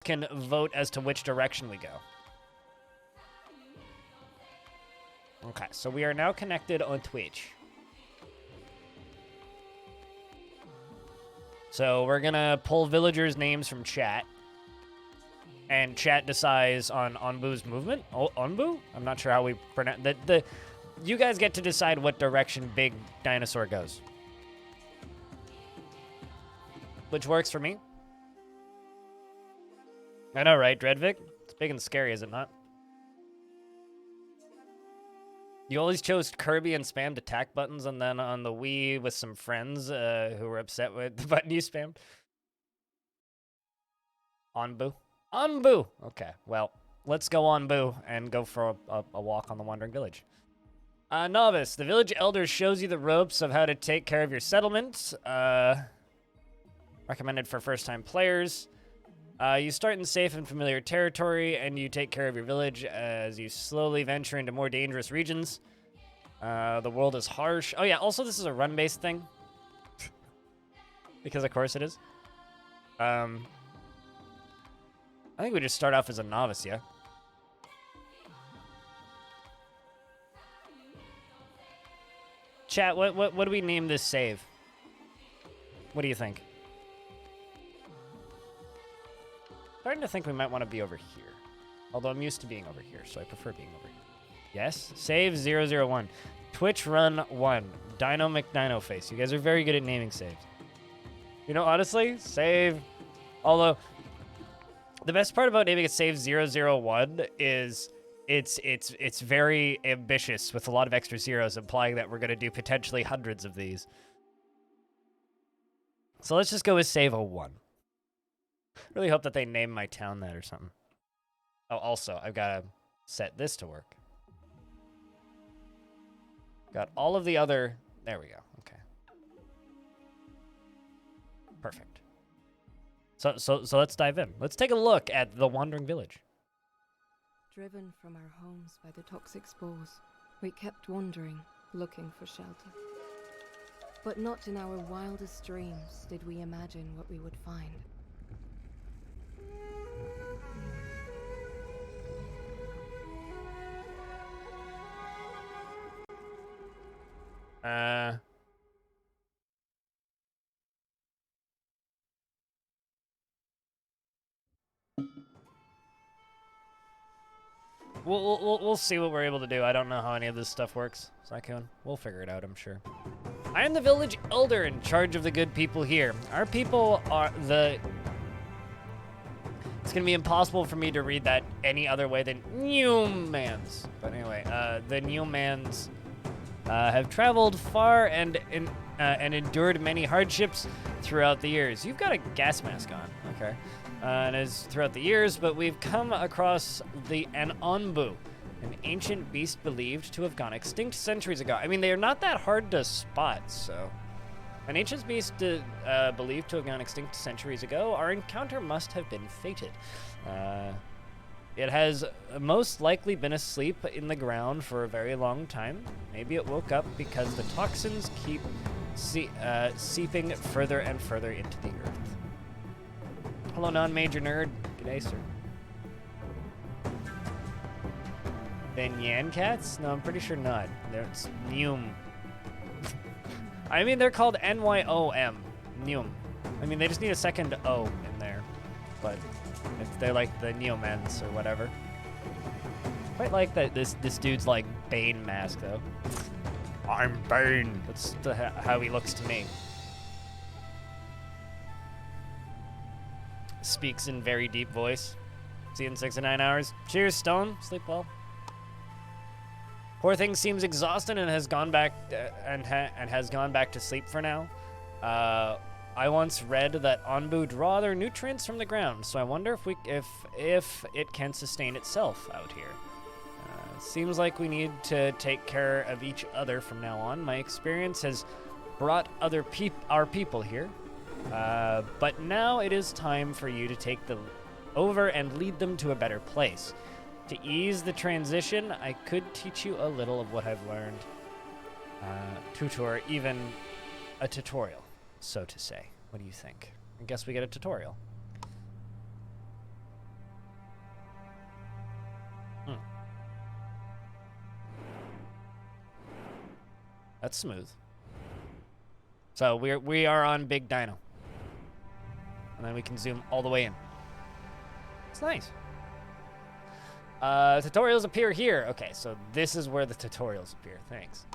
can vote as to which direction we go. Okay, so we are now connected on Twitch. So we're gonna pull villagers' names from chat. And chat decides on Onbu's movement. Oh, Onbu? I'm not sure how we pronounce the. You guys get to decide what direction Big Dinosaur goes. Which works for me. I know, right, Dreadvic? It's big and scary, is it not? You always chose Kirby and spammed attack buttons, and then on the Wii with some friends who were upset with the button you spammed. Onbu? Onbu! Okay, well, let's go Onbu and go for a walk on the Wandering Village. Novice, the village elder shows you the ropes of how to take care of your settlement. Recommended for first-time players. You start in safe and familiar territory, and you take care of your village as you slowly venture into more dangerous regions. The world is harsh. Oh, yeah, also this is a run-based thing. Because of course it is. I think we just start off as a novice, yeah? Chat, what do we name this save? What do you think? Starting to think we might want to be over here. Although I'm used to being over here, so I prefer being over here. Yes? Save 001. Twitch run 1. Dino McDino face. You guys are very good at naming saves. You know, honestly, save... Although, the best part about naming a save 001 is it's very ambitious with a lot of extra zeros, implying that we're going to do potentially hundreds of these. So let's just go with save 01. Really hope that they name my town that or something. Oh, also, I've got to set this to work. Got all of the other... There we go. Okay. Perfect. So let's dive in. Let's take a look at the Wandering Village. Driven from our homes by the toxic spores, we kept wandering, looking for shelter. But not in our wildest dreams did we imagine what we would find. We'll see what we're able to do. I don't know how any of this stuff works, Saikun. We'll figure it out, I'm sure. I am the village elder in charge of the good people here. Our people are the... It's going to be impossible for me to read that any other way than Newmans. But anyway, the Newmans have traveled far and endured many hardships throughout the years. You've got a gas mask on, okay. And as throughout the years, but we've come across an Onbu, an ancient beast believed to have gone extinct centuries ago. I mean, they are not that hard to spot, so... An ancient beast believed to have gone extinct centuries ago. Our encounter must have been fated. It has most likely been asleep in the ground for a very long time. Maybe it woke up because the toxins keep seeping further and further into the earth. Hello, non-major nerd. G'day, sir. The Nyan cats? No, I'm pretty sure not. It's Nyum. I mean, they're called N-Y-O-M. Nyum. I mean, they just need a second O in there. But they're like the Neomens or whatever. Quite like that this dude's like Bane mask, though. I'm Bane. That's how he looks to me. Speaks in very deep voice. See you in 6 to 9 hours. Cheers, Stone. Sleep well. Poor thing seems exhausted and has gone back and has gone back to sleep for now. I once read that Onbu draw their nutrients from the ground, so I wonder if it can sustain itself out here. Seems like we need to take care of each other from now on. My experience has brought our people here. But now it is time for you to take them over and lead them to a better place. To ease the transition, I could teach you a little of what I've learned. Even a tutorial, so to say. What do you think? I guess we get a tutorial. That's smooth. So we are on Big Dino. And then we can zoom all the way in. It's nice. Tutorials appear here. Okay, so this is where the tutorials appear. Thanks.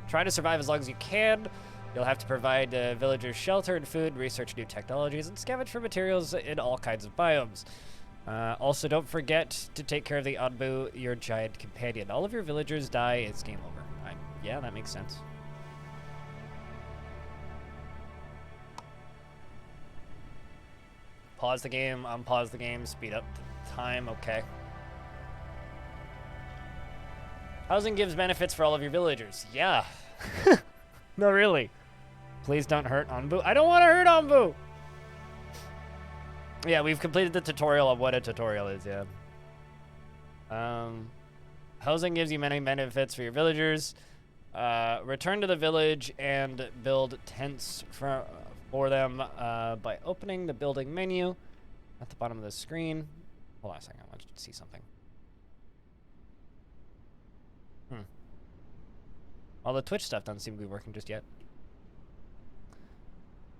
Try to survive as long as you can. You'll have to provide villagers shelter and food, research new technologies, and scavenge for materials in all kinds of biomes. Also, don't forget to take care of the Onbu, your giant companion. All of your villagers die, it's game over. Yeah, that makes sense. Pause the game, unpause the game, speed up the time, okay. Housing gives benefits for all of your villagers. Yeah. No, really. Please don't hurt Onbu. I don't want to hurt Onbu! Yeah, we've completed the tutorial of what a tutorial is, yeah. Housing gives you many benefits for your villagers. Return to the village and build tents for them by opening the building menu at the bottom of the screen. Hold on a second, I want you to see something. Well, the Twitch stuff doesn't seem to be working just yet.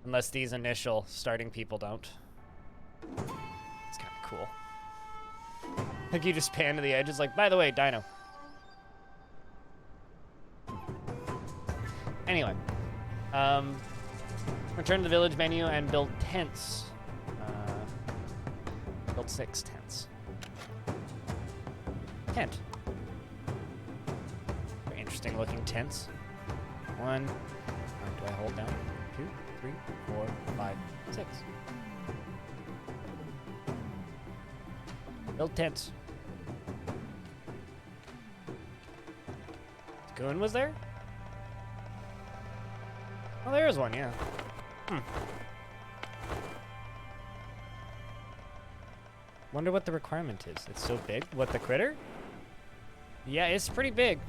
Unless these initial starting people don't. It's kind of cool. Like you just pan to the edge, it's like, by the way, Dino. Anyway. Return to the village menu and build tents. Build 6 tents. Tent. Very interesting looking tents. 1. Do I hold down? 2, 3, 4, 5, 6. Build tents. Goon was there? Oh, there is one, yeah. Wonder what the requirement is. It's so big. What, the critter? Yeah, it's pretty big.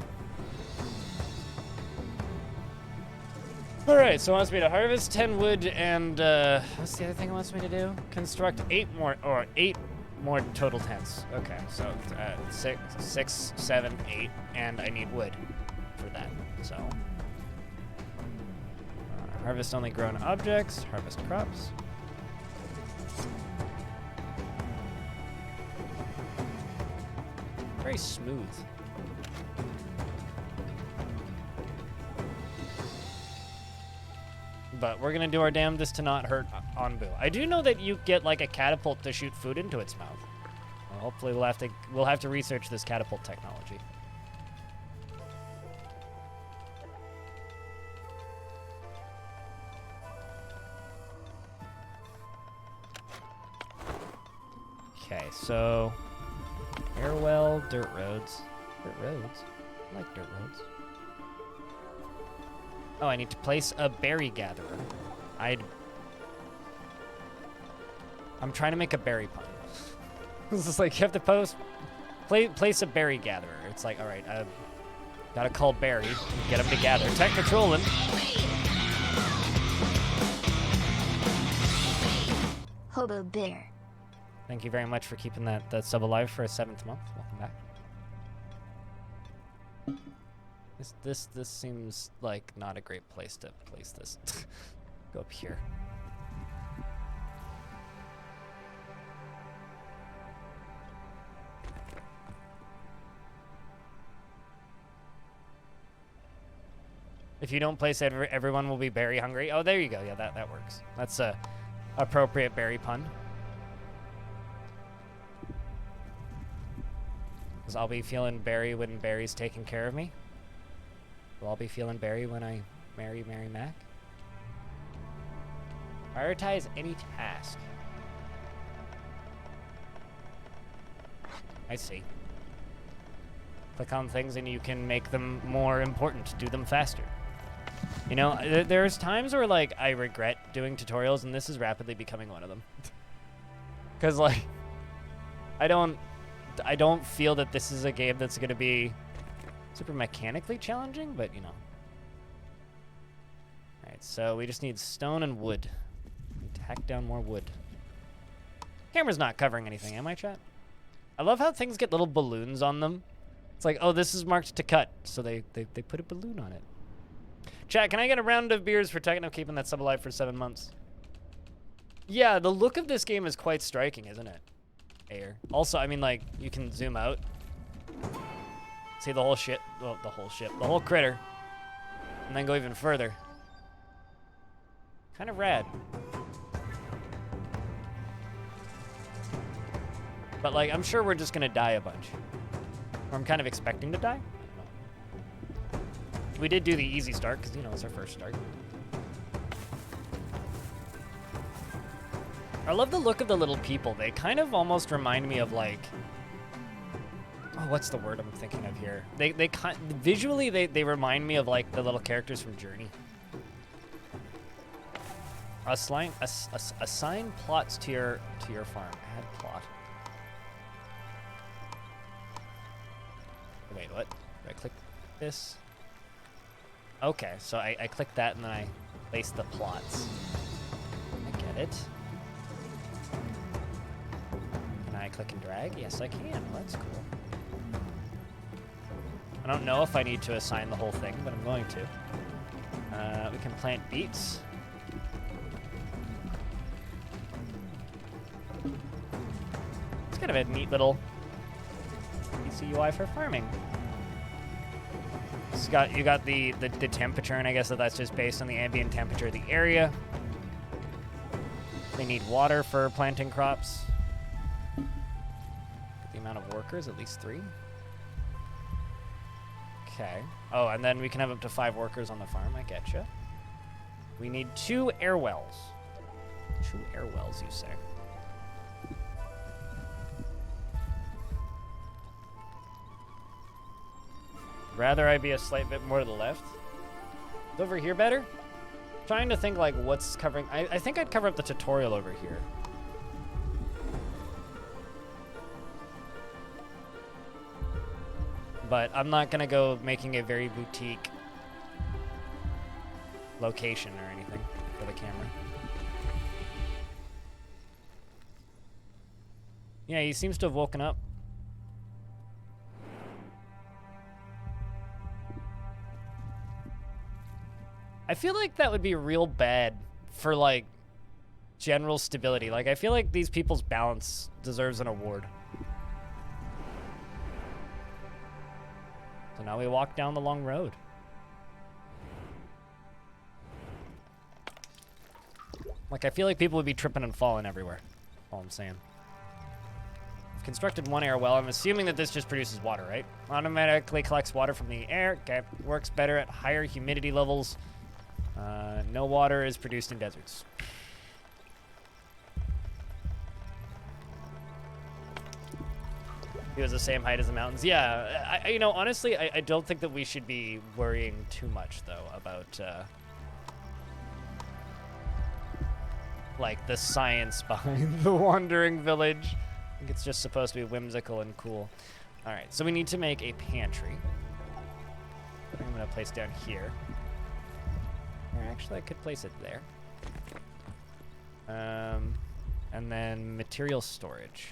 Alright, so it wants me to harvest 10 wood and, what's the other thing it wants me to do? Construct 8 more total tents. Okay, so 6, 7, 8, and I need wood for that, so. Harvest only grown objects, harvest crops. Very smooth. But we're gonna do our damnedest to not hurt Onbu. I do know that you get like a catapult to shoot food into its mouth. Well, hopefully we'll have to research this catapult technology. Okay, so Airwell, dirt roads. Dirt roads? I like dirt roads. Oh, I need to place a berry gatherer. I'm trying to make a berry pun. This is like, you have to place a berry gatherer. It's like, all right, gotta call Barry, get him to gather. Technotrolling. Hobo Bear. Thank you very much for keeping that sub alive for a 7th month. Welcome back. This seems like not a great place to place this. Go up here. If you don't place it, everyone will be berry hungry. Oh, there you go. Yeah, that works. That's a appropriate berry pun. Because I'll be feeling berry when Barry's taking care of me. Will I be feeling berry when I marry Mary Mac? Prioritize any task. I see. Click on things and you can make them more important. Do them faster. You know, there's times where, like, I regret doing tutorials, and this is rapidly becoming one of them. Because, like, I don't feel that this is a game that's going to be super mechanically challenging, but, you know. Alright, so we just need stone and wood. We need to hack down more wood. Camera's not covering anything, am I, chat? I love how things get little balloons on them. It's like, oh, this is marked to cut, so they put a balloon on it. Chat, can I get a round of beers for Techno keeping that sub alive for 7 months? Yeah, the look of this game is quite striking, isn't it? Air. Also, I mean, like, you can zoom out. See the whole shit, well, the whole critter. And then go even further. Kind of rad. But, like, I'm sure we're just gonna die a bunch. Or I'm kind of expecting to die. I don't know. We did do the easy start, because, you know, it's our first start. I love the look of the little people. They kind of almost remind me of, like... Oh, what's the word I'm thinking of here? Visually, they remind me of, like, the little characters from Journey. Assign plots to your farm. Add plot. Wait, what? Do I click this? Okay, so I click that and then I place the plots. I get it. Can I click and drag? Yes, I can. That's cool. I don't know if I need to assign the whole thing, but I'm going to. We can plant beets. It's kind of a neat little PC UI for farming. You got the temperature, and I guess that's just based on the ambient temperature of the area. They need water for planting crops. The amount of workers, at least 3. Okay. Oh, and then we can have up to 5 workers on the farm. I getcha. We need 2 air wells. 2 air wells, you say? Rather I be a slight bit more to the left. Is over here better? Trying to think like what's covering. I think I'd cover up the tutorial over here. But I'm not gonna go making a very boutique location or anything for the camera. Yeah, he seems to have woken up. I feel like that would be real bad for, like, general stability. Like, I feel like these people's balance deserves an award. So now we walk down the long road. Like, I feel like people would be tripping and falling everywhere. All I'm saying. I've constructed 1 air well. I'm assuming that this just produces water, right? Automatically collects water from the air. Okay, works better at higher humidity levels. No water is produced in deserts. He was the same height as the mountains. Yeah, you know, honestly, I don't think that we should be worrying too much, though, about, like, the science behind the wandering village. I think it's just supposed to be whimsical and cool. All right, so we need to make a pantry. I think I'm going to place down here. Or actually, I could place it there. And then material storage.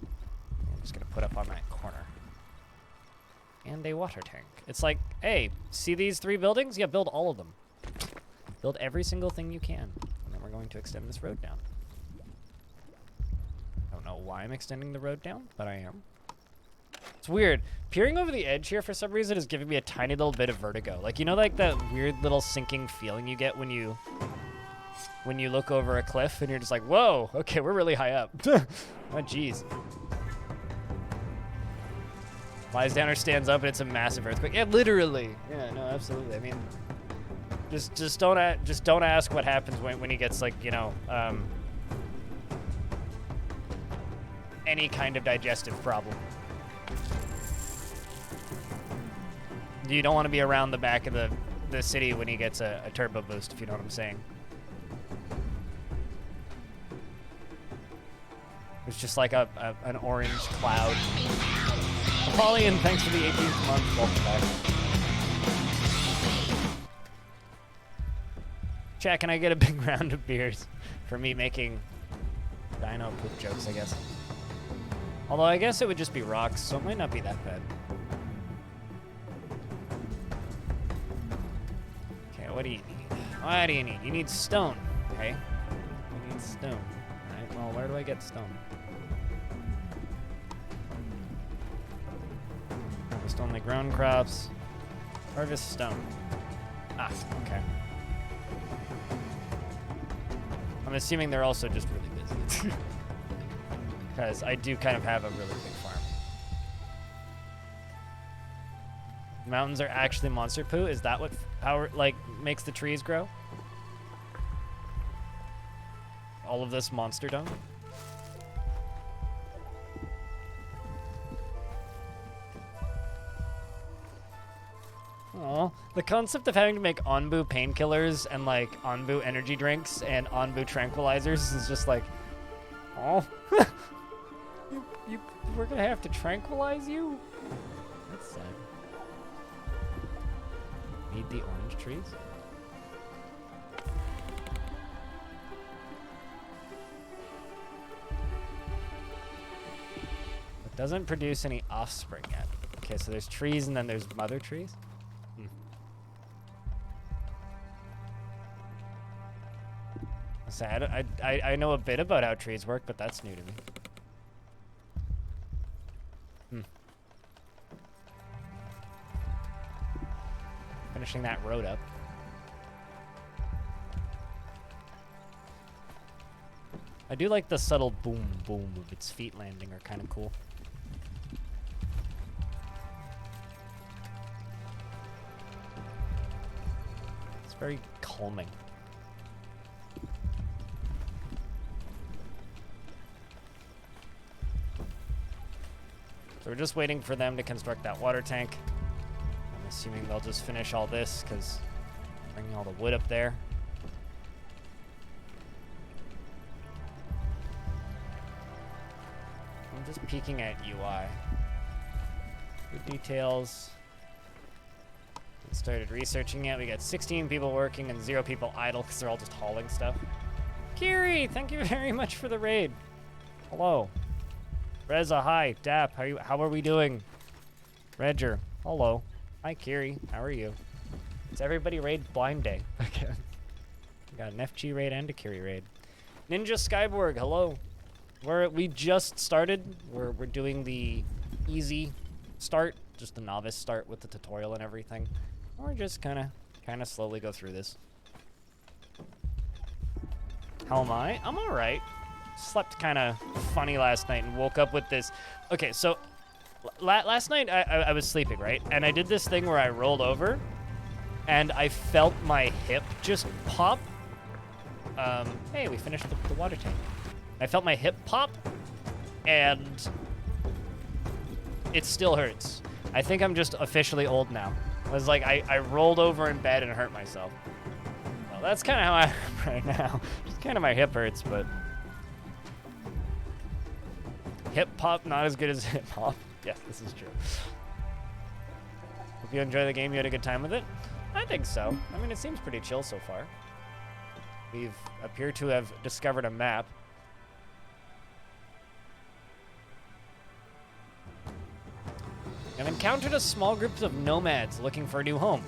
I'm just going to put up on that corner. And a water tank. It's like, hey, see these 3 buildings? Yeah, build all of them. Build every single thing you can. And then we're going to extend this road down. I don't know why I'm extending the road down, but I am. It's weird. Peering over the edge here for some reason is giving me a tiny little bit of vertigo. Like, you know, like that weird little sinking feeling you get when you look over a cliff and you're just like, whoa, okay, we're really high up. Oh, jeez. Lies down or stands up and it's a massive earthquake. Yeah, literally. Yeah, no, absolutely. I mean, just don't ask what happens when he gets, like, you know, any kind of digestive problem. You don't want to be around the back of the city when he gets a turbo boost, if you know what I'm saying. It's just like an orange cloud. Apollyon, thanks for the 18th month. Welcome back. Chat, can I get a big round of beers for me making Dino poop jokes, I guess? Although I guess it would just be rocks, so it might not be that bad. Okay, what do you need? What do you need? You need stone, okay? You need stone. Alright, well, where do I get stone? Harvest only grown crops. Harvest stone. Ah, okay. I'm assuming they're also just really busy. Because I do kind of have a really big farm. Mountains are actually monster poo? Is that what makes the trees grow? All of this monster dung? Oh, the concept of having to make Onbu painkillers and like Onbu energy drinks and Onbu tranquilizers is just like, oh, we're gonna have to tranquilize you? That's sad. Need the orange trees? It doesn't produce any offspring yet. Okay, so there's trees and then there's mother trees? Sad. I know a bit about how trees work, but that's new to me. Finishing that road up. I do like the subtle boom boom of its feet landing are kind of cool. It's very calming. So we're just waiting for them to construct that water tank. I'm assuming they'll just finish all this because bringing all the wood up there. I'm just peeking at UI. Good details. We started researching it. We got 16 people working and 0 people idle because they're all just hauling stuff. Kiri, thank you very much for the raid. Hello. Reza, hi. Dap, how are we doing? Redger, hello. Hi, Kiri. How are you? It's everybody raid blind day. Okay. We got an FG raid and a Kiri raid. Ninja Skyborg, hello. We just started. We're doing the easy start, just the novice start with the tutorial and everything. We're just kind of slowly go through this. How am I? I'm all right. Slept kind of funny last night and woke up with this. Okay, so last night I was sleeping, right? And I did this thing where I rolled over and I felt my hip just pop. Hey, we finished the water tank. I felt my hip pop and it still hurts. I think I'm just officially old now. I was like, I rolled over in bed and hurt myself. Well, that's kind of how I am right now. Just kind of my hip hurts, but hip pop, not as good as hip hop. Yeah, this is true. Hope you enjoy the game. You had a good time with it? I think so. I mean, it seems pretty chill so far. We've appear to have discovered a map. I've encountered a small group of nomads looking for a new home.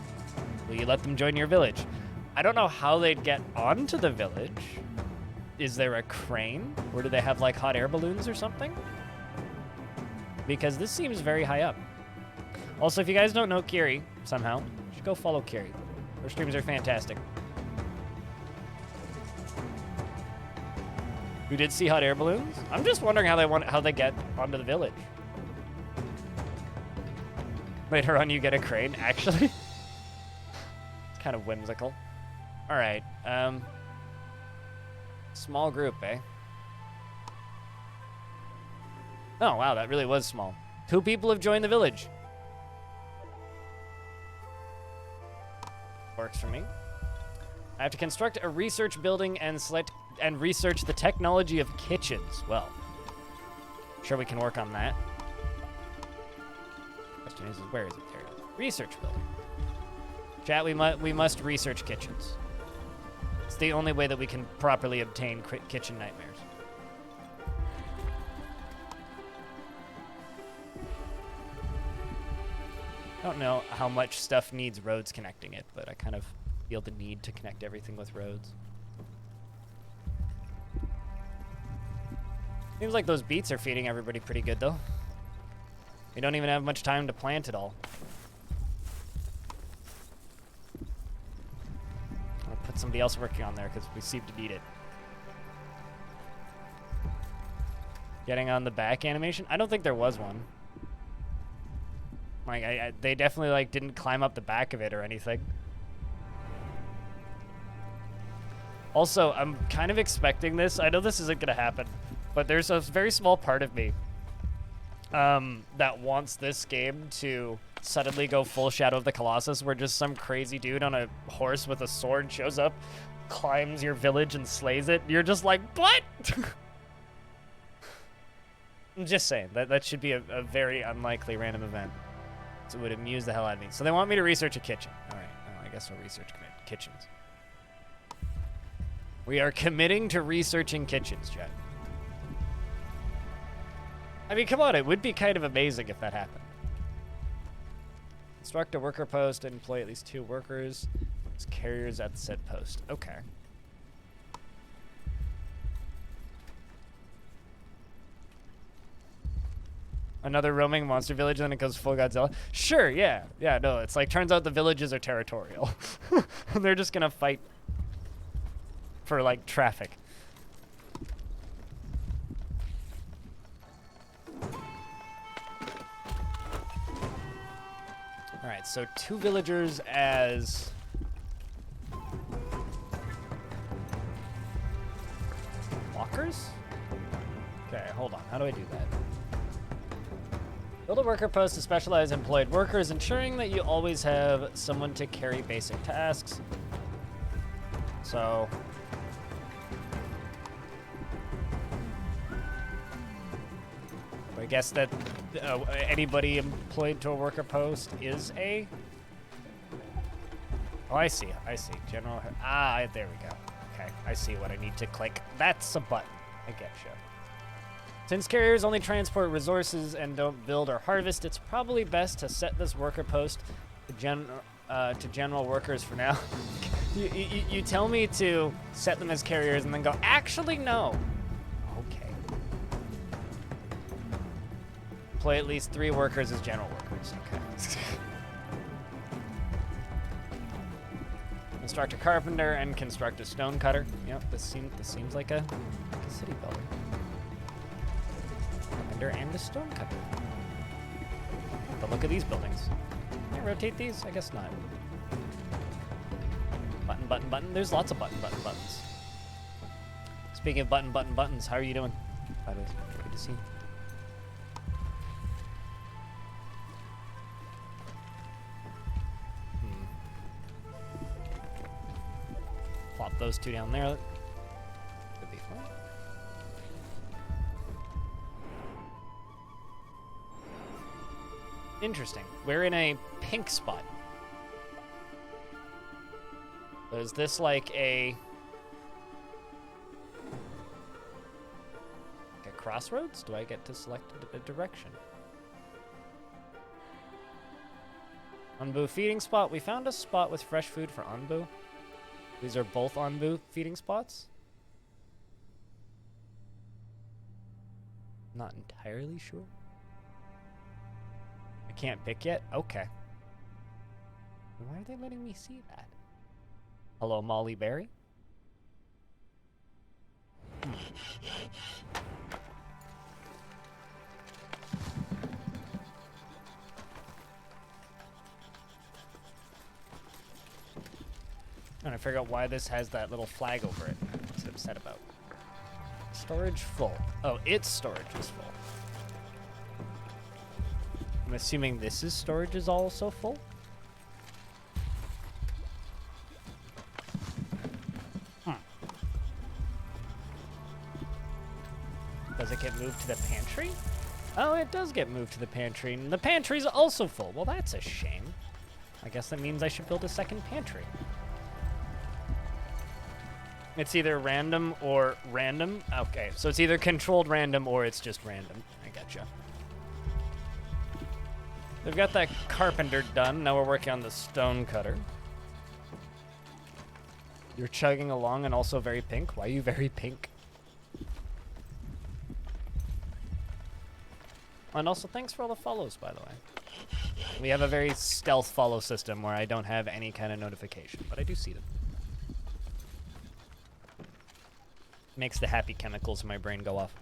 Will you let them join your village? I don't know how they'd get onto the village. Is there a crane? Or do they have like hot air balloons or something? Because this seems very high up. Also, if you guys don't know Kiri somehow, you should go follow Kiri. Her streams are fantastic. Who did see hot air balloons? I'm just wondering how they get onto the village. Later on, you get a crane, actually. It's kind of whimsical. All right. Small group, eh? Oh, wow, that really was small. 2 people have joined the village. Works for me. I have to construct a research building and research the technology of kitchens. Well, sure we can work on that. Question is where is it? There it is. Research building. Chat, we must research kitchens. It's the only way that we can properly obtain kitchen nightmares. I don't know how much stuff needs roads connecting it, but I kind of feel the need to connect everything with roads. Seems like those beets are feeding everybody pretty good, though. We don't even have much time to plant it all. I'll put somebody else working on there because we seem to need it. Getting on the back animation? I don't think there was one. Like, they definitely, like, didn't climb up the back of it or anything. Also, I'm kind of expecting this. I know this isn't going to happen, but there's a very small part of me that wants this game to suddenly go full Shadow of the Colossus, where just some crazy dude on a horse with a sword shows up, climbs your village, and slays it. You're just like, what? I'm just saying, that should be a very unlikely random event. So it would amuse the hell out of me. So they want me to research a kitchen. All right, well, I guess I'll research kitchens. We are committing to researching kitchens, Jet. I mean, come on, it would be kind of amazing if that happened. Construct a worker post and employ at least 2 workers as carriers at the said post. Okay. Another roaming monster village, and then it goes full Godzilla. Sure, yeah. Yeah, no, it's like, turns out the villages are territorial. And they're just gonna fight for, like, traffic. Alright, so 2 villagers as... walkers? Okay, hold on. How do I do that? Build a worker post to specialize employed workers, ensuring that you always have someone to carry basic tasks. So... I guess that anybody employed to a worker post is a... Oh, I see. General... Ah, there we go. Okay, I see what I need to click. That's a button. I getcha. Since carriers only transport resources and don't build or harvest, it's probably best to set this worker post to general workers for now. You tell me to set them as carriers and then go, actually, no. Okay. Employ at least 3 workers as general workers. Okay. Construct a carpenter and construct a stone cutter. Yep, this seems like a city builder. And a stone cutter. But look at these buildings. Can I rotate these? I guess not. Button, button, button. There's lots of button, button, buttons. Speaking of button, button, buttons, how are you doing? By the way, good to see you. Plop those 2 down there. Could be fun. Interesting. We're in a pink spot. So is this like a crossroads? Do I get to select a direction? Anbu feeding spot. We found a spot with fresh food for Anbu. These are both Anbu feeding spots. Not entirely sure. I can't pick yet? Okay. Why are they letting me see that? Hello, Molly Berry? Trying to figure out why this has that little flag over it. What's it upset about? Storage full. Oh, its storage is full. I'm assuming this is storage is also full. Does it get moved to the pantry? Oh, it does get moved to the pantry. And the pantry's also full. Well, that's a shame. I guess that means I should build a second pantry. It's either random or random. Okay, so it's either controlled random or it's just random. I gotcha. We've got that carpenter done. Now we're working on the stone cutter. You're chugging along and also very pink. Why are you very pink? And also, thanks for all the follows, by the way. We have a very stealth follow system where I don't have any kind of notification, but I do see them. Makes the happy chemicals in my brain go off.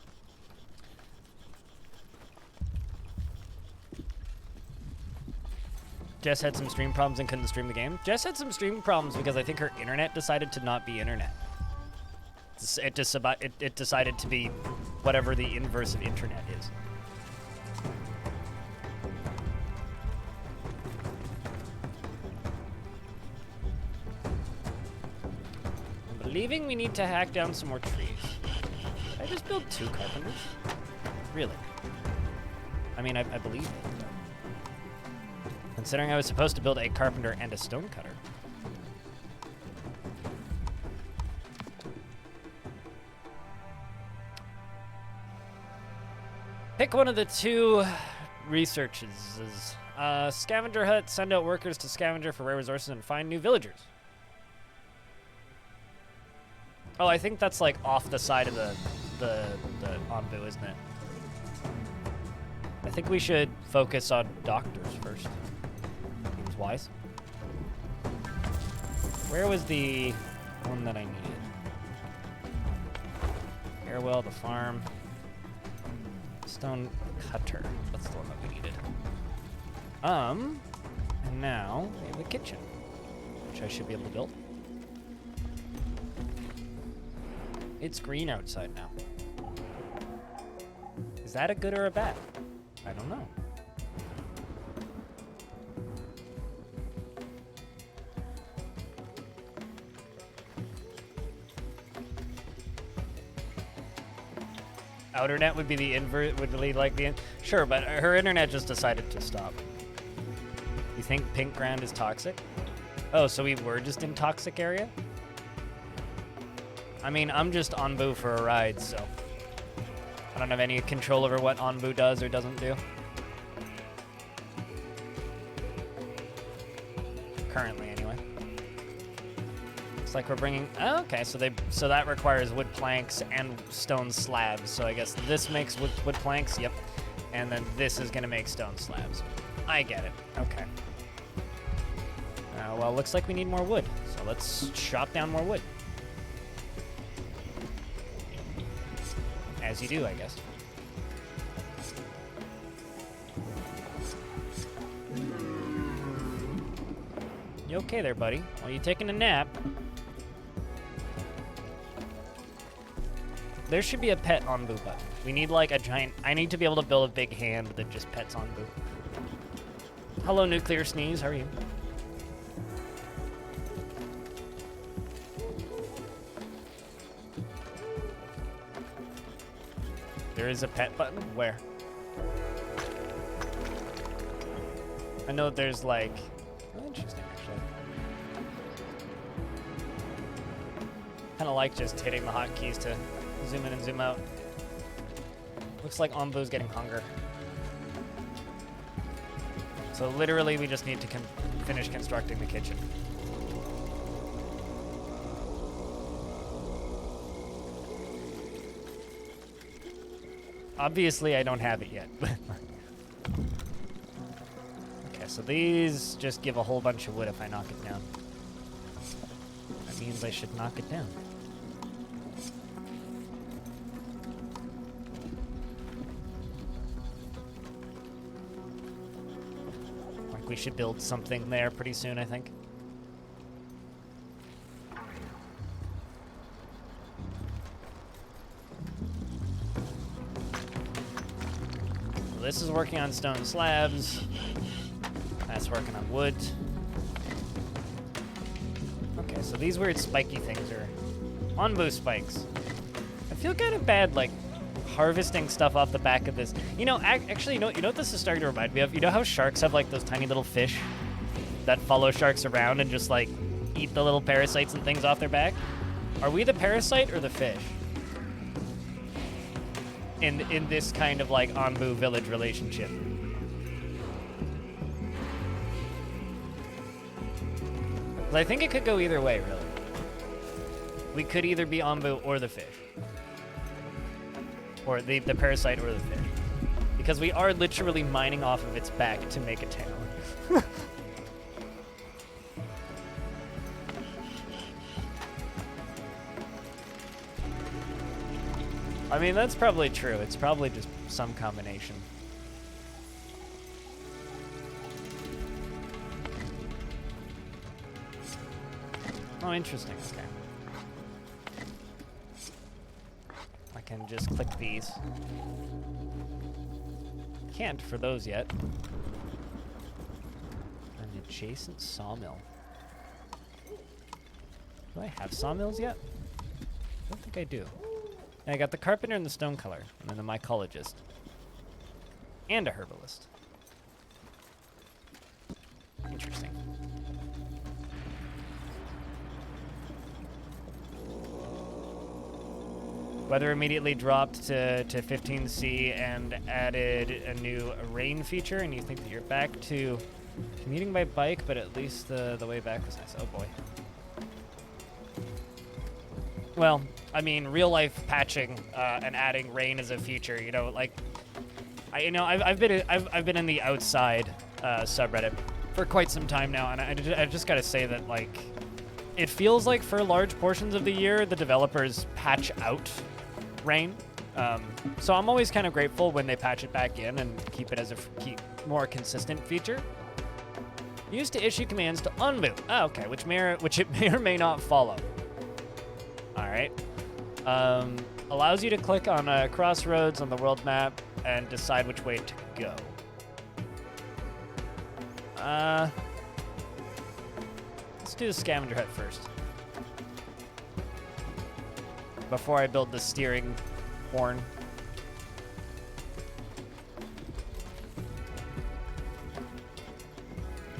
Jess had some stream problems and couldn't stream the game. Jess had some stream problems because I think her internet decided to not be internet. It decided to be whatever the inverse of internet is. I'm believing we need to hack down some more trees. Did I just build 2 carpenters? Really? I mean, I believe it. Considering I was supposed to build a carpenter and a stone cutter. Pick one of the 2 researches. Scavenger hut, send out workers to scavenger for rare resources and find new villagers. Oh, I think that's like off the side of the Anbu, isn't it? I think we should focus on doctors first. Seems wise. Where was the one that I needed? Airwell, the farm. Stone cutter. That's the one that we needed. And now we have a kitchen, which I should be able to build. It's green outside now. Is that a good or a bad? I don't know. Outer net would be the invert, would lead like the sure, but her internet just decided to stop. You think pink ground is toxic? Oh, so we were just in toxic area? I mean, I'm just Anbu for a ride, so I don't have any control over what Anbu does or doesn't do. Currently, anyway. Looks like we're bringing. Oh, okay, so that requires wood planks and stone slabs. So I guess this makes wood planks. Yep, and then this is gonna make stone slabs. I get it. Okay. Well, looks like we need more wood. So let's chop down more wood. As you do, I guess. You okay there, buddy? Are you taking a nap? There should be a pet Anbu button. We need like a giant... I need to be able to build a big hand that just pets Anbu. Hello, Nuclear Sneeze. How are you? There is a pet button? Where? I know there's like... Oh, interesting, actually. Kind of like just hitting the hotkeys to zoom in and zoom out. Looks like Anbu's getting hunger. So literally we just need to finish constructing the kitchen. Obviously, I don't have it yet. Okay, so these just give a whole bunch of wood if I knock it down. That means I should knock it down. Like we should build something there pretty soon, I think. This is working on stone slabs. That's working on wood. Okay, so these weird spiky things are Anbu spikes. I feel kind of bad, like, harvesting stuff off the back of this. You know, actually, you know what this is starting to remind me of? You know how sharks have, like, those tiny little fish that follow sharks around and just, like, eat the little parasites and things off their back? Are we the parasite or the fish? In this kind of like Anbu village relationship. 'Cause I think it could go either way, really. We could either be Ombu or the fish. Or the parasite or the fish. Because we are literally mining off of its back to make a town. I mean, that's probably true. It's probably just some combination. Oh, interesting. Okay. I can just click these. Can't for those yet. An adjacent sawmill. Do I have sawmills yet? I don't think I do. And I got the carpenter and the stone color, and then the mycologist. And a herbalist. Interesting. Weather immediately dropped to 15C and added a new rain feature, and you think that you're back to commuting by bike, but at least the way back was nice. Oh boy. Well, I mean, real life patching and adding rain as a feature, you know, like, I've been in the outside subreddit for quite some time now, and I just gotta say that, like, it feels like for large portions of the year, the developers patch out rain. So I'm always kind of grateful when they patch it back in and keep it as a more consistent feature. Used to issue commands to unmove. Oh, okay, which it may or may not follow. All right. Allows you to click on a crossroads on the world map and decide which way to go. Let's do the scavenger hut first. Before I build the steering horn.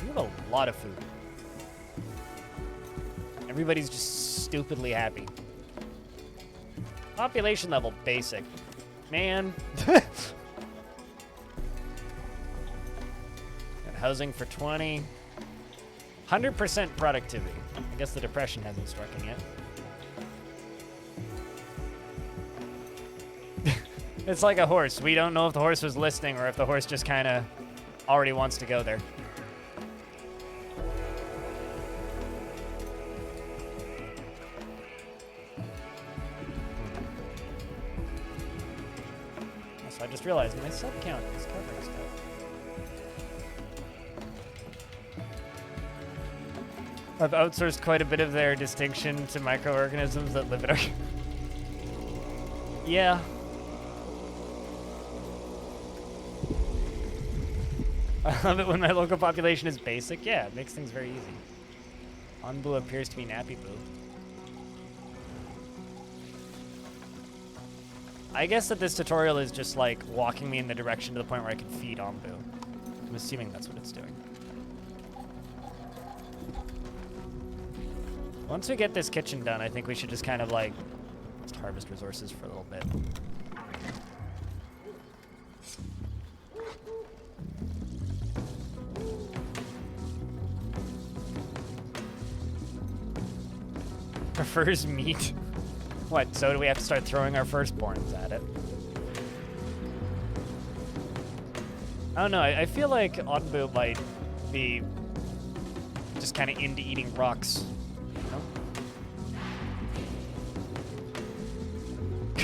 We have a lot of food. Everybody's just stupidly happy. Population level basic. Man. Got housing for 20. 100% productivity. I guess the depression hasn't struck in yet. It's like a horse. We don't know if the horse was listening or if the horse just kind of already wants to go there. So I just realized my sub count is covering stuff. I've outsourced quite a bit of their distinction to microorganisms that live in our... Yeah. I love it when my local population is basic. Yeah, it makes things very easy. Onbu appears to be Nappy Boo. I guess that this tutorial is just like walking me in the direction to the point where I can feed Onbu. I'm assuming that's what it's doing. Once we get this kitchen done, I think we should just kind of like just harvest resources for a little bit. Prefers meat. What, so do we have to start throwing our firstborns at it? I don't know, I feel like Onbu might be just kind of into eating rocks. You know?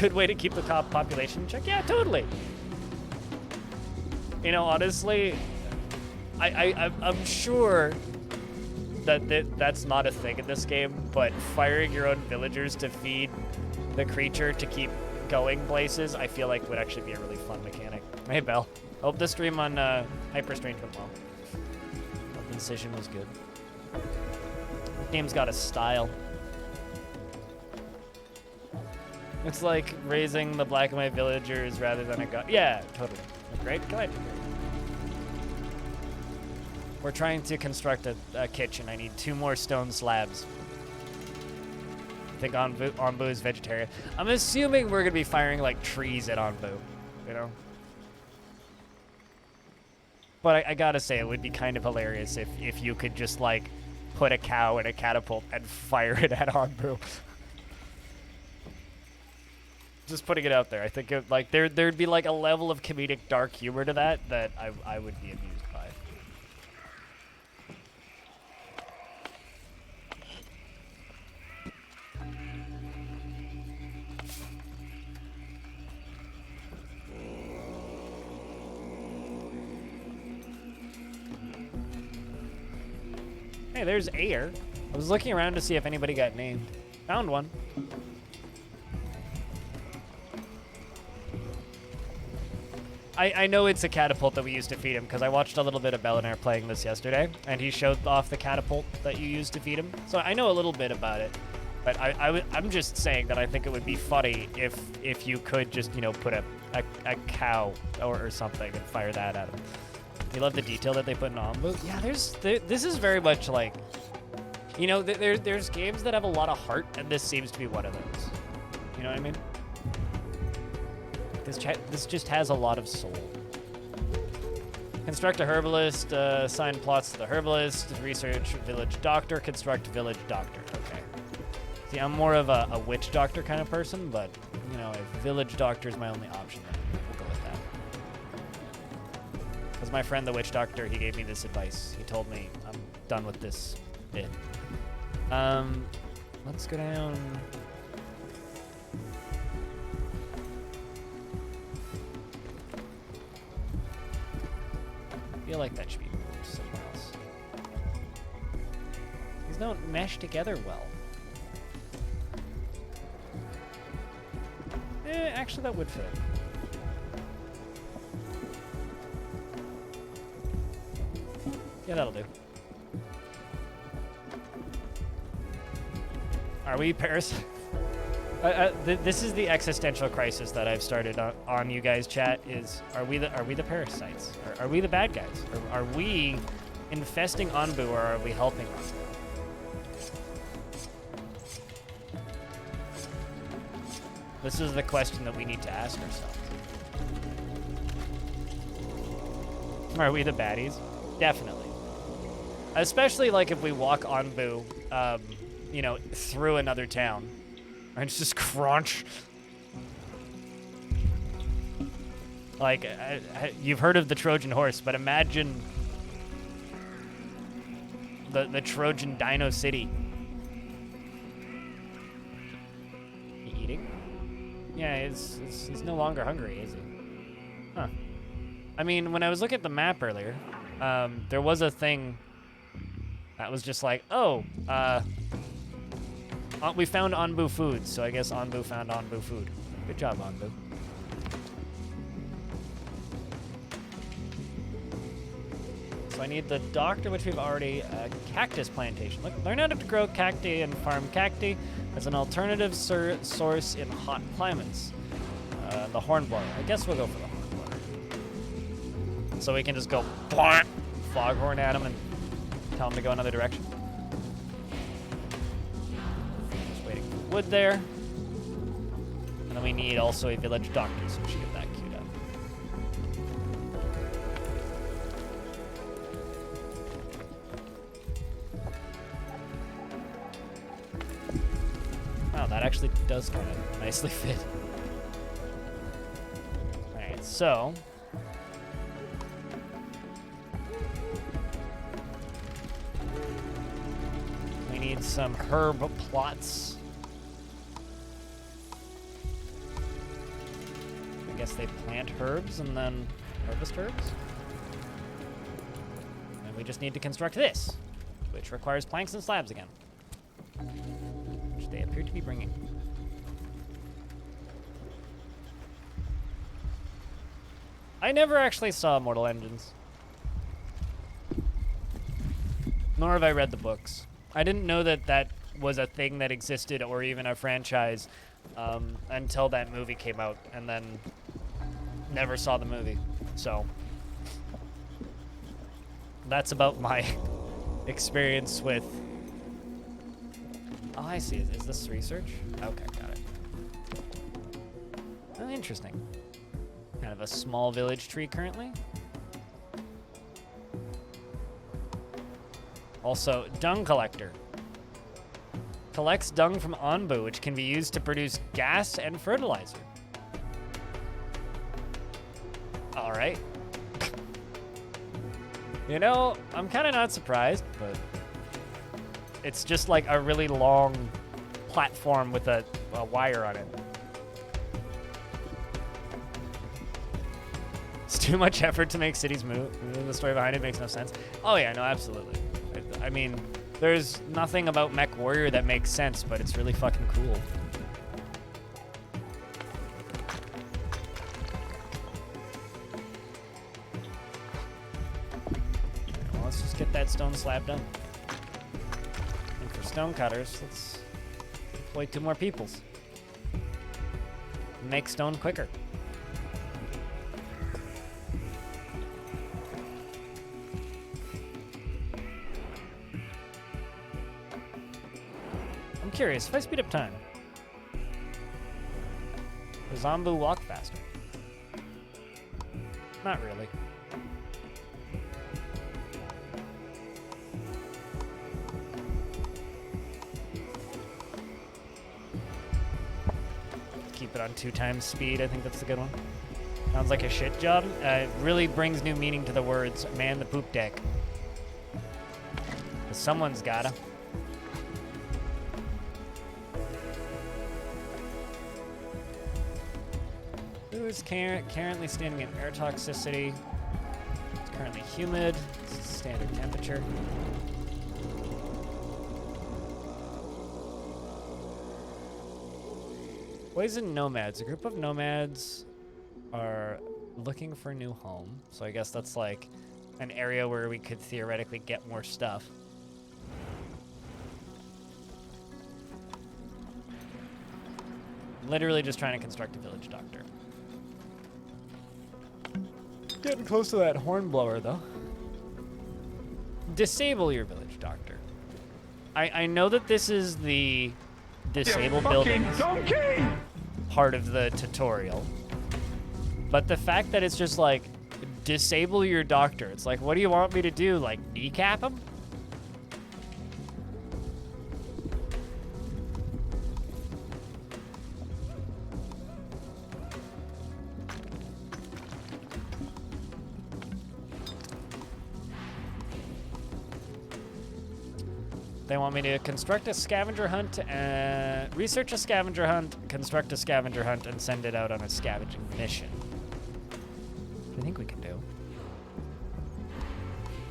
Good way to keep the top population in check? Yeah, totally. You know, honestly, I'm sure that's not a thing in this game, but firing your own villagers to feed the creature to keep going places, I feel like would actually be a really fun mechanic. Hey, Belle. Hope the stream on Hyperstrange went well. Hope the incision was good. The game's got a style. It's like raising the black and white villagers rather than a god. Yeah, totally. Great, good. We're trying to construct a kitchen. I need 2 more stone slabs. I think Onbu is vegetarian. I'm assuming we're going to be firing, like, trees at Onbu, you know? But I gotta say, it would be kind of hilarious if you could just, like, put a cow in a catapult and fire it at Onbu. Just putting it out there. I think like there'd be like a level of comedic dark humor to that I would be amused by. Hey, there's Ayer. I was looking around to see if anybody got named. Found one. I know it's a catapult that we used to feed him because I watched a little bit of Belinair playing this yesterday, and he showed off the catapult that you used to feed him. So I know a little bit about it, but I'm just saying that I think it would be funny if you could just, you know, put a cow or something and fire that at him. You love the detail that they put in Ombu? Yeah, this is very much like, you know, there's games that have a lot of heart, and this seems to be one of those. You know what I mean? This just has a lot of soul. Construct a herbalist, assign plots to the herbalist, research village doctor, construct village doctor. Okay. See, I'm more of a witch doctor kind of person, but, you know, if village doctor is my only option, then we'll go with that. Because my friend, the witch doctor, he gave me this advice. He told me I'm done with this bit. Let's go down. I feel like that should be moved somewhere else. These don't mesh together well. Actually, that would fit. Yeah, that'll do. Are we Paris? This is the existential crisis that I've started on you guys' chat. Is are we the parasites? Are we the bad guys? Are we infesting Onbu, or are we helping Onbu? This is the question that we need to ask ourselves. Are we the baddies? Definitely. Especially like if we walk Onbu, you know, through another town. And it's just crunch. Like, you've heard of the Trojan horse, but imagine the Trojan Dino City. He eating? Yeah, he's no longer hungry, is he? Huh. I mean, when I was looking at the map earlier, there was a thing that was just like, oh, we found Onbu food, so I guess Onbu found Onbu food. Good job, Onbu. So I need the doctor, which we've already, cactus plantation. Look, learn how to grow cacti and farm cacti as an alternative source in hot climates. The hornblower. I guess we'll go for the hornblower. So we can just go foghorn at him and tell him to go another direction. Wood there. And then we need also a village doctor, so we should get that queued up. Wow, that actually does kind of nicely fit. Alright, so we need some herb plots. I guess they plant herbs and then harvest herbs. And we just need to construct this, which requires planks and slabs again, which they appear to be bringing. I never actually saw Mortal Engines, nor have I read the books. I didn't know that that was a thing that existed or even a franchise until that movie came out, and then never saw the movie. So that's about my experience with... Oh, I see. Is this research? Okay, got it. Oh, interesting. Kind of a small village tree currently. Also, dung collector. Collects dung from Onbu, which can be used to produce gas and fertilizer. All right. You know, I'm kind of not surprised, but it's just like a really long platform with a wire on it. It's too much effort to make cities move. The story behind it makes no sense. Oh yeah, no, absolutely. I mean, there's nothing about Mech Warrior that makes sense, but it's really fucking cool. Well, let's just get that stone slab done. And for stone cutters, let's deploy 2 more peoples. Make stone quicker. I'm curious, if I speed up time, does Zombu walk faster? Not really. Keep it on 2 times speed, I think that's the good one. Sounds like a shit job. It really brings new meaning to the words, man the poop deck. 'Cause someone's gotta. Who's currently standing at air toxicity? It's currently humid. It's standard temperature. Poison nomads. A group of nomads are looking for a new home. So I guess that's like an area where we could theoretically get more stuff. Literally just trying to construct a village doctor. Getting close to that hornblower, though. Disable your village doctor. I know that this is the disable buildings part of the tutorial, but the fact that it's just like, disable your doctor, it's like, what do you want me to do? Like, kneecap him? They want me to construct a scavenger hunt, research a scavenger hunt, construct a scavenger hunt, and send it out on a scavenging mission. I think we can do.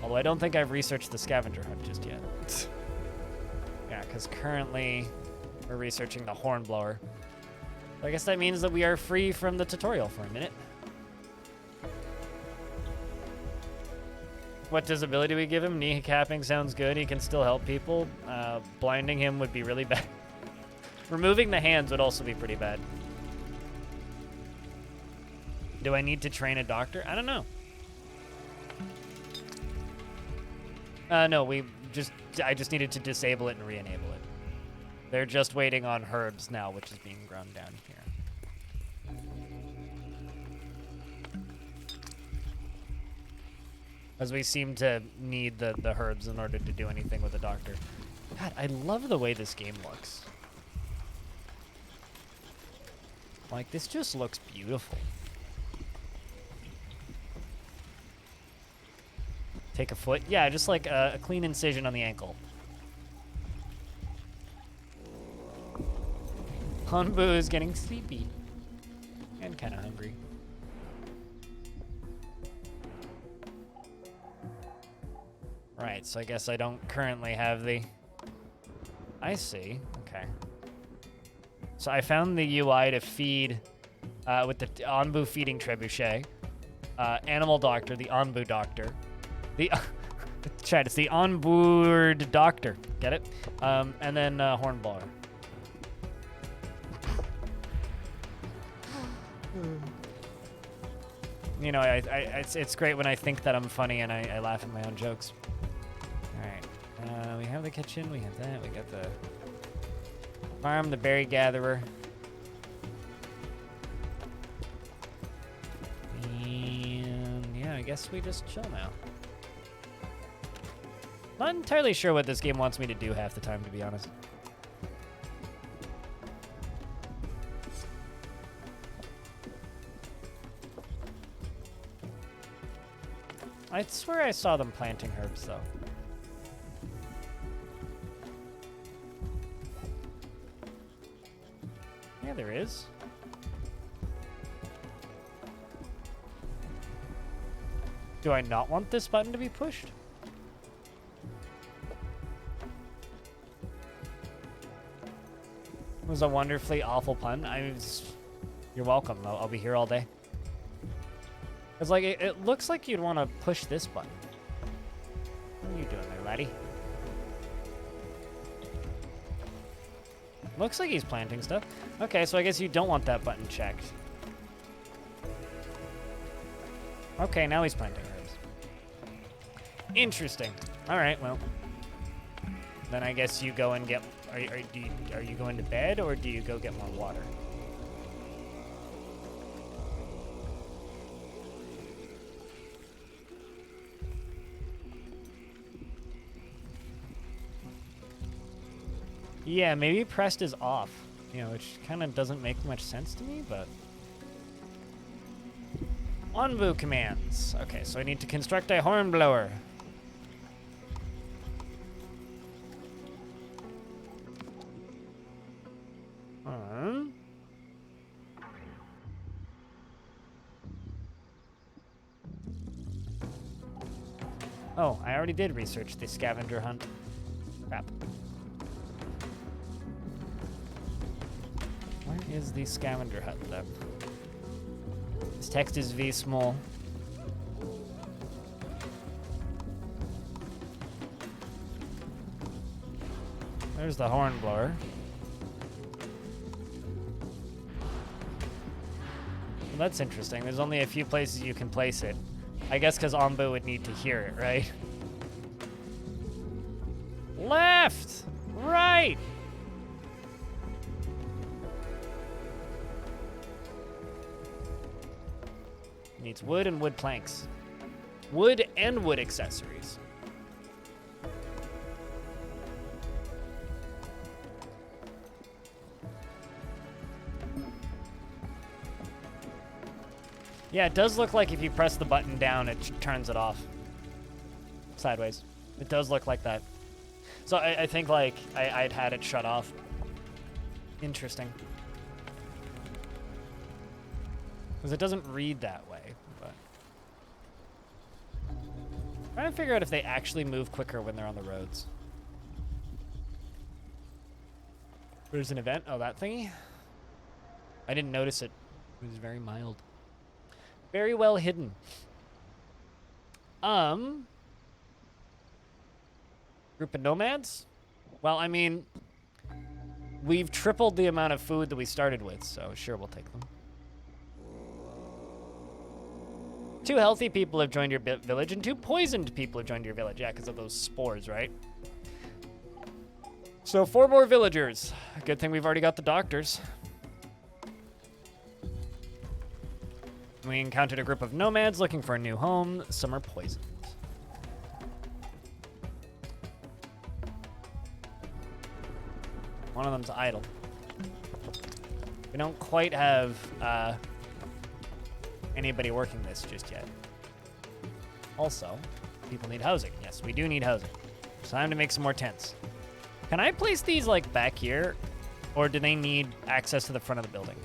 Although I don't think I've researched the scavenger hunt just yet. Yeah, because currently we're researching the hornblower. I guess that means that we are free from the tutorial for a minute. What disability we give him? Kneecapping sounds good. He can still help people. Blinding him would be really bad. Removing the hands would also be pretty bad. Do I need to train a doctor? I don't know. No, I just needed to disable it and re-enable it. They're just waiting on herbs now, which is being ground down here. As we seem to need the herbs in order to do anything with the doctor. God, I love the way this game looks. Like, this just looks beautiful. Take a foot? Yeah, just like a clean incision on the ankle. Hanbu is getting sleepy. And kind of hungry. Right, so I guess I don't currently have the... I see, okay. So I found the UI to feed with the Onbu feeding trebuchet. Animal doctor, the Onbu doctor. The... Chat, it's the onboard doctor. Get it? And then hornblower. You know, it's great when I think that I'm funny and I laugh at my own jokes. Alright, we have the kitchen, we have that, we got the farm, the berry gatherer. And yeah, I guess we just chill now. Not entirely sure what this game wants me to do half the time, to be honest. I swear I saw them planting herbs, though. Yeah, there is. Do I not want this button to be pushed? It was a wonderfully awful pun. You're welcome. I'll be here all day. It's like, it looks like you'd want to push this button. What are you doing there, laddie? Looks like he's planting stuff. Okay, so I guess you don't want that button checked. Okay, now he's planting herbs. Interesting. All right, well. Then I guess you go and get... Are you going to bed, or do you go get more water? Yeah, maybe pressed is off, you know, which kind of doesn't make much sense to me, but... Onbu commands. Okay, so I need to construct a hornblower. Oh, I already did research the scavenger hunt. Crap. Where is the scavenger hut, though? This text is V small. There's the hornblower. Well, that's interesting. There's only a few places you can place it. I guess because Onbu would need to hear it, right? Left! Right! Needs wood and wood planks. Wood and wood accessories. Yeah, it does look like if you press the button down, it turns it off. Sideways. It does look like that. So I think, like, I'd had it shut off. Interesting. Because it doesn't read that way, but... I'm trying to figure out if they actually move quicker when they're on the roads. There's an event. Oh, that thingy? I didn't notice it. It was very mild. Very well hidden. Group of nomads? Well, I mean, we've tripled the amount of food that we started with, so sure, we'll take them. 2 healthy people have joined your village, and 2 poisoned people have joined your village. Yeah, because of those spores, right? So 4 more villagers. Good thing we've already got the doctors. We encountered a group of nomads looking for a new home. Some are poisoned. One of them's idle. We don't quite have anybody working this just yet. Also, people need housing. Yes, we do need housing. It's time to make some more tents. Can I place these, like, back here? Or do they need access to the front of the building?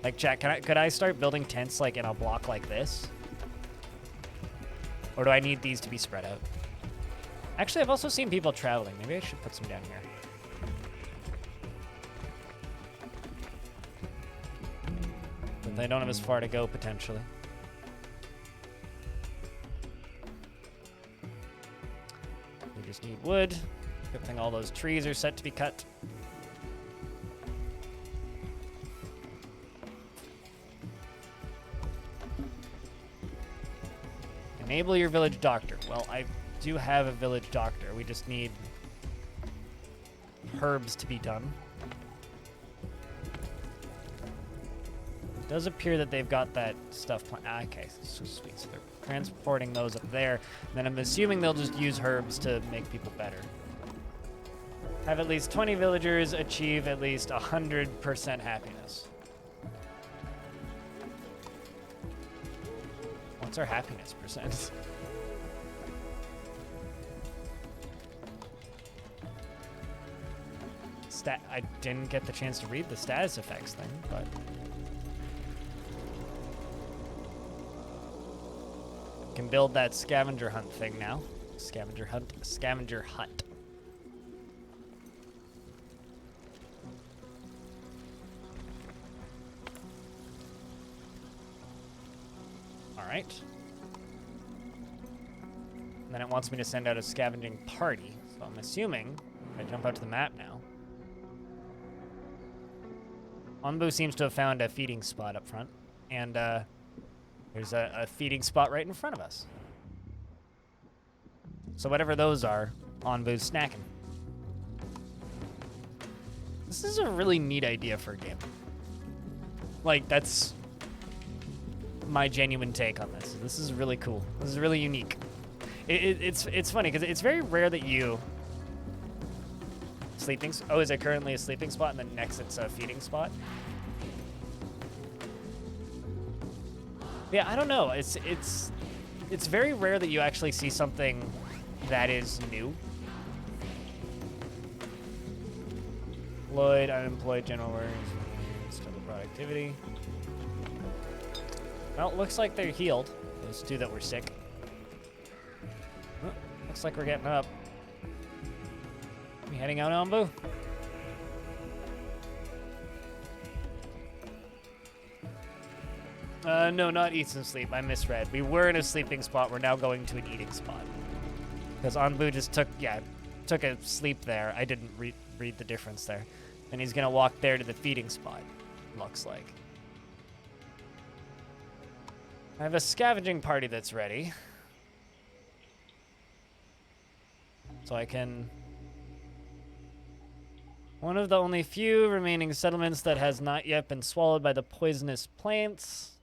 Like, chat, could I start building tents, like, in a block like this? Or do I need these to be spread out? Actually, I've also seen people traveling. Maybe I should put some down here. But they don't have as far to go, potentially. We just need wood. Good thing all those trees are set to be cut. Enable your village doctor. Well, I do have a village doctor. We just need herbs to be done. It does appear that they've got that stuff. Okay, so sweet. So they're transporting those up there. And then I'm assuming they'll just use herbs to make people better. Have at least 20 villagers achieve at least 100% happiness. What's our happiness percent? I didn't get the chance to read the status effects thing, but can build that scavenger hunt thing now. Scavenger hunt. Scavenger hut. All right. And then it wants me to send out a scavenging party. So I'm assuming I jump out to the map now. Onbu seems to have found a feeding spot up front, and there's a feeding spot right in front of us. So whatever those are, Onbu's snacking. This is a really neat idea for a game. Like, that's my genuine take on this. This is really cool. This is really unique. It's funny, because it's very rare that you... Sleeping... Oh, is it currently a sleeping spot, and then next it's a feeding spot? Yeah, I don't know. It's very rare that you actually see something that is new. Employed, unemployed, general workers, still productivity. Well, it looks like they're healed. Those two that were sick. Oh, looks like we're getting up. We heading out, Onbu? No, not eats and sleep. I misread. We were in a sleeping spot. We're now going to an eating spot. Because Onbu just took a sleep there. I didn't read the difference there. And he's going to walk there to the feeding spot, looks like. I have a scavenging party that's ready. So I can... One of the only few remaining settlements that has not yet been swallowed by the poisonous plants.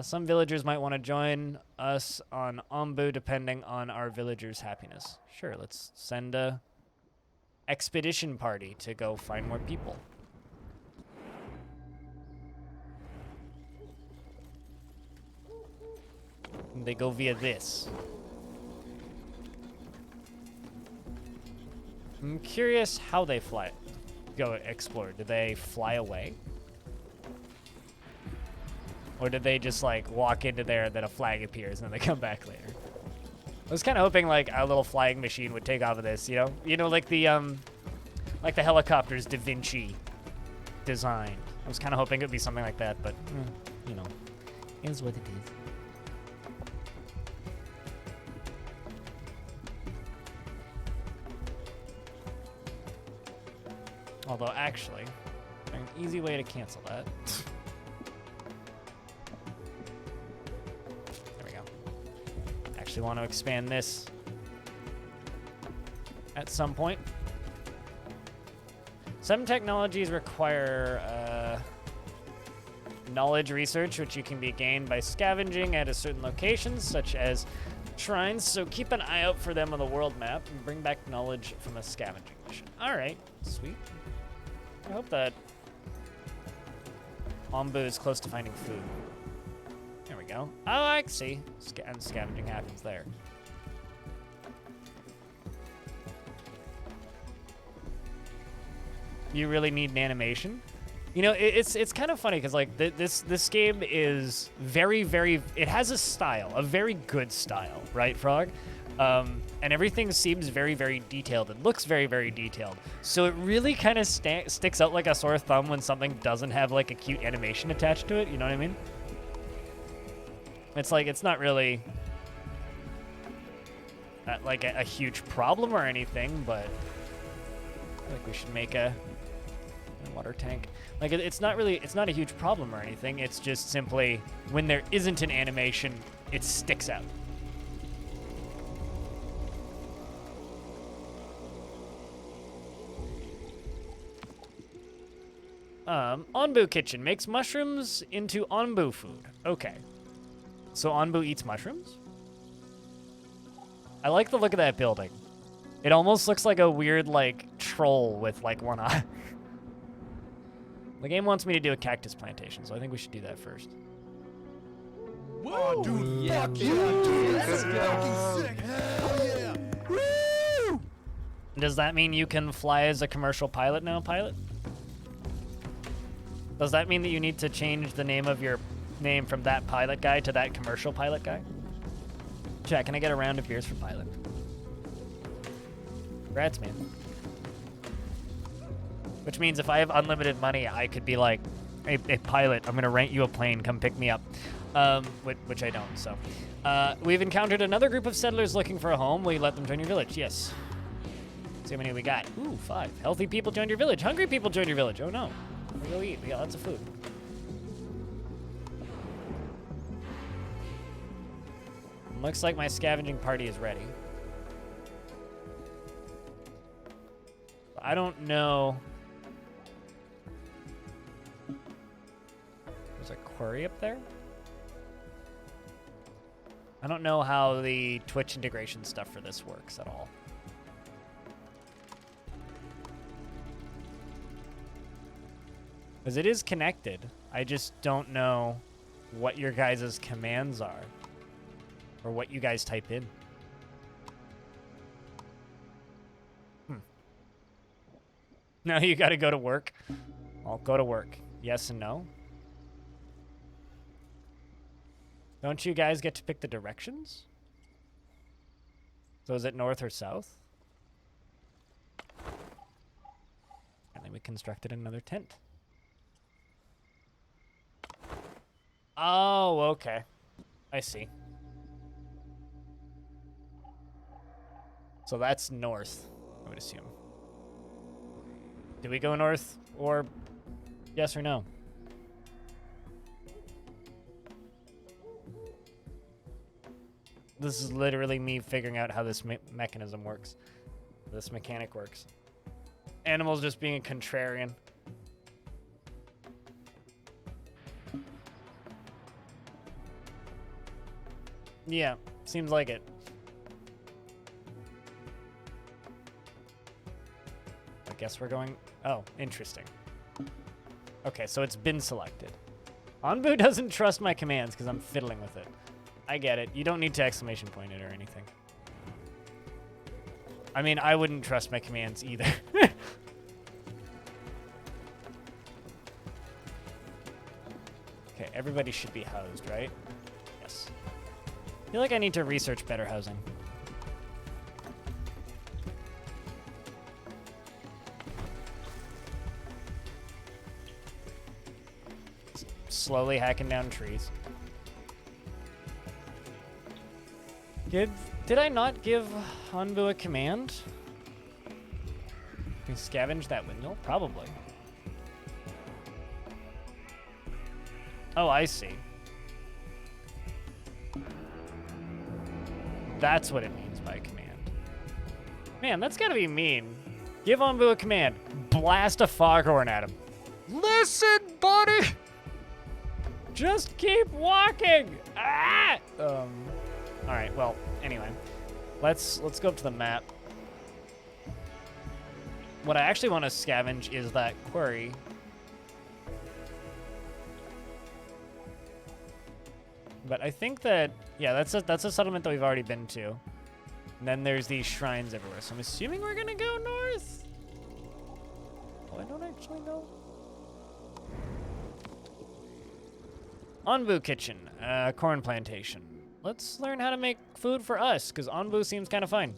Some villagers might want to join us on Onbu depending on our villagers' happiness. Sure, let's send a expedition party to go find more people. And they go via this. I'm curious how they go explore. Do they fly away? Or did they just like walk into there and then a flag appears and then they come back later? I was kind of hoping like a little flying machine would take off of this, you know, like the helicopter's Da Vinci design. I was kind of hoping it would be something like that, but you know, it is what it is. Although actually, an easy way to cancel that. Actually want to expand this at some point. Some technologies require knowledge research, which you can be gained by scavenging at a certain locations, such as shrines. So keep an eye out for them on the world map and bring back knowledge from a scavenging mission. All right, sweet. I hope that Onbu is close to finding food. There we go. Oh, I see. And scavenging happens there. You really need an animation? You know, it's kind of funny because like this game is very, very. It has a style, a very good style, right, Frog? And everything seems very, very detailed. It looks very, very detailed. So it really kind of sticks out like a sore thumb when something doesn't have like a cute animation attached to it. You know what I mean? It's like, it's not really like a huge problem or anything, but I feel like we should make a water tank. Like, it's not a huge problem or anything. It's just simply when there isn't an animation, it sticks out. Onbu Kitchen makes mushrooms into Onbu food. Okay. So Onbu eats mushrooms? I like the look of that building. It almost looks like a weird, like, troll with, like, one eye. The game wants me to do a cactus plantation, so I think we should do that first. Whoa, dude, fuck yeah, dude. That's fucking sick. Hell yeah. Woo! Does that mean you can fly as a commercial pilot now, pilot? Does that mean that you need to change the name of your name from that pilot guy to that commercial pilot guy? Chat, can I get a round of beers for pilot? Congrats, man. Which means if I have unlimited money, I could be like, hey, pilot, I'm gonna rent you a plane, come pick me up. Which I don't, so. We've encountered another group of settlers looking for a home. Will you let them join your village? Yes. See how many we got. Ooh, 5. Healthy people joined your village. Hungry people joined your village. Oh no. We go eat. We got lots of food. Looks like my scavenging party is ready. I don't know. There's a quarry up there? I don't know how the Twitch integration stuff for this works at all. Because it is connected. I just don't know what your guys' commands are. Or what you guys type in. Now you gotta go to work. I'll go to work. Yes and no. Don't you guys get to pick the directions? So is it north or south? And then we constructed another tent. Oh, okay. I see. So that's north, I would assume. Do we go north or yes or no? This is literally me figuring out how this mechanism works. This mechanic works. Animals just being a contrarian. Yeah, seems like it. I guess we're going... Oh, interesting. Okay, so it's been selected. Onbu doesn't trust my commands because I'm fiddling with it. I get it. You don't need to exclamation point it or anything. I mean, I wouldn't trust my commands either. Okay, everybody should be housed, right? Yes. I feel like I need to research better housing. Slowly hacking down trees. Did I not give Hanbu a command? Can we scavenge that windmill? Probably. Oh, I see. That's what it means by command. Man, that's gotta be mean. Give Hanbu a command. Blast a foghorn at him. Listen, buddy! Just keep walking! Ah! Alright, well, anyway. Let's go up to the map. What I actually want to scavenge is that quarry. But I think that, yeah, that's a settlement that we've already been to. And then there's these shrines everywhere. So I'm assuming we're gonna go north. Oh, I don't actually know. Onbu Kitchen, corn plantation. Let's learn how to make food for us, because Onbu seems kind of fun.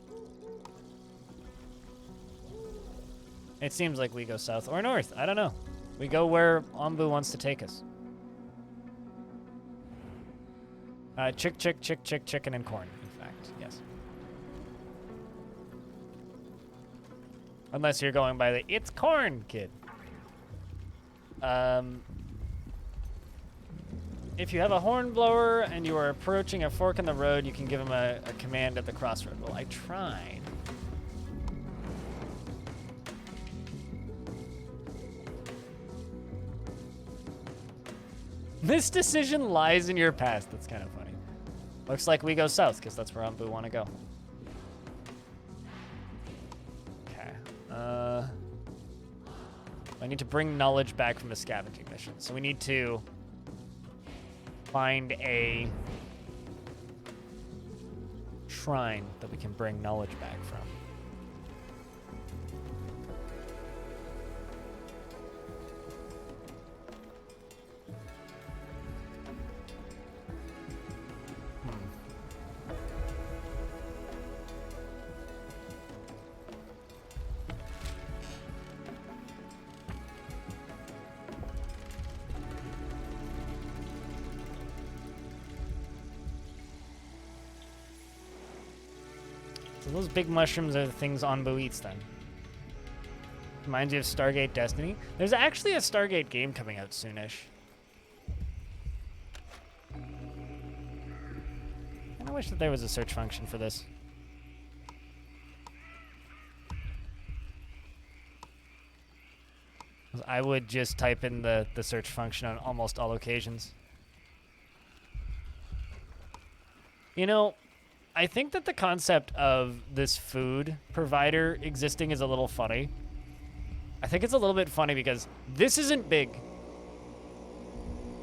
It seems like we go south or north. I don't know. We go where Onbu wants to take us. Chicken, and corn, in fact, yes. Unless you're going by the "it's corn" kid. If you have a horn blower and you are approaching a fork in the road, you can give him a command at the crossroad. Well, I tried. This decision lies in your past. That's kind of funny. Looks like we go south, because that's where Anbu want to go. Okay. I need to bring knowledge back from the scavenging mission. So we need to find a shrine that we can bring knowledge back from. So those big mushrooms are the things Anbu eats then. Reminds you of Stargate Destiny. There's actually a Stargate game coming out soonish. And I wish that there was a search function for this. I would just type in the search function on almost all occasions. You know, I think that the concept of this food provider existing is a little funny. I think it's a little bit funny because this isn't big.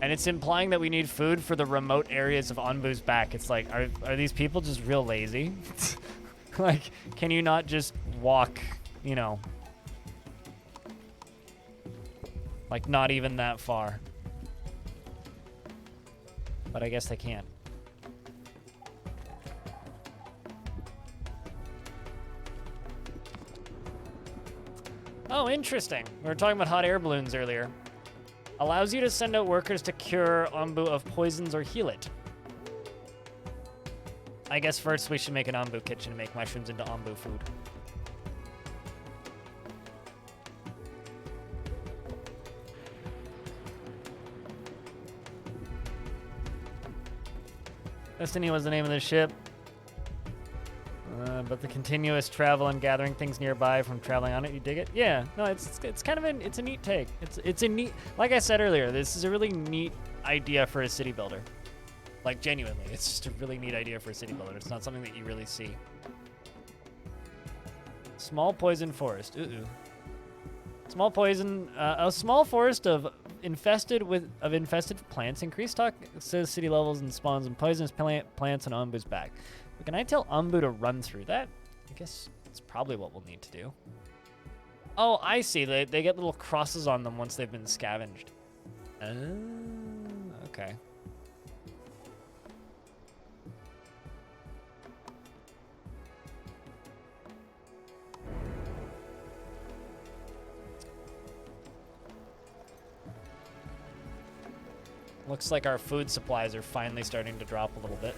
And it's implying that we need food for the remote areas of Anbu's back. It's like, are these people just real lazy? Like, can you not just walk, you know, like not even that far? But I guess they can't. Oh, interesting. We were talking about hot air balloons earlier. Allows you to send out workers to cure Anbu of poisons or heal it. I guess first we should make an Anbu kitchen and make mushrooms into Anbu food. Destiny was the name of the ship. But the continuous travel and gathering things nearby from traveling on it, you dig it? Yeah, no, it's kind of it's a neat take. It's a neat, like I said earlier, this is a really neat idea for a city builder. Like genuinely, it's just a really neat idea for a city builder. It's not something that you really see. Small poison forest. Small poison, a small forest of infested plants. Increased toxic city levels and spawns and poisonous plants on Anbu's back. But can I tell Anbu to run through that? I guess that's probably what we'll need to do. Oh, I see. They get little crosses on them once they've been scavenged. Okay. Looks like our food supplies are finally starting to drop a little bit.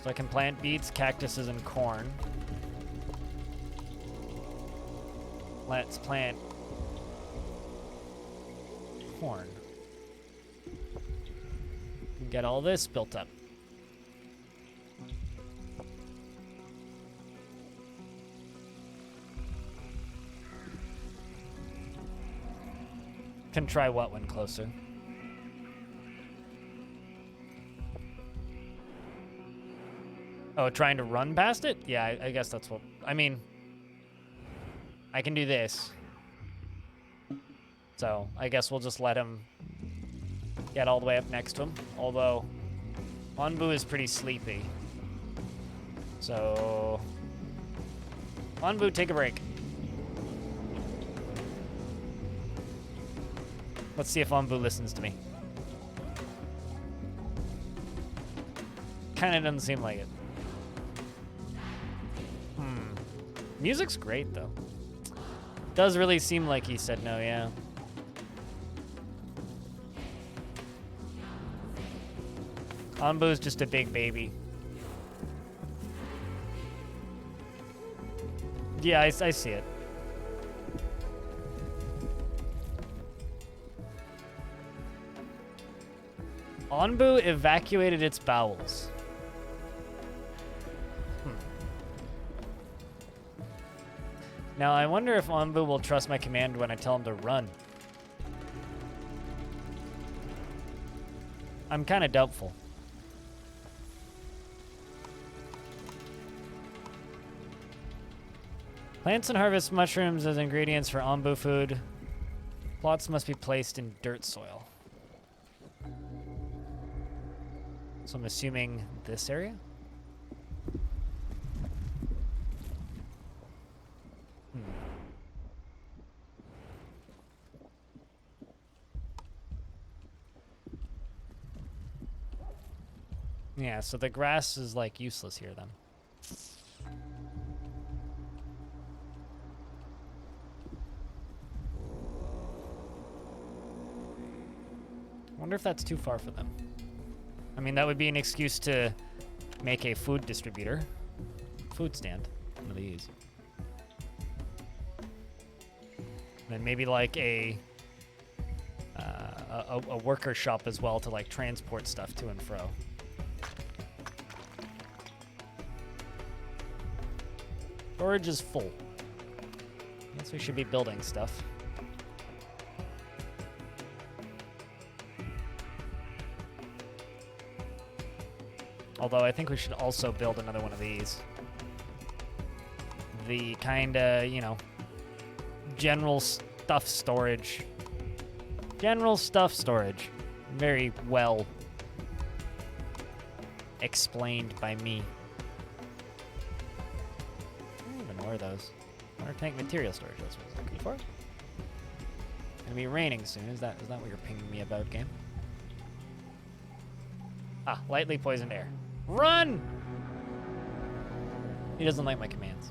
So I can plant beets, cactuses, and corn. Let's plant corn. And get all this built up. Can try what when closer? Oh, trying to run past it? Yeah, I guess that's what... I mean, I can do this. So, I guess we'll just let him get all the way up next to him. Although, Anbu is pretty sleepy. So... Anbu, take a break. Let's see if Anbu listens to me. Kinda doesn't seem like it. Music's great, though. Does really seem like he said no, yeah. Anbu's just a big baby. Yeah, I see it. Anbu evacuated its bowels. Now, I wonder if Onbu will trust my command when I tell him to run. I'm kind of doubtful. Plants and harvest mushrooms as ingredients for Onbu food. Plots must be placed in dirt soil. So I'm assuming this area? Yeah, so the grass is like useless here then. I wonder if that's too far for them. I mean, that would be an excuse to make a food distributor. Food stand. One of these. Then maybe like a worker shop as well to like transport stuff to and fro. Storage is full. Guess we should be building stuff. Although I think we should also build another one of these. The kinda, you know, general stuff storage. General stuff storage. Very well explained by me. I don't even know where those. Water tank material storage, that's what I was looking for. Gonna be raining soon. Is that what you're pinging me about, game? Ah, lightly poisoned air. Run! He doesn't like my commands.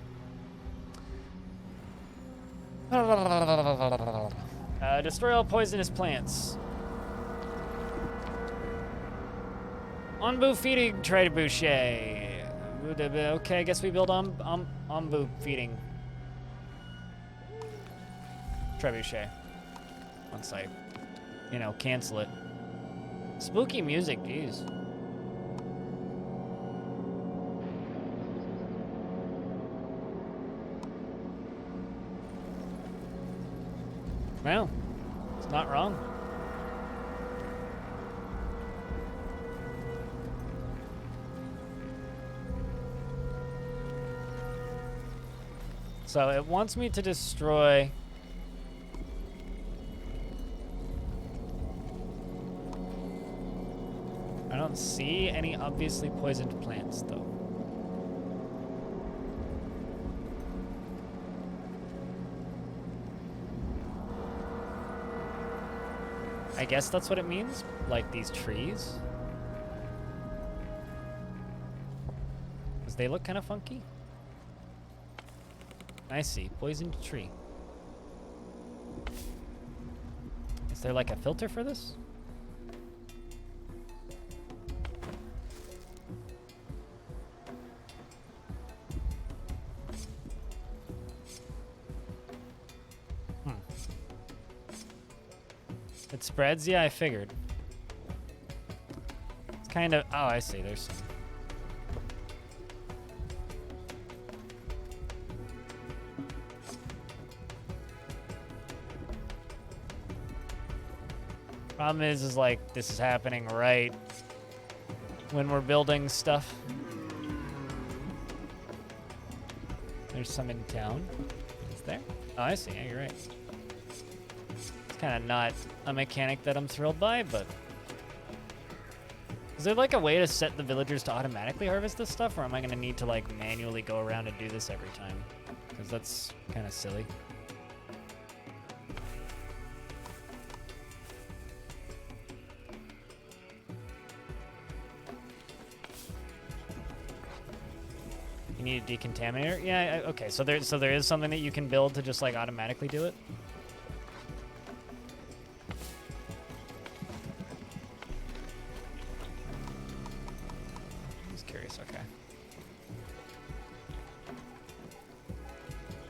Destroy all poisonous plants. Onbu feeding trebuchet. Okay, I guess we build Onbu feeding trebuchet. Once I, you know, cancel it. Spooky music, jeez. Well, it's not wrong. So it wants me to destroy I don't see any obviously poisoned plants though. I guess that's what it means, like these trees. Because they look kind of funky. I see, poisoned tree. Is there like a filter for this? It spreads? Yeah, I figured. It's kind of... Oh, I see. There's some... Problem is like, this is happening right when we're building stuff. There's some in town. Is there? Oh, I see. Yeah, you're right. Kind of not a mechanic that I'm thrilled by, but is there like a way to set the villagers to automatically harvest this stuff, or am I going to need to like manually go around and do this every time? Because that's kind of silly. You need a decontaminator? Yeah, okay, so there is something that you can build to just like automatically do it?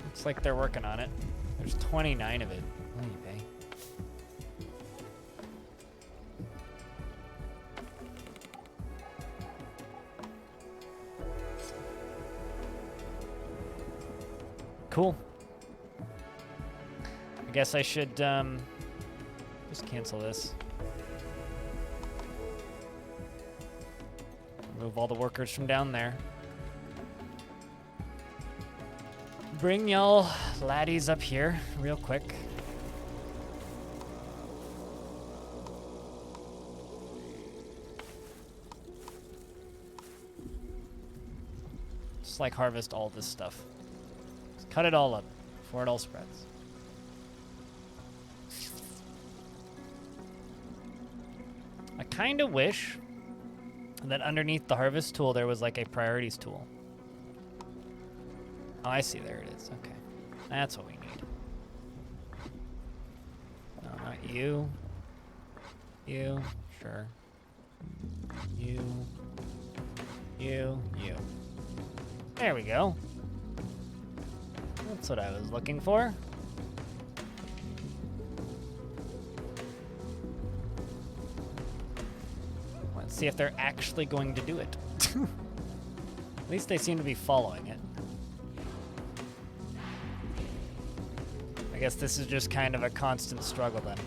Looks like they're working on it. There's 29 of it. What do you pay? Cool. I guess I should just cancel this. Remove all the workers from down there. Bring y'all laddies up here real quick. Just like harvest all this stuff. Just cut it all up before it all spreads. I kind of wish that underneath the harvest tool there was like a priorities tool. Oh, I see. There it is. Okay. That's what we need. No, not you. You. Sure. You. You. You. There we go. That's what I was looking for. Let's see if they're actually going to do it. At least they seem to be following it. I guess this is just kind of a constant struggle then.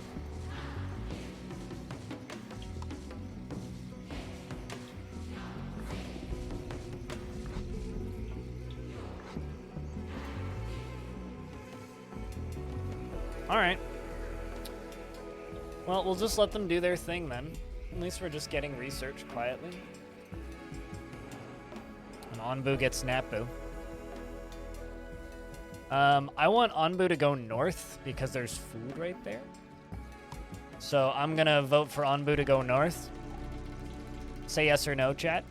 All right. Well, we'll just let them do their thing then. At least we're just getting research quietly. And Onbu gets Napu. I want Onbu to go north because there's food right there. So I'm gonna vote for Onbu to go north. Say yes or no, chat.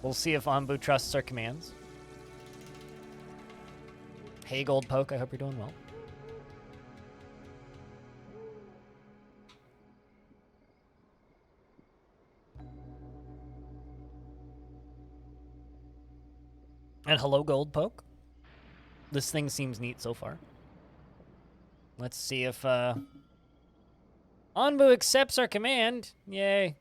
We'll see if Onbu trusts our commands. Hey, Gold Poke, I hope you're doing well. And hello, Gold Poke. This thing seems neat so far. Let's see if Onbu accepts our command. Yay.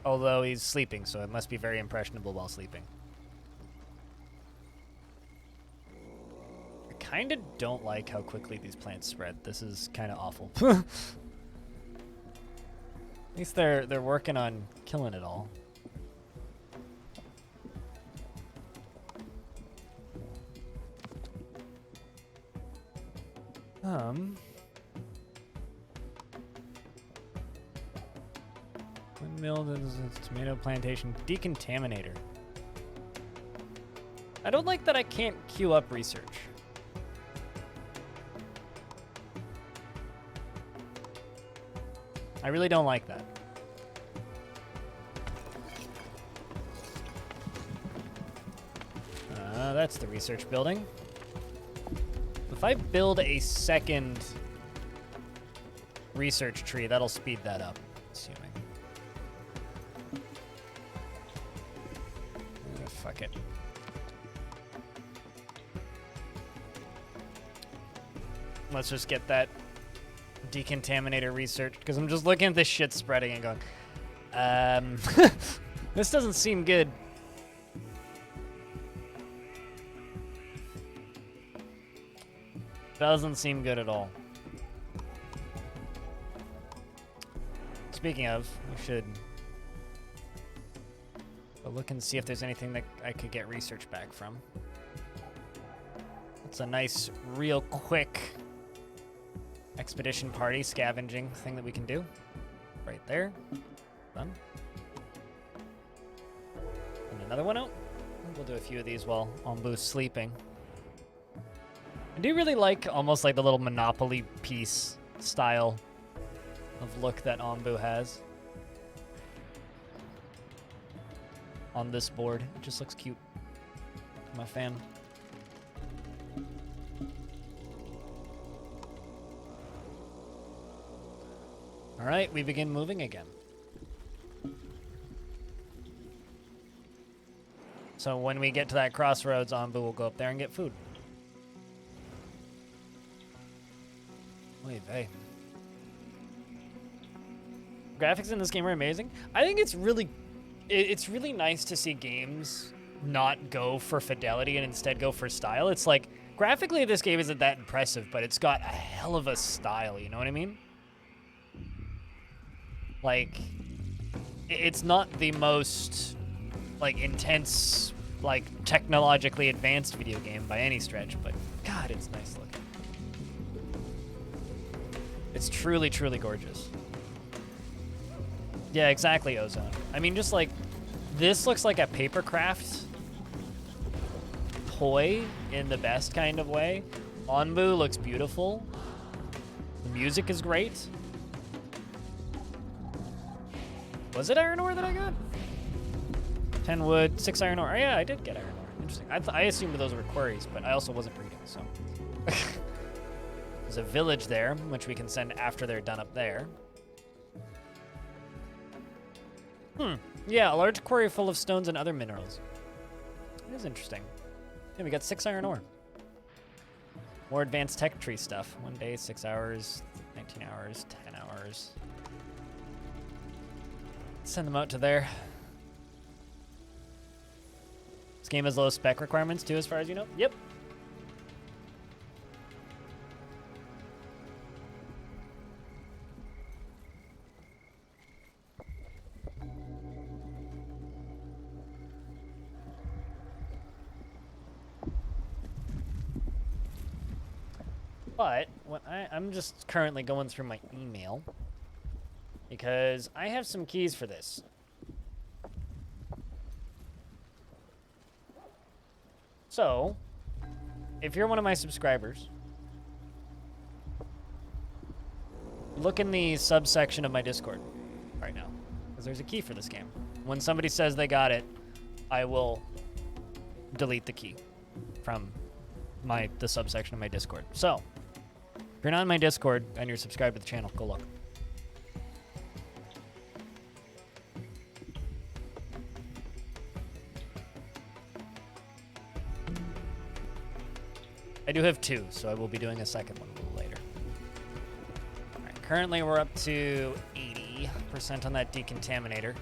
Although he's sleeping, so it must be very impressionable while sleeping. I kind of don't like how quickly these plants spread. This is kind of awful. At least they're working on killing it all. Windmill, tomato plantation, decontaminator. I don't like that I can't queue up research. I really don't like that. That's the research building. If I build a second research tree, that'll speed that up, assuming. Fuck it. Let's just get that decontaminator research, because I'm just looking at this shit spreading and going, this doesn't seem good. Doesn't seem good at all. Speaking of, we should go look and see if there's anything that I could get research back from. It's a nice, real quick expedition party scavenging thing that we can do. Right there. Done. And another one out. We'll do a few of these while Onbu's sleeping. I do really like almost like the little Monopoly piece style of look that Onbu has on this board. It just looks cute. I'm a fan. All right, we begin moving again. So when we get to that crossroads, Onbu will go up there and get food. Oy vey. Graphics in this game are amazing. I think it's really nice to see games not go for fidelity and instead go for style. It's like, graphically, this game isn't that impressive, but it's got a hell of a style, you know what I mean? Like, it's not the most, like, intense, like, technologically advanced video game by any stretch, but God, it's nice looking. It's truly, truly gorgeous. Yeah, exactly, Ozone. I mean, just like, this looks like a papercraft toy in the best kind of way. Onbu looks beautiful. The music is great. Was it iron ore that I got? 10 wood, 6 iron ore. Oh, yeah, I did get iron ore. Interesting. I assumed those were quarries, but I also wasn't reading, so. There's a village there, which we can send after they're done up there. Yeah, a large quarry full of stones and other minerals. It is interesting. Yeah, we got 6 iron ore. More advanced tech tree stuff. 1 day, 6 hours, 19 hours, 10 hours. Send them out to there. This game has low spec requirements too, as far as you know? Yep. But what I'm just currently going through my email because I have some keys for this. So, if you're one of my subscribers, look in the subsection of my Discord right now, because there's a key for this game. When somebody says they got it, I will delete the key from the subsection of my Discord. So, if you're not in my Discord and you're subscribed to the channel, go look. I do have 2, so I will be doing a second one a little later. All right, currently we're up to 80% on that decontaminator.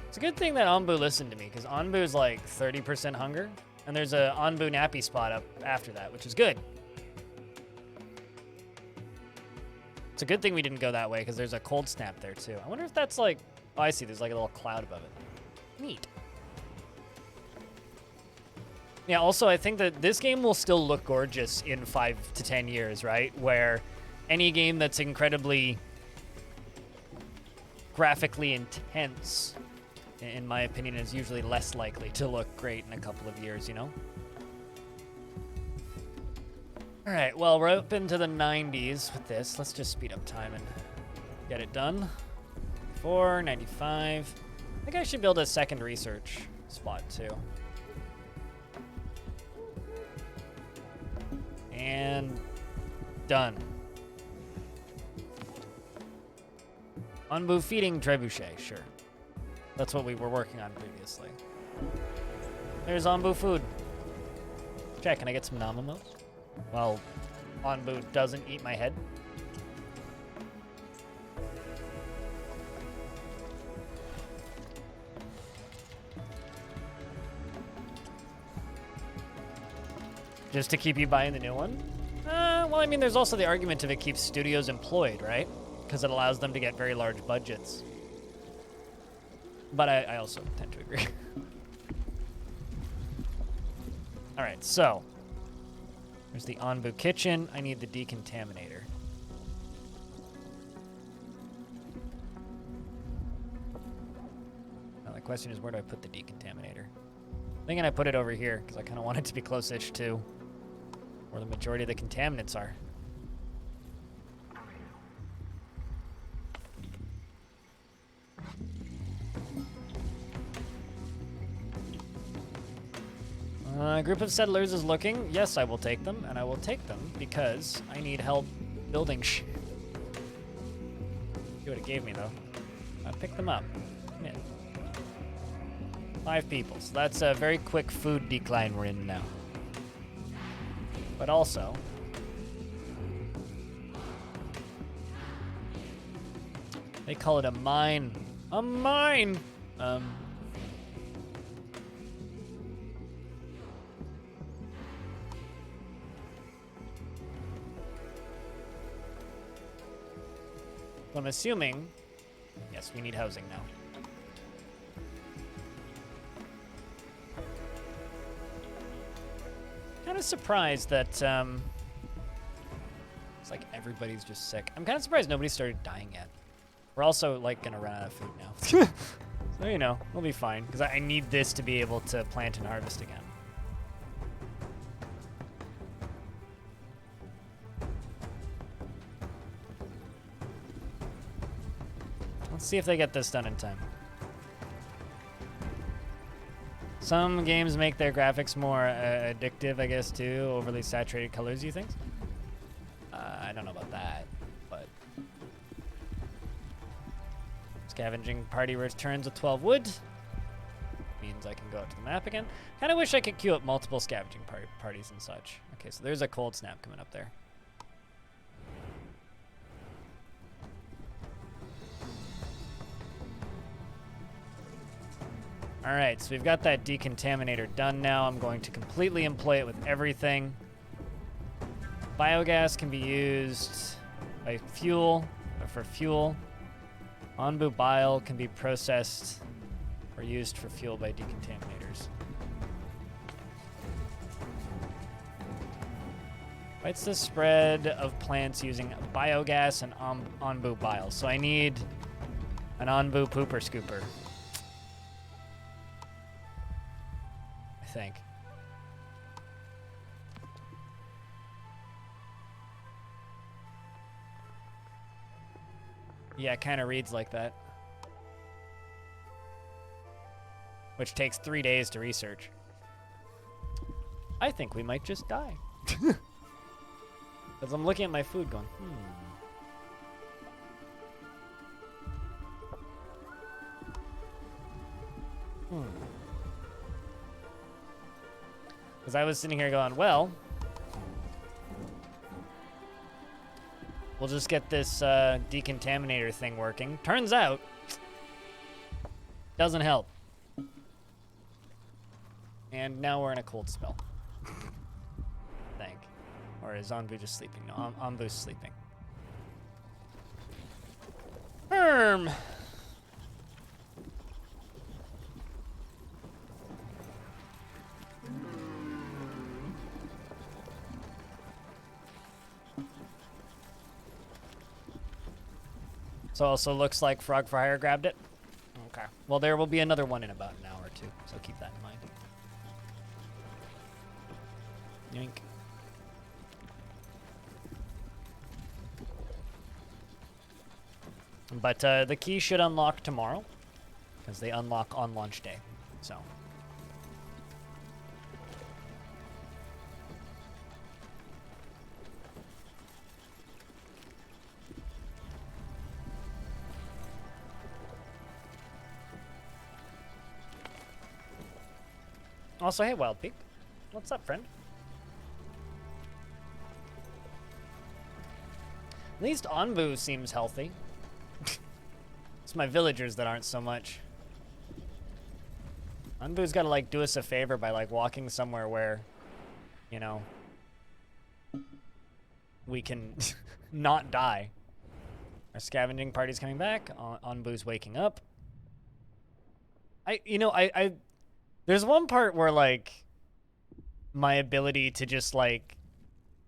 It's a good thing that Onbu listened to me, because Onbu is like 30% hunger, and there's a Onbu nappy spot up after that, which is good. It's a good thing we didn't go that way, because there's a cold snap there too. I wonder if that's like, oh, I see, there's like a little cloud above it. Neat. Yeah, also, I think that this game will still look gorgeous in 5 to 10 years, right? Where any game that's incredibly graphically intense, in my opinion, is usually less likely to look great in a couple of years, you know? All right, well, we're up into the 90s with this. Let's just speed up time and get it done. 94, 95. I think I should build a second research spot, too. And done. Onbu feeding trebuchet, sure. That's what we were working on previously. There's Onbu food. Check, can I get some Namamos? Well, Onbu doesn't eat my head. Just to keep you buying the new one? Well, I mean, there's also the argument of it keeps studios employed, right? Because it allows them to get very large budgets. But I also tend to agree. All right, so there's the Onbu kitchen. I need the decontaminator. Now the question is, where do I put the decontaminator? I'm thinking I put it over here because I kind of want it to be close-ish to where the majority of the contaminants are. A group of settlers is looking. Yes, I will take them, and I will take them because I need help building shit. See what it gave me, though. I picked them up. Yeah. 5 people, so that's a very quick food decline we're in now. But also, they call it a mine A mine! I'm assuming, yes, we need housing now. Kind of surprised that, it's like everybody's just sick. I'm kind of surprised nobody started dying yet. We're also, like, gonna run out of food now. So, you know, we'll be fine, because I need this to be able to plant and harvest again. Let's see if they get this done in time. Some games make their graphics more addictive, I guess, too. Overly saturated colors, you think? I don't know about that, but... Scavenging party returns with 12 wood. Means I can go out to the map again. Kind of wish I could queue up multiple scavenging parties and such. Okay, so there's a cold snap coming up there. All right, so we've got that decontaminator done now. I'm going to completely employ it with everything. Biogas can be used by fuel, or for fuel. Onbu bile can be processed or used for fuel by decontaminators. What's the spread of plants using biogas and onbu bile? So I need an onbu pooper scooper. I think. Yeah, it kind of reads like that. Which takes 3 days to research. I think we might just die. Because I'm looking at my food going, Because I was sitting here going, well, we'll just get this decontaminator thing working. Turns out, doesn't help. And now we're in a cold spell. Think. Or is Anbu just sleeping? No, Anbu's sleeping. So also looks like Frog for Hire grabbed it. Okay. Well, there will be another one in about an hour or two, so keep that in mind. Yoink. But the key should unlock tomorrow, because they unlock on launch day, so. Also, hey, Wild Peak. What's up, friend? At least Anbu seems healthy. It's my villagers that aren't so much. Anbu's got to, like, do us a favor by, like, walking somewhere where, you know, we can not die. Our scavenging party's coming back. Anbu's waking up. There's one part where, like, my ability to just, like,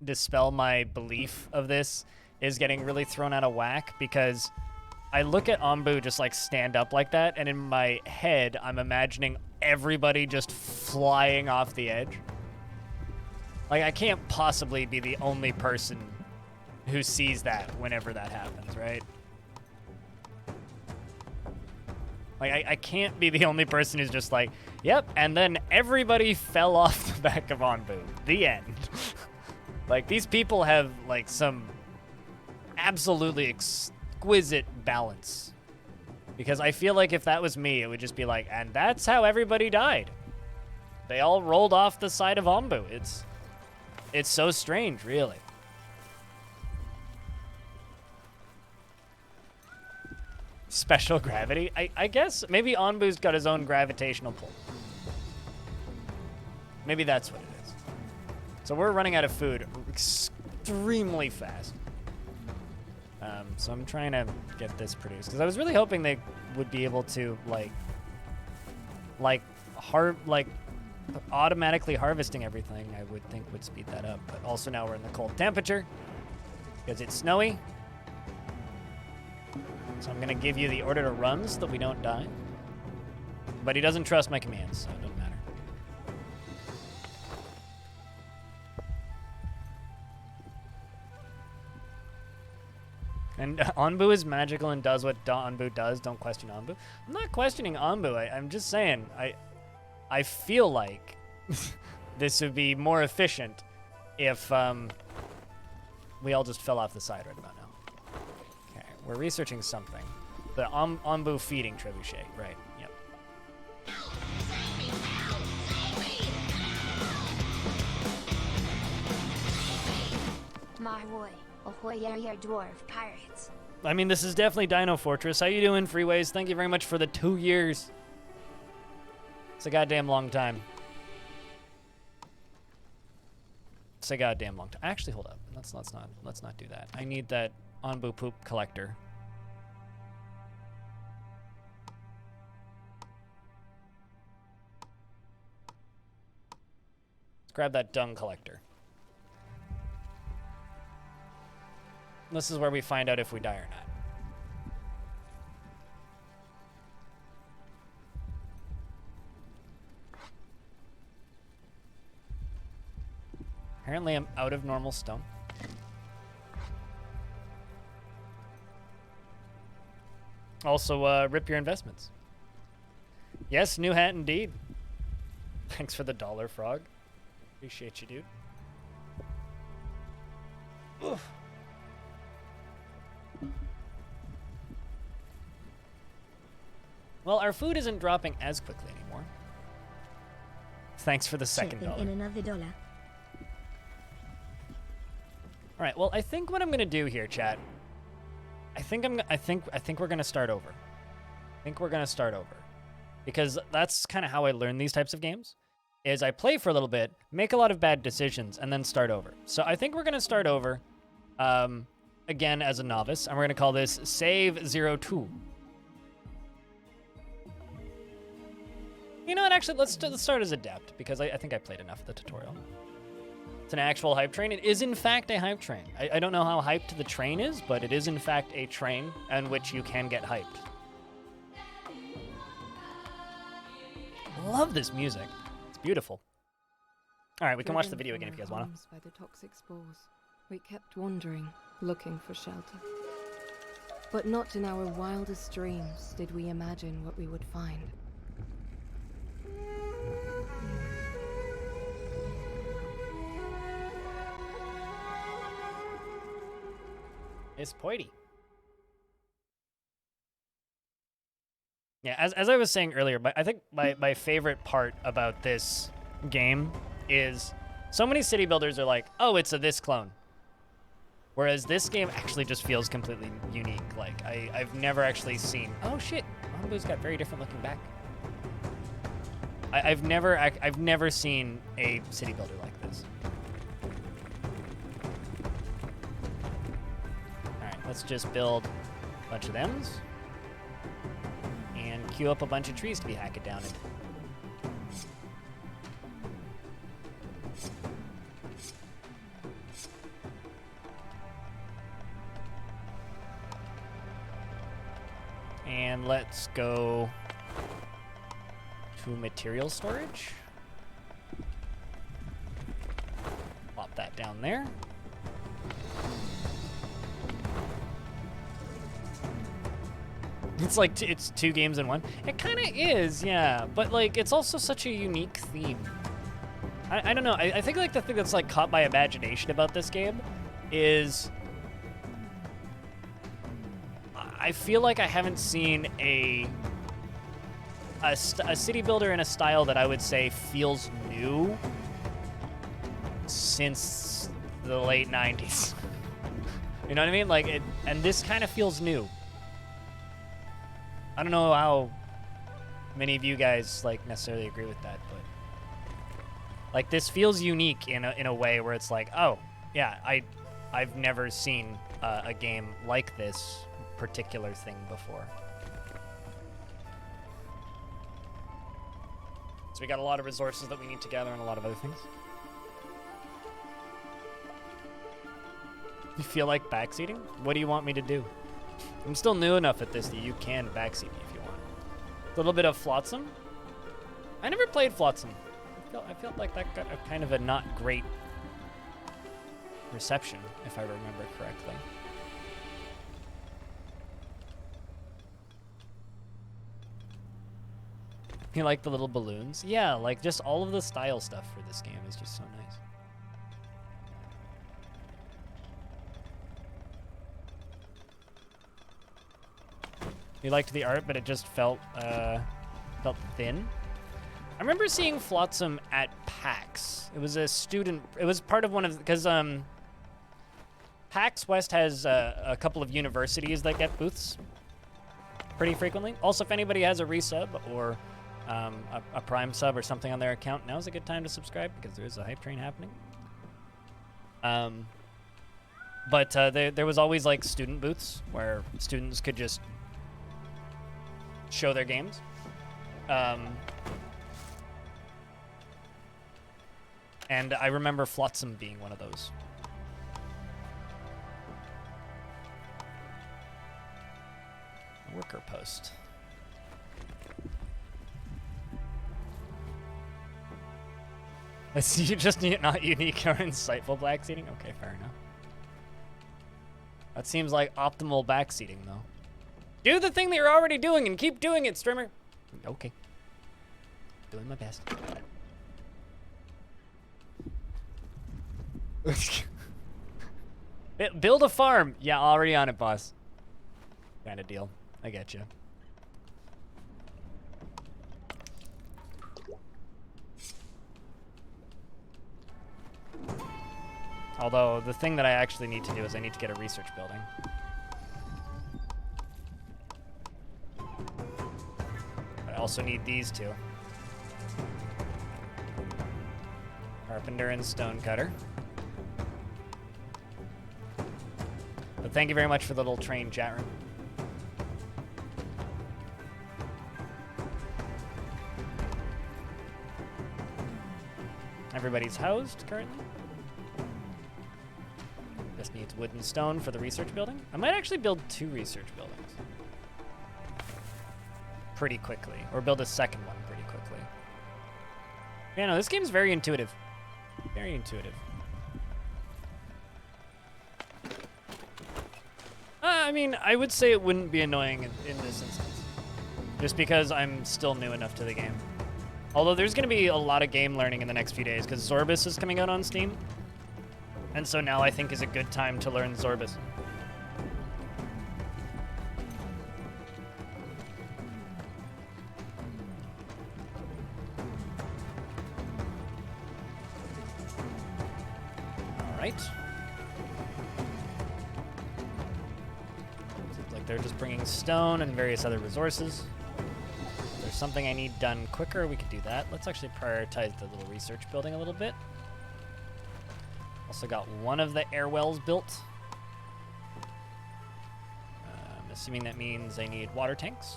dispel my belief of this is getting really thrown out of whack, because I look at Anbu just, like, stand up like that, and in my head, I'm imagining everybody just flying off the edge. Like, I can't possibly be the only person who sees that whenever that happens, right? Like, I can't be the only person who's just like, yep, and then everybody fell off the back of Anbu. The end. Like, these people have, like, some absolutely exquisite balance. Because I feel like if that was me, it would just be like, and that's how everybody died. They all rolled off the side of Anbu. It's so strange, really. Special gravity? I guess maybe Onbu's got his own gravitational pull. Maybe that's what it is. So we're running out of food extremely fast. So I'm trying to get this produced because I was really hoping they would be able to automatically harvesting everything. I would think would speed that up. But also now we're in the cold temperature because it's snowy. So I'm gonna give you the order to run so that we don't die. But he doesn't trust my commands, so it doesn't matter. And Onbu is magical and does what Onbu does. Don't question Onbu. I'm not questioning Onbu. I'm just saying I feel like this would be more efficient if we all just fell off the side right about now. Okay, we're researching something. The Onbu feeding trebuchet, right? Yep. Ahoy, ahoy, dwarf pirates. I mean, this is definitely Dino Fortress. How you doing, Freeways? Thank you very much for the 2 years. It's a goddamn long time. It's a goddamn long time. Actually, hold up. Let's not do that. I need that Onbu poop collector. Let's grab that dung collector. This is where we find out if we die or not. Apparently I'm out of normal stone. Also, rip your investments. Yes, new hat indeed. Thanks for the $1, Frog. Appreciate you, dude. Oof. Well, our food isn't dropping as quickly anymore. Thanks for the second $1. In another $1. All right. Well, I think what I'm gonna do here, chat. I think we're gonna start over. I think we're gonna start over, because that's kind of how I learn these types of games. Is I play for a little bit, make a lot of bad decisions, and then start over. So I think we're gonna start over, again as a novice, and we're gonna call this Save 02. You know what? Actually, let's start as adept, because I think I played enough of the tutorial. It's an actual hype train. It is, in fact, a hype train. I don't know how hyped the train is, but it is, in fact, a train on which you can get hyped. Love this music. It's beautiful. All right, we can watch the video again if you guys want to. By the toxic spores, we kept wandering, looking for shelter. But not in our wildest dreams did we imagine what we would find. It's pointy. Yeah, as I was saying earlier, but I think my favorite part about this game is so many city builders are like, oh, it's a this clone. Whereas this game actually just feels completely unique. Like, I've never actually seen, oh shit, Onbu's got very different looking back. I've never seen a city builder like this. Let's just build a bunch of thems and queue up a bunch of trees to be hacked down into. And let's go to material storage. Plop that down there. It's like it's 2 games in one. It kind of is, yeah. But like, it's also such a unique theme. I don't know. I think like the thing that's like caught my imagination about this game is I feel like I haven't seen a city builder in a style that I would say feels new since the late 90s. You know what I mean? Like it, and this kind of feels new. I don't know how many of you guys like necessarily agree with that, but like this feels unique in a way where it's like, oh yeah, I've never seen a game like this particular thing before. So we got a lot of resources that we need to gather and a lot of other things. You feel like backseating? What do you want me to do? I'm still new enough at this that you can backseat me if you want. A little bit of Flotsam. I never played Flotsam. I felt like that got a kind of a not great reception, if I remember correctly. You like the little balloons? Yeah, like just all of the style stuff for this game is just so nice. You liked the art, but it just felt thin. I remember seeing Flotsam at PAX. It was a student. It was part of one of because PAX West has a couple of universities that get booths pretty frequently. Also, if anybody has a resub or a Prime sub or something on their account, now's a good time to subscribe because there is a hype train happening. But there was always like student booths where students could just show their games. And I remember Flotsam being one of those. Worker post. It's just not unique or insightful backseating? Okay, fair enough. That seems like optimal backseating, though. Do the thing that you're already doing and keep doing it, streamer. Okay. Doing my best. Build a farm. Yeah, already on it, boss. Kind of deal. I get you. Although, the thing that I actually need to do is I need to get a research building. I also need these two. Carpenter and stonecutter. But thank you very much for the little train chat room. Everybody's housed currently. This needs wood and stone for the research building. I might actually build 2 research buildings pretty quickly, or build a second one pretty quickly. Yeah, no, this game's very intuitive. Very intuitive. I mean, I would say it wouldn't be annoying in this instance, just because I'm still new enough to the game. Although there's going to be a lot of game learning in the next few days, because Zorbus is coming out on Steam. And so now I think is a good time to learn Zorbus. All right. Seems like they're just bringing stone and various other resources. If there's something I need done quicker, we could do that. Let's actually prioritize the little research building a little bit. Also got one of the air wells built. I'm assuming that means I need water tanks.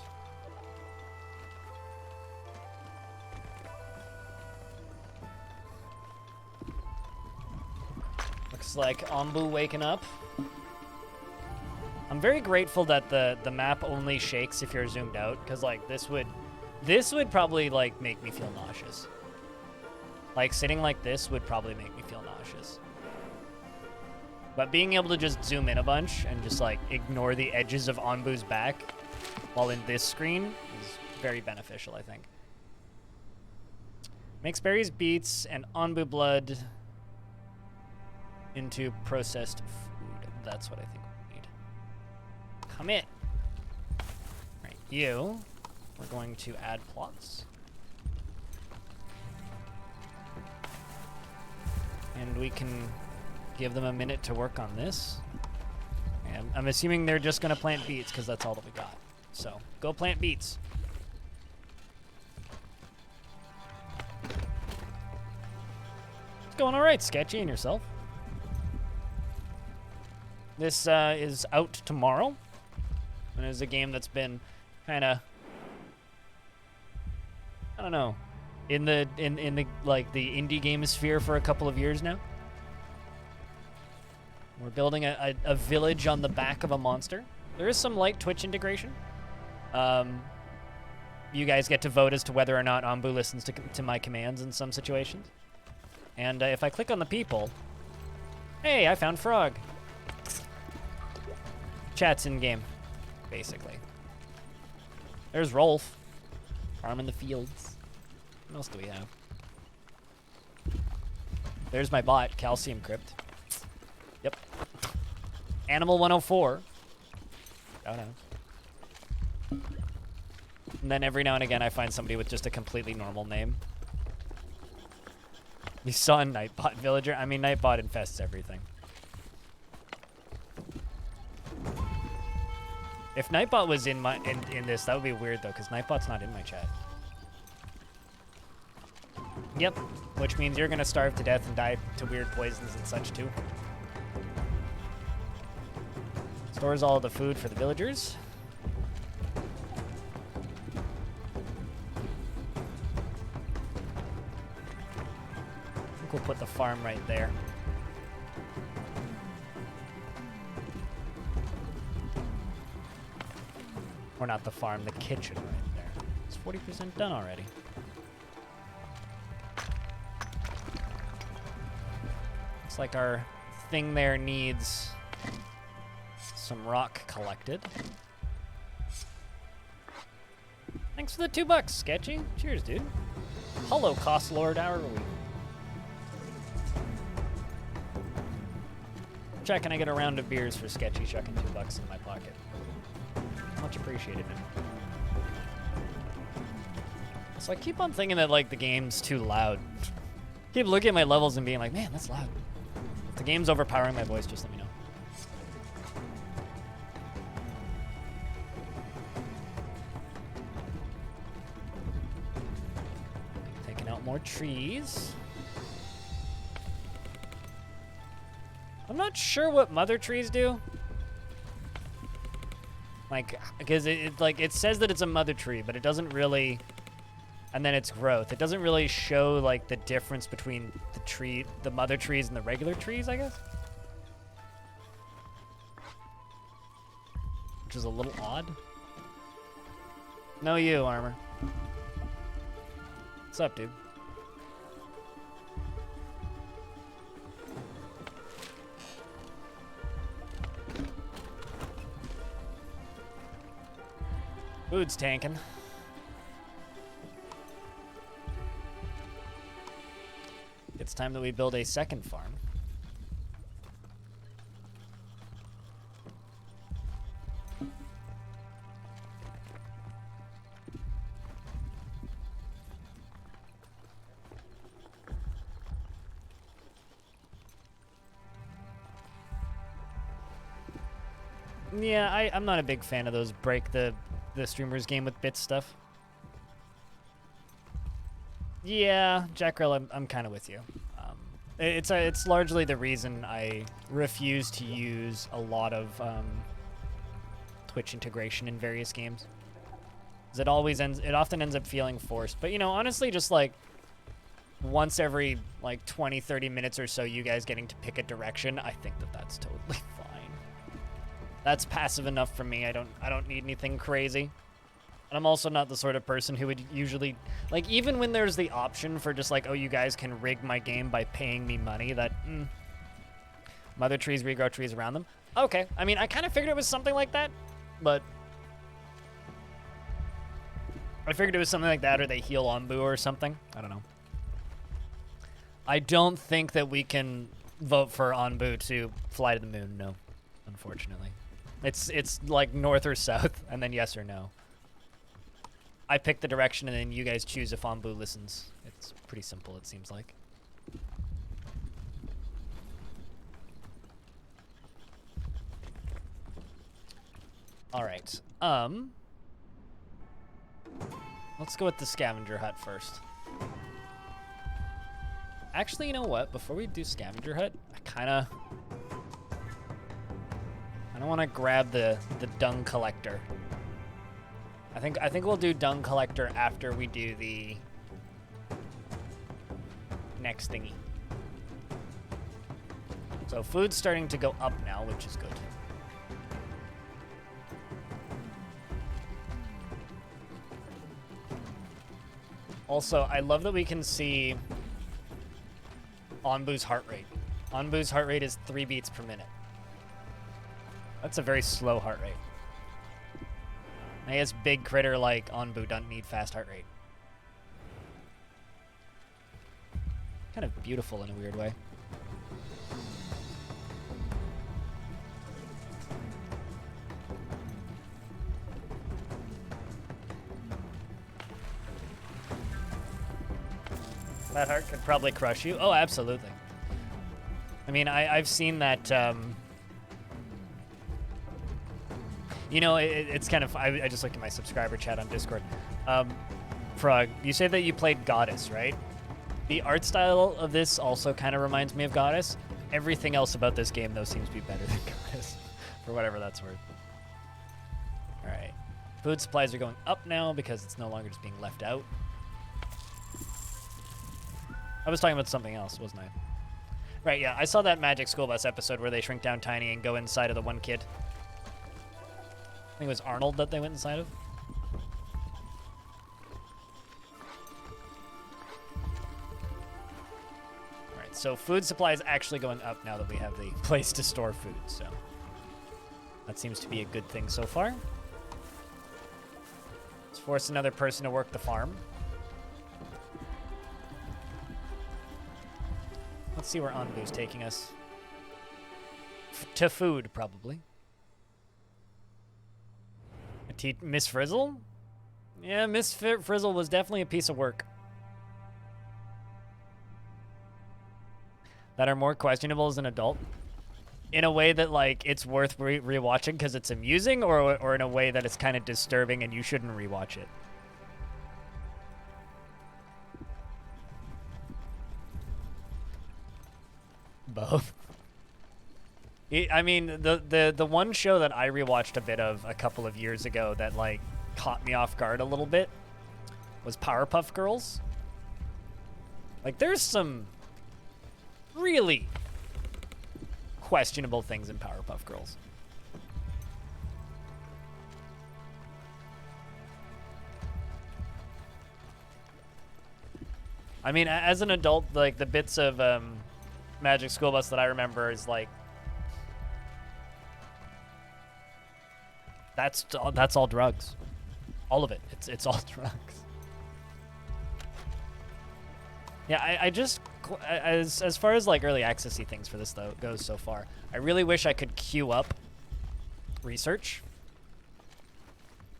Looks like Ombu waking up. I'm very grateful that the map only shakes if you're zoomed out, because like this would probably like make me feel nauseous. Like sitting like this would probably make me feel nauseous. But being able to just zoom in a bunch and just like ignore the edges of Onbu's back while in this screen is very beneficial, I think. Makes berries, beets, and Onbu blood into processed food. That's what I think we need. Come in. Right, you. We're going to add plots. And we can give them a minute to work on this. And I'm assuming they're just going to plant beets because that's all that we got. So go plant beets. It's going all right, Sketchy, and yourself. This is out tomorrow, and it's a game that's been kind of, I don't know, in the like the indie game sphere for a couple of years now. We're building a village on the back of a monster. There is some light Twitch integration. You guys get to vote as to whether or not Ambu listens to my commands in some situations. And if I click on the people, hey, I found Frog. Chat's in game, basically. There's Rolf, farming the fields. What else do we have? There's my bot, Calcium Crypt. Yep. Animal 104. Shout out. And then every now and again I find somebody with just a completely normal name. You saw a Nightbot villager? I mean, Nightbot infests everything. If Nightbot was in this, that would be weird though, because Nightbot's not in my chat. Yep, which means you're gonna starve to death and die to weird poisons and such too. Stores all the food for the villagers. I think we'll put the farm right there. Or not the farm, the kitchen right there. It's 40% done already. Looks like our thing there needs some rock collected. Thanks for the $2, Sketchy. Cheers, dude. Holocaust Lord hourly. Check, can I get a round of beers for Sketchy chucking $2 in my pocket? Much appreciated, man. So I keep on thinking that like the game's too loud. Keep looking at my levels and being like, man, that's loud. If the game's overpowering my voice, just let me know. Taking out more trees. I'm not sure what mother trees do. Like, because it says that it's a mother tree, but it doesn't really, and then its growth. It doesn't really show like the difference between the mother trees and the regular trees, I guess. Which is a little odd. No, you, Armor. What's up, dude? Food's tanking. It's time that we build a second farm. Yeah, I'm not a big fan of those break the streamer's game with bits stuff. Yeah, Jackrell, I'm kind of with you. It's largely the reason I refuse to use a lot of Twitch integration in various games. 'Cause it often ends up feeling forced. But you know, honestly, just like once every like 20-30 minutes or so, you guys getting to pick a direction, I think that's totally fine. That's passive enough for me. I don't need anything crazy. And I'm also not the sort of person who would usually, like, even when there's the option for just like, oh, you guys can rig my game by paying me money, mother trees regrow trees around them. Okay, I mean, I kind of figured it was something like that, but I figured it was something like that, or they heal Ombu or something. I don't know. I don't think that we can vote for Onbu to fly to the moon, no, unfortunately. It's like north or south, and then yes or no. I pick the direction, and then you guys choose if Onbu listens. It's pretty simple, it seems like. All right. Let's go with the scavenger hut first. Actually, you know what? Before we do scavenger hut, I don't want to grab the dung collector. I think we'll do dung collector after we do the next thingy. So food's starting to go up now, which is good. Also, I love that we can see Onbu's heart rate. Onbu's heart rate is 3 beats per minute. That's a very slow heart rate. I guess big critter like Onbu doesn't need fast heart rate. Kind of beautiful in a weird way. That heart could probably crush you. Oh, absolutely. I mean, I've seen that, you know, it's kind of, I just looked at my subscriber chat on Discord. Frog, you say that you played Goddess, right? The art style of this also kind of reminds me of Goddess. Everything else about this game, though, seems to be better than Goddess, for whatever that's worth. All right. Food supplies are going up now because it's no longer just being left out. I was talking about something else, wasn't I? Right, yeah, I saw that Magic School Bus episode where they shrink down tiny and go inside of the one kid. I think it was Arnold that they went inside of. Alright, so food supply is actually going up now that we have the place to store food, so that seems to be a good thing so far. Let's force another person to work the farm. Let's see where Onbu's taking us. To food, probably. Miss Frizzle? Yeah, Miss Frizzle was definitely a piece of work. That are more questionable as an adult. In a way that, like, it's worth rewatching because it's amusing, or in a way that it's kind of disturbing and you shouldn't rewatch it. Both. I mean, the one show that I rewatched a bit of a couple of years ago that, like, caught me off guard a little bit was Powerpuff Girls. Like, there's some really questionable things in Powerpuff Girls. I mean, as an adult, like, the bits of Magic School Bus that I remember is like, that's all drugs, all of it. It's all drugs. Yeah, I just as far as like early accessy things for this though goes so far, I really wish I could queue up research.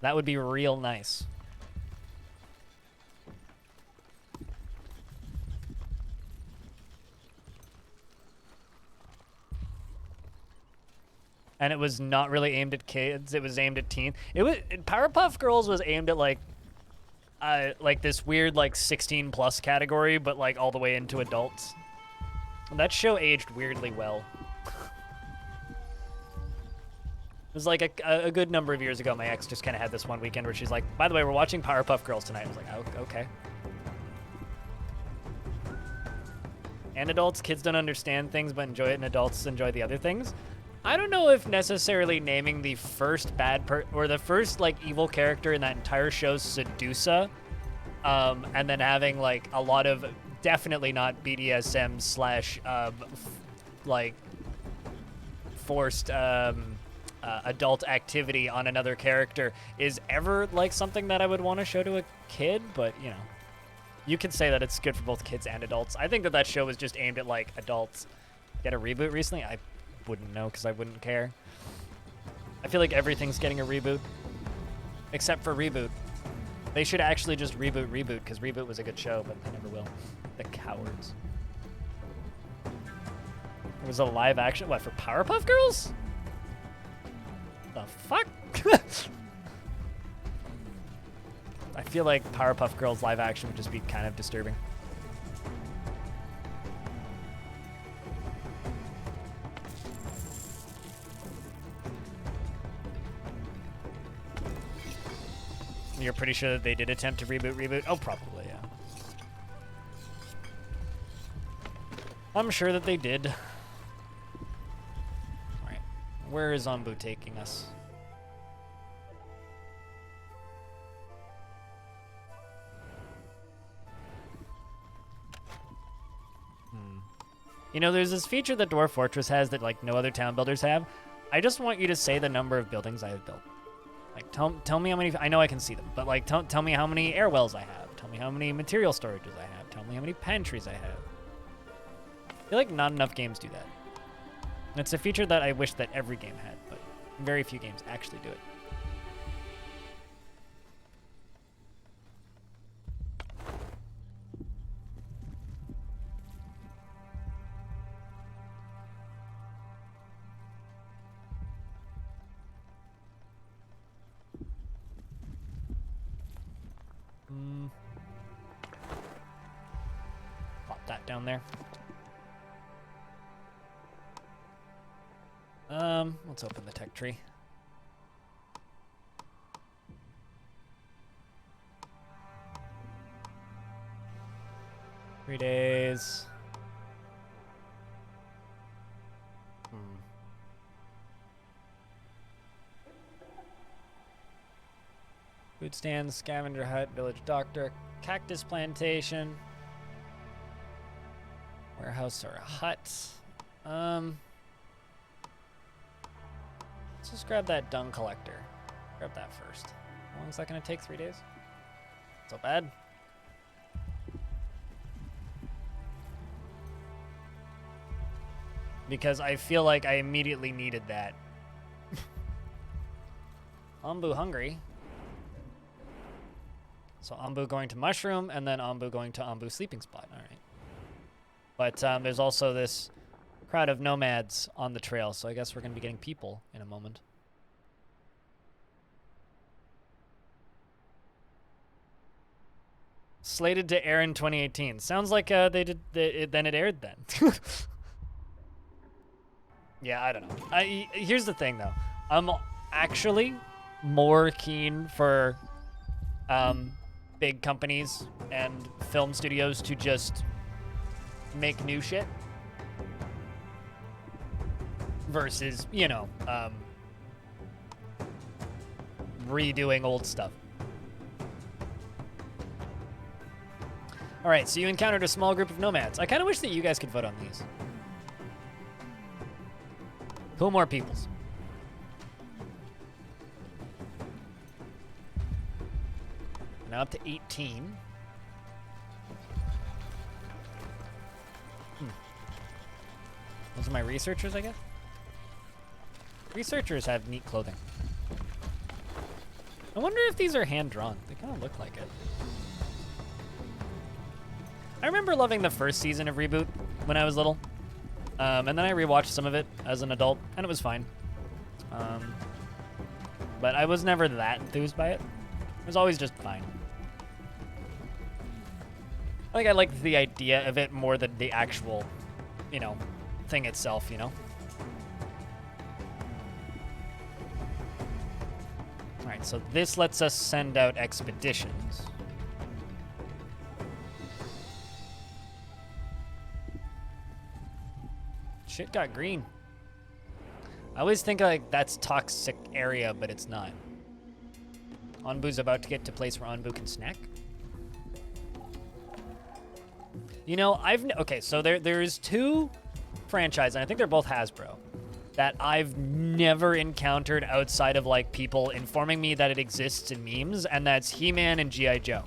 That would be real nice. And it was not really aimed at kids. It was aimed at teens. Powerpuff Girls was aimed at like this weird like 16+ category, but like all the way into adults. And that show aged weirdly well. It was like a good number of years ago. My ex just kind of had this one weekend where she's like, "By the way, we're watching Powerpuff Girls tonight." I was like, "Oh, okay." And adults, kids don't understand things but enjoy it, and adults enjoy the other things. I don't know if necessarily naming the first or the first like evil character in that entire show Sedusa, and then having like a lot of definitely not BDSM / like forced adult activity on another character is ever like something that I would want to show to a kid, but you know, you could say that it's good for both kids and adults. I think that show was just aimed at like adults. Get a reboot recently? I wouldn't know because I wouldn't care. I feel like everything's getting a reboot except for Reboot. They should actually just reboot because Reboot was a good show, but they never will. The cowards. There was a live action, what, for Powerpuff Girls? The fuck? I feel like Powerpuff Girls live action would just be kind of disturbing. You're pretty sure that they did attempt to reboot? Oh, probably, yeah. I'm sure that they did. Alright. Where is Ombu taking us? You know, there's this feature that Dwarf Fortress has that, like, no other town builders have. I just want you to say the number of buildings I have built. Like, tell me how many, I know I can see them, but like, tell me how many air wells I have. Tell me how many material storages I have. Tell me how many pantries I have. I feel like not enough games do that. And it's a feature that I wish that every game had, but very few games actually do it. Pop that down there. Let's open the tech tree. Three days. Food stand, scavenger hut, village doctor, cactus plantation, warehouse or a hut. Let's just grab that dung collector. Grab that first. How long is that gonna take? 3 days? So bad. Because I feel like I immediately needed that. Ombu hungry. So Ombu going to mushroom, and then Ombu going to Ombu sleeping spot. All right. But there's also this crowd of nomads on the trail, so I guess we're going to be getting people in a moment. Slated to air in 2018. Sounds like they did. Then it aired then. Yeah, I don't know. Here's the thing, though. I'm actually more keen for big companies and film studios to just make new shit versus, you know, redoing old stuff. All right, so you encountered a small group of nomads. I kind of wish that you guys could vote on these. Who more peoples? Now up to 18. Those are my researchers, I guess? Researchers have neat clothing. I wonder if these are hand-drawn. They kind of look like it. I remember loving the first season of Reboot when I was little. And then I rewatched some of it as an adult, and it was fine. But I was never that enthused by it. It was always just fine. I think I liked the idea of it more than the actual, you know, thing itself, you know? Alright, so this lets us send out expeditions. Shit got green. I always think like that's toxic area, but it's not. Onbu's about to get to a place where Onbu can snack. You know, okay, so there's two franchises, and I think they're both Hasbro, that I've never encountered outside of like people informing me that it exists in memes, and that's He-Man and G.I. Joe.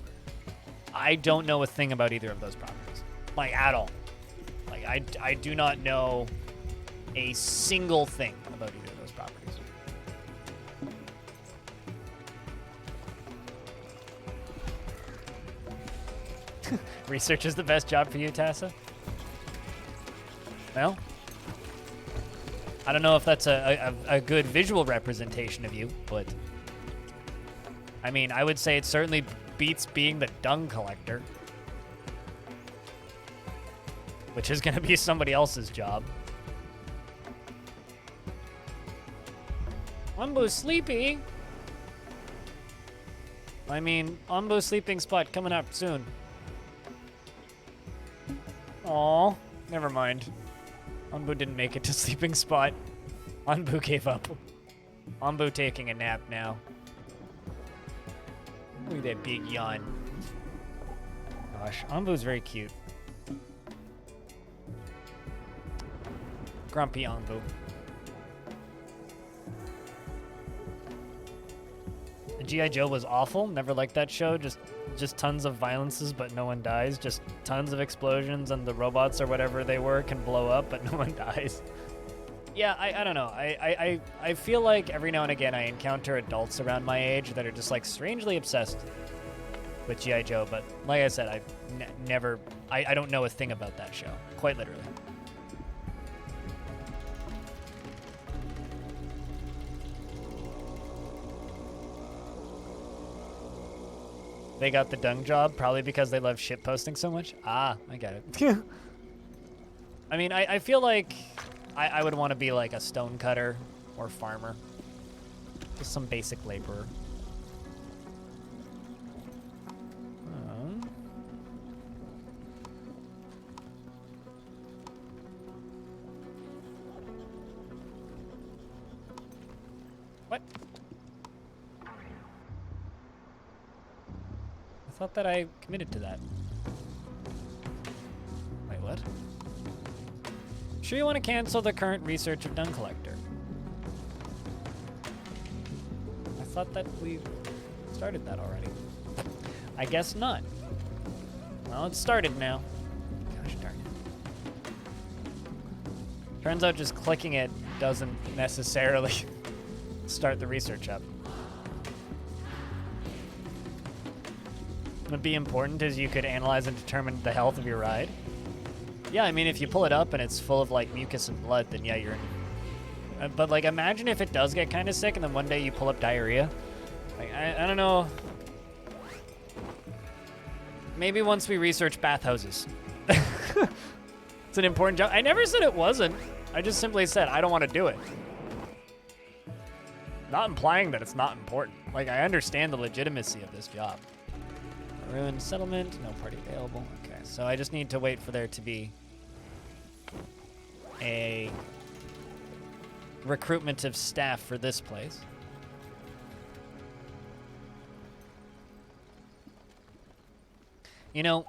I don't know a thing about either of those properties, like at all. Like I do not know a single thing about either of those properties. Research is the best job for you, Tassa? Well, I don't know if that's a good visual representation of you, but I mean, I would say it's certainly beats being the dung collector. Which is gonna be somebody else's job. Umbo's sleepy. I mean, Umbo's sleeping spot coming up soon. Aw, never mind. Anbu didn't make it to sleeping spot. Anbu gave up. Anbu taking a nap now. Look at that big yawn. Gosh, Anbu's very cute. Grumpy Anbu. G.I. Joe was awful. Never liked that show. Just tons of violences, but no one dies. Just tons of explosions, and the robots or whatever they were can blow up, but no one dies. Yeah, I don't know. I feel like every now and again I encounter adults around my age that are just like strangely obsessed with G.I. Joe, but like I said, I don't know a thing about that show. Quite literally. They got the dung job probably because they love shit posting so much. Ah, I get it. I mean, I feel like I would want to be like a stone cutter or farmer. Just some basic laborer. What? I thought that I committed to that. Wait, what? Sure you want to cancel the current research of Dung Collector? I thought that we started that already. I guess not. Well, it's started now. Gosh darn it. Turns out just clicking it doesn't necessarily start the research up. Would be important as you could analyze and determine the health of your ride. Yeah, I mean, if you pull it up and it's full of like mucus and blood, then yeah, you're in. But like, imagine if it does get kind of sick and then one day you pull up diarrhea. Like, I don't know. Maybe once we research bathhouses. It's an important job. I never said it wasn't. I just simply said I don't want to do it. Not implying that it's not important. Like, I understand the legitimacy of this job. Ruined settlement, no party available. Okay, so I just need to wait for there to be a recruitment of staff for this place. You know,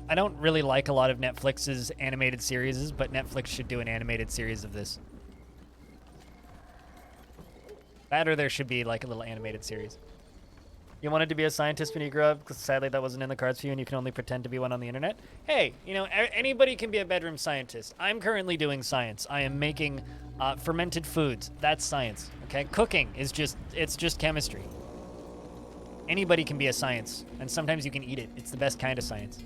I don't really like a lot of Netflix's animated series, but Netflix should do an animated series of this. That or there should be like a little animated series. You wanted to be a scientist when you grew up, because sadly that wasn't in the cards for you and you can only pretend to be one on the internet? Hey, you know, anybody can be a bedroom scientist. I'm currently doing science. I am making fermented foods. That's science, okay? Cooking is it's just chemistry. Anybody can be a science, and sometimes you can eat it. It's the best kind of science.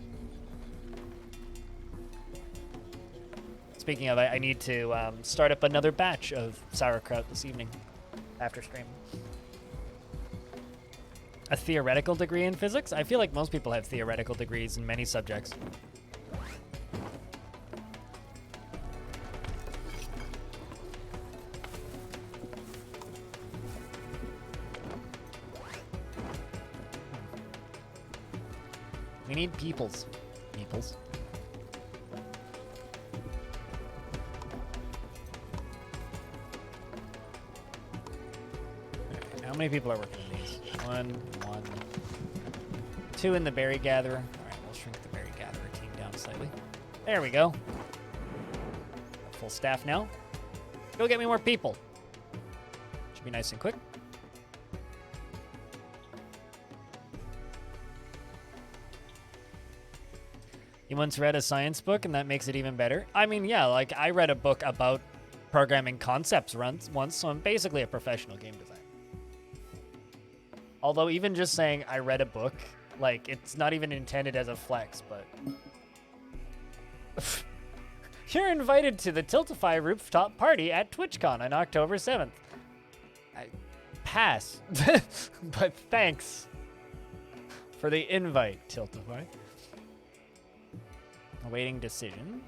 Speaking of, I need to start up another batch of sauerkraut this evening after stream. A theoretical degree in physics? I feel like most people have theoretical degrees in many subjects. We need peoples. Peoples. Okay, how many people are working on these? One. 2 in the berry gatherer. All right, we'll shrink the berry gatherer team down slightly. There we go. Full staff now. Go get me more people. Should be nice and quick. You once read a science book and that makes it even better? I mean, yeah, like I read a book about programming concepts once, so I'm basically a professional game designer. Although even just saying I read a book, like, it's not even intended as a flex, but... You're invited to the Tiltify rooftop party at TwitchCon on October 7th. pass. But thanks for the invite, Tiltify. Awaiting decision.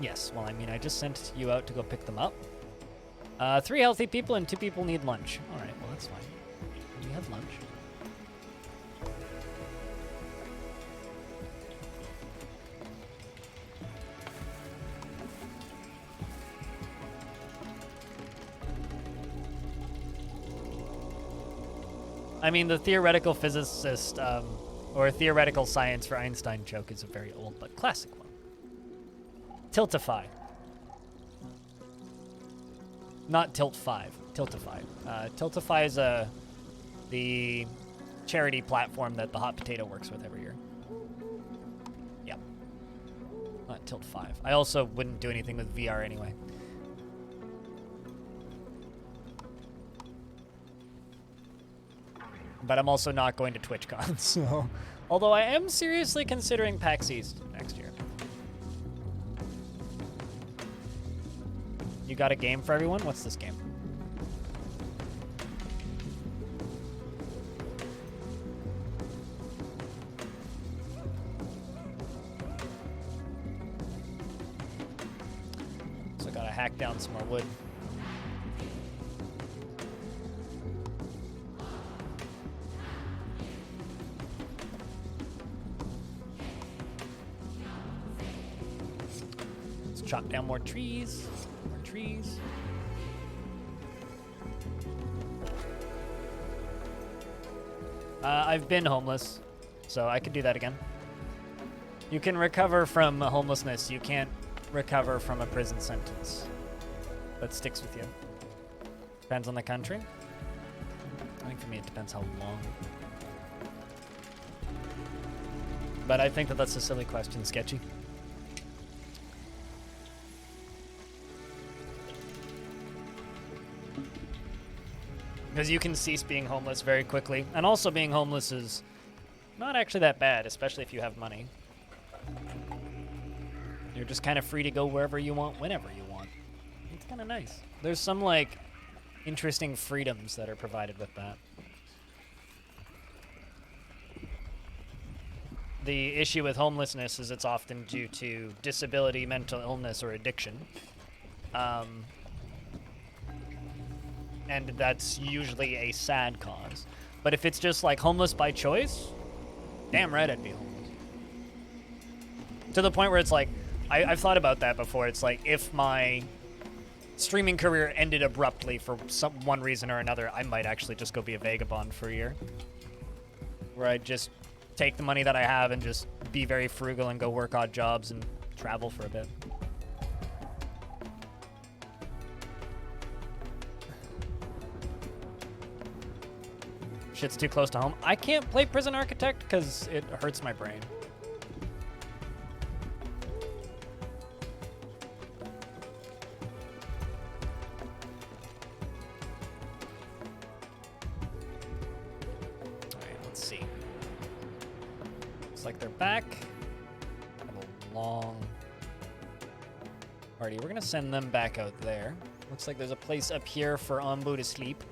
Yes, well, I mean, I just sent you out to go pick them up. 3 healthy people and 2 people need lunch. All right, well, that's fine. We have lunch. I mean, the theoretical physicist, or theoretical science for Einstein joke is a very old but classic one. Tiltify. Not Tilt 5, Tiltify. Tiltify is the charity platform that the Hot Potato works with every year. Yep. Not Tilt 5. I also wouldn't do anything with VR anyway. But I'm also not going to TwitchCon, so... Although I am seriously considering PAX East next year. You got a game for everyone? What's this game? So gotta hack down some more wood. Let's chop down more trees. More trees. I've been homeless, so I could do that again. You can recover from homelessness. You can't recover from a prison sentence. That sticks with you. Depends on the country. I think for me it depends how long. But I think that that's a silly question, Sketchy. Because you can cease being homeless very quickly. And also being homeless is not actually that bad, especially if you have money. You're just kind of free to go wherever you want, whenever you want. It's kind of nice. There's some, like, interesting freedoms that are provided with that. The issue with homelessness is it's often due to disability, mental illness, or addiction. And that's usually a sad cause. But if it's just like homeless by choice, damn right I'd be homeless. To the point where it's like, I've thought about that before. It's like, if my streaming career ended abruptly for one reason or another, I might actually just go be a vagabond for a year. Where I'd just take the money that I have and just be very frugal and go work odd jobs and travel for a bit. Shit's too close to home. I can't play Prison Architect because it hurts my brain. Alright, let's see. Looks like they're back. Have a long party. We're gonna send them back out there. Looks like there's a place up here for Ombu to sleep.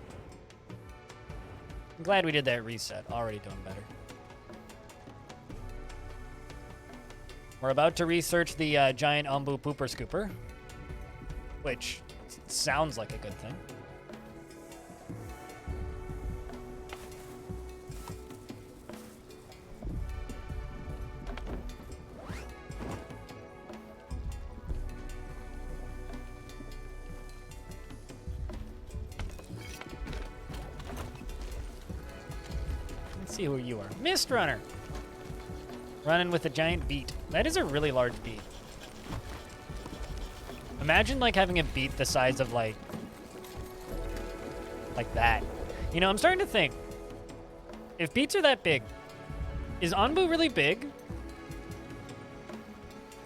I'm glad we did that reset. Already doing better. We're about to research the giant Ombu pooper scooper, which sounds like a good thing. See who you are. Mist Runner. Running with a giant beat. That is a really large beat. Imagine like having a beat the size of like that. You know, I'm starting to think, if beats are that big, is Onbu really big?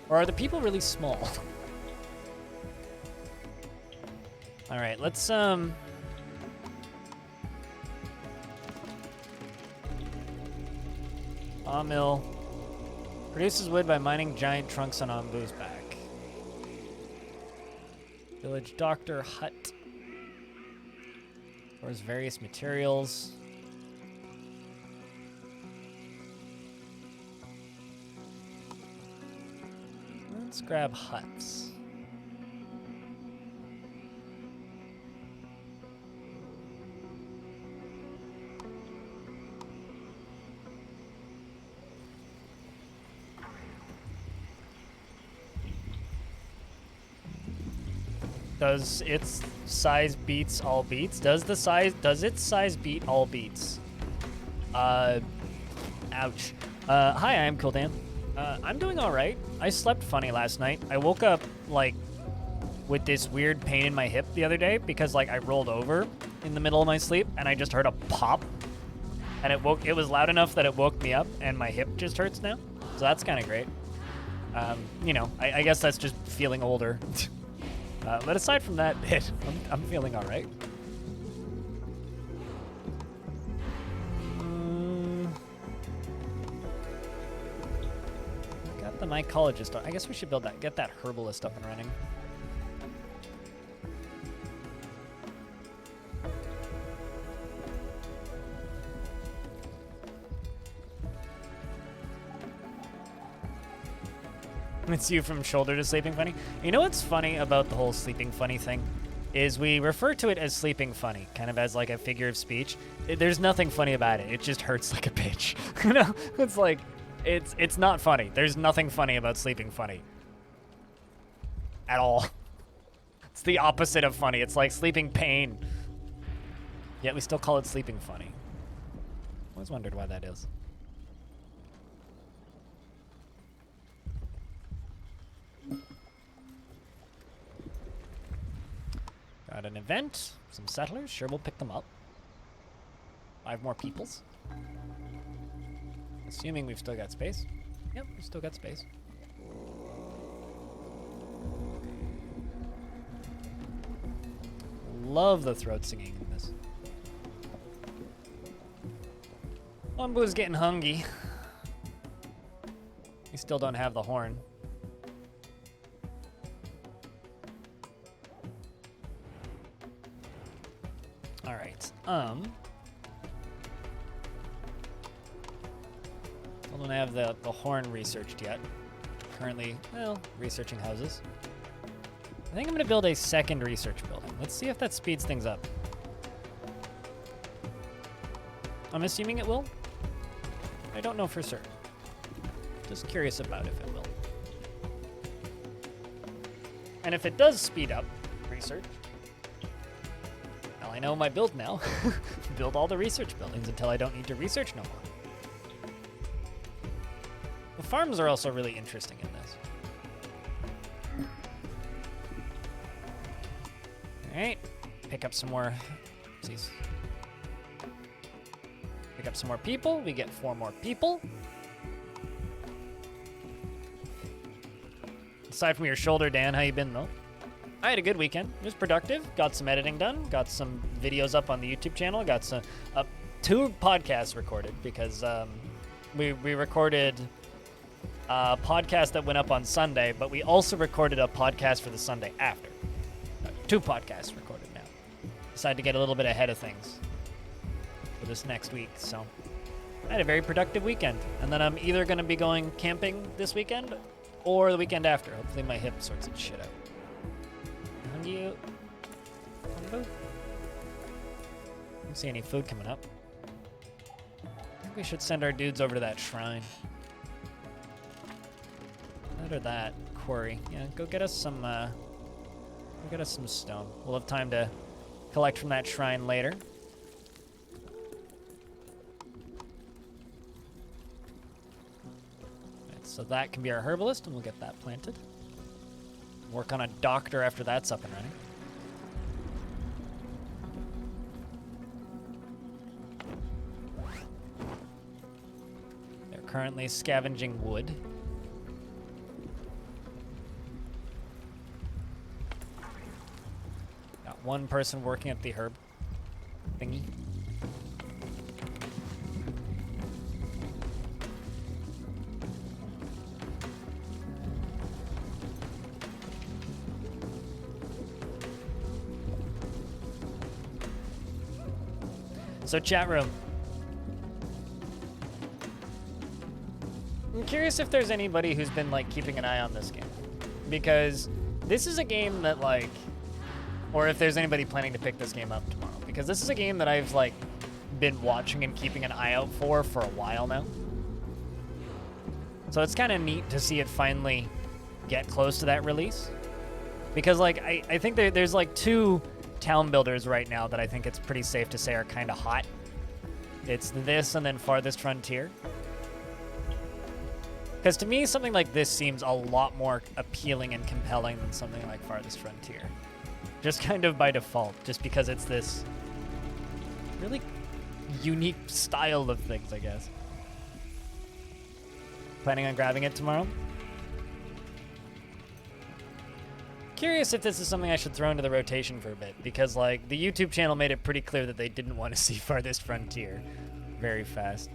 Or are the people really small? All right, let's Mill produces wood by mining giant trunks on Ombu's back. Village doctor hut. Stores various materials. Let's grab huts. Does its size beats all beats? Does its size beat all beats? Ouch. Hi, I'm Kildan. I'm doing all right. I slept funny last night. I woke up like with this weird pain in my hip the other day because like I rolled over in the middle of my sleep and I just heard a pop, and it was loud enough that it woke me up, and my hip just hurts now. So that's kind of great. You know, I guess that's just feeling older. But aside from that bit, I'm feeling all right. Got the mycologist. I guess we should build that. Get that herbalist up and running. It's you from shoulder to sleeping funny. You know what's funny about the whole sleeping funny thing? Is we refer to it as sleeping funny, kind of as like a figure of speech. There's nothing funny about it. It just hurts like a bitch. You know? It's like, it's not funny. There's nothing funny about sleeping funny. At all. It's the opposite of funny. It's like sleeping pain. Yet we still call it sleeping funny. Always wondered why that is. Got an event, some settlers. Sure, we'll pick them up. 5 more peoples. Assuming we've still got space. Yep, we've still got space. Love the throat singing in this. Lumbu's getting hungry. We still don't have the horn. All right. Still don't have the horn researched yet. Currently, well, researching houses. I think I'm gonna build a second research building. Let's see if that speeds things up. I'm assuming it will. I don't know for certain. Just curious about if it will. And if it does speed up research, well, I know my build now. Build all the research buildings until I don't need to research no more. The farms are also really interesting in this. Alright, pick up some more. Oopsies. Pick up some more people. We get 4 more people. Aside from your shoulder, Dan, how you been though? I had a good weekend. It was productive. Got some editing done. Got some videos up on the YouTube channel. Got some 2 podcasts recorded because we recorded a podcast that went up on Sunday, but we also recorded a podcast for the Sunday after. 2 podcasts recorded now. Decided to get a little bit ahead of things for this next week. So I had a very productive weekend. And then I'm either going to be going camping this weekend or the weekend after. Hopefully my hip sorts its shit out. You don't see any food coming up. I think we should send our dudes over to that shrine. That or that quarry. Yeah, go get us some stone. We'll have time to collect from that shrine later. Right, so that can be our herbalist, and we'll get that planted. Work on a doctor after that's up and running. They're currently scavenging wood. Got 1 person working at the herb thingy. So chat room. I'm curious if there's anybody who's been like keeping an eye on this game, because this is a game that like, or if there's anybody planning to pick this game up tomorrow, because this is a game that I've like been watching and keeping an eye out for a while now. So it's kind of neat to see it finally get close to that release, because like I think there's like two town builders right now that I think it's pretty safe to say are kind of hot. It's this and then Farthest Frontier. Because to me, something like this seems a lot more appealing and compelling than something like Farthest Frontier. Just kind of by default, just because it's this really unique style of things, I guess. Planning on grabbing it tomorrow? Curious if this is something I should throw into the rotation for a bit, because like the YouTube channel made it pretty clear that they didn't want to see Farthest Frontier very fast.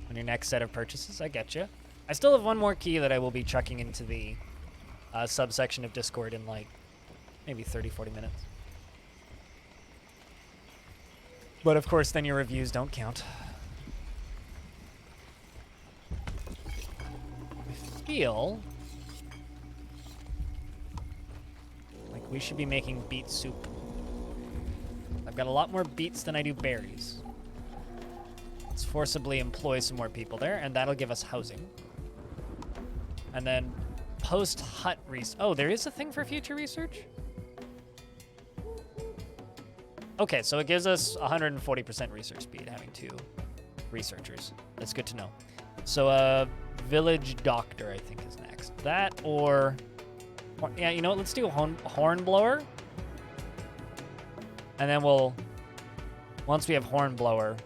On your next set of purchases, I get you. I still have one more key that I will be chucking into the subsection of Discord in like maybe 30-40 minutes. But of course, then your reviews don't count. I feel like we should be making beet soup. I've got a lot more beets than I do berries. Let's forcibly employ some more people there, and that'll give us housing. And then post-hut research. Oh, there is a thing for future research? Okay, so it gives us 140% research speed, having 2 researchers. That's good to know. So, village doctor, I think, is next. That or... yeah, you know what? Let's do hornblower. And then we'll... once we have hornblower...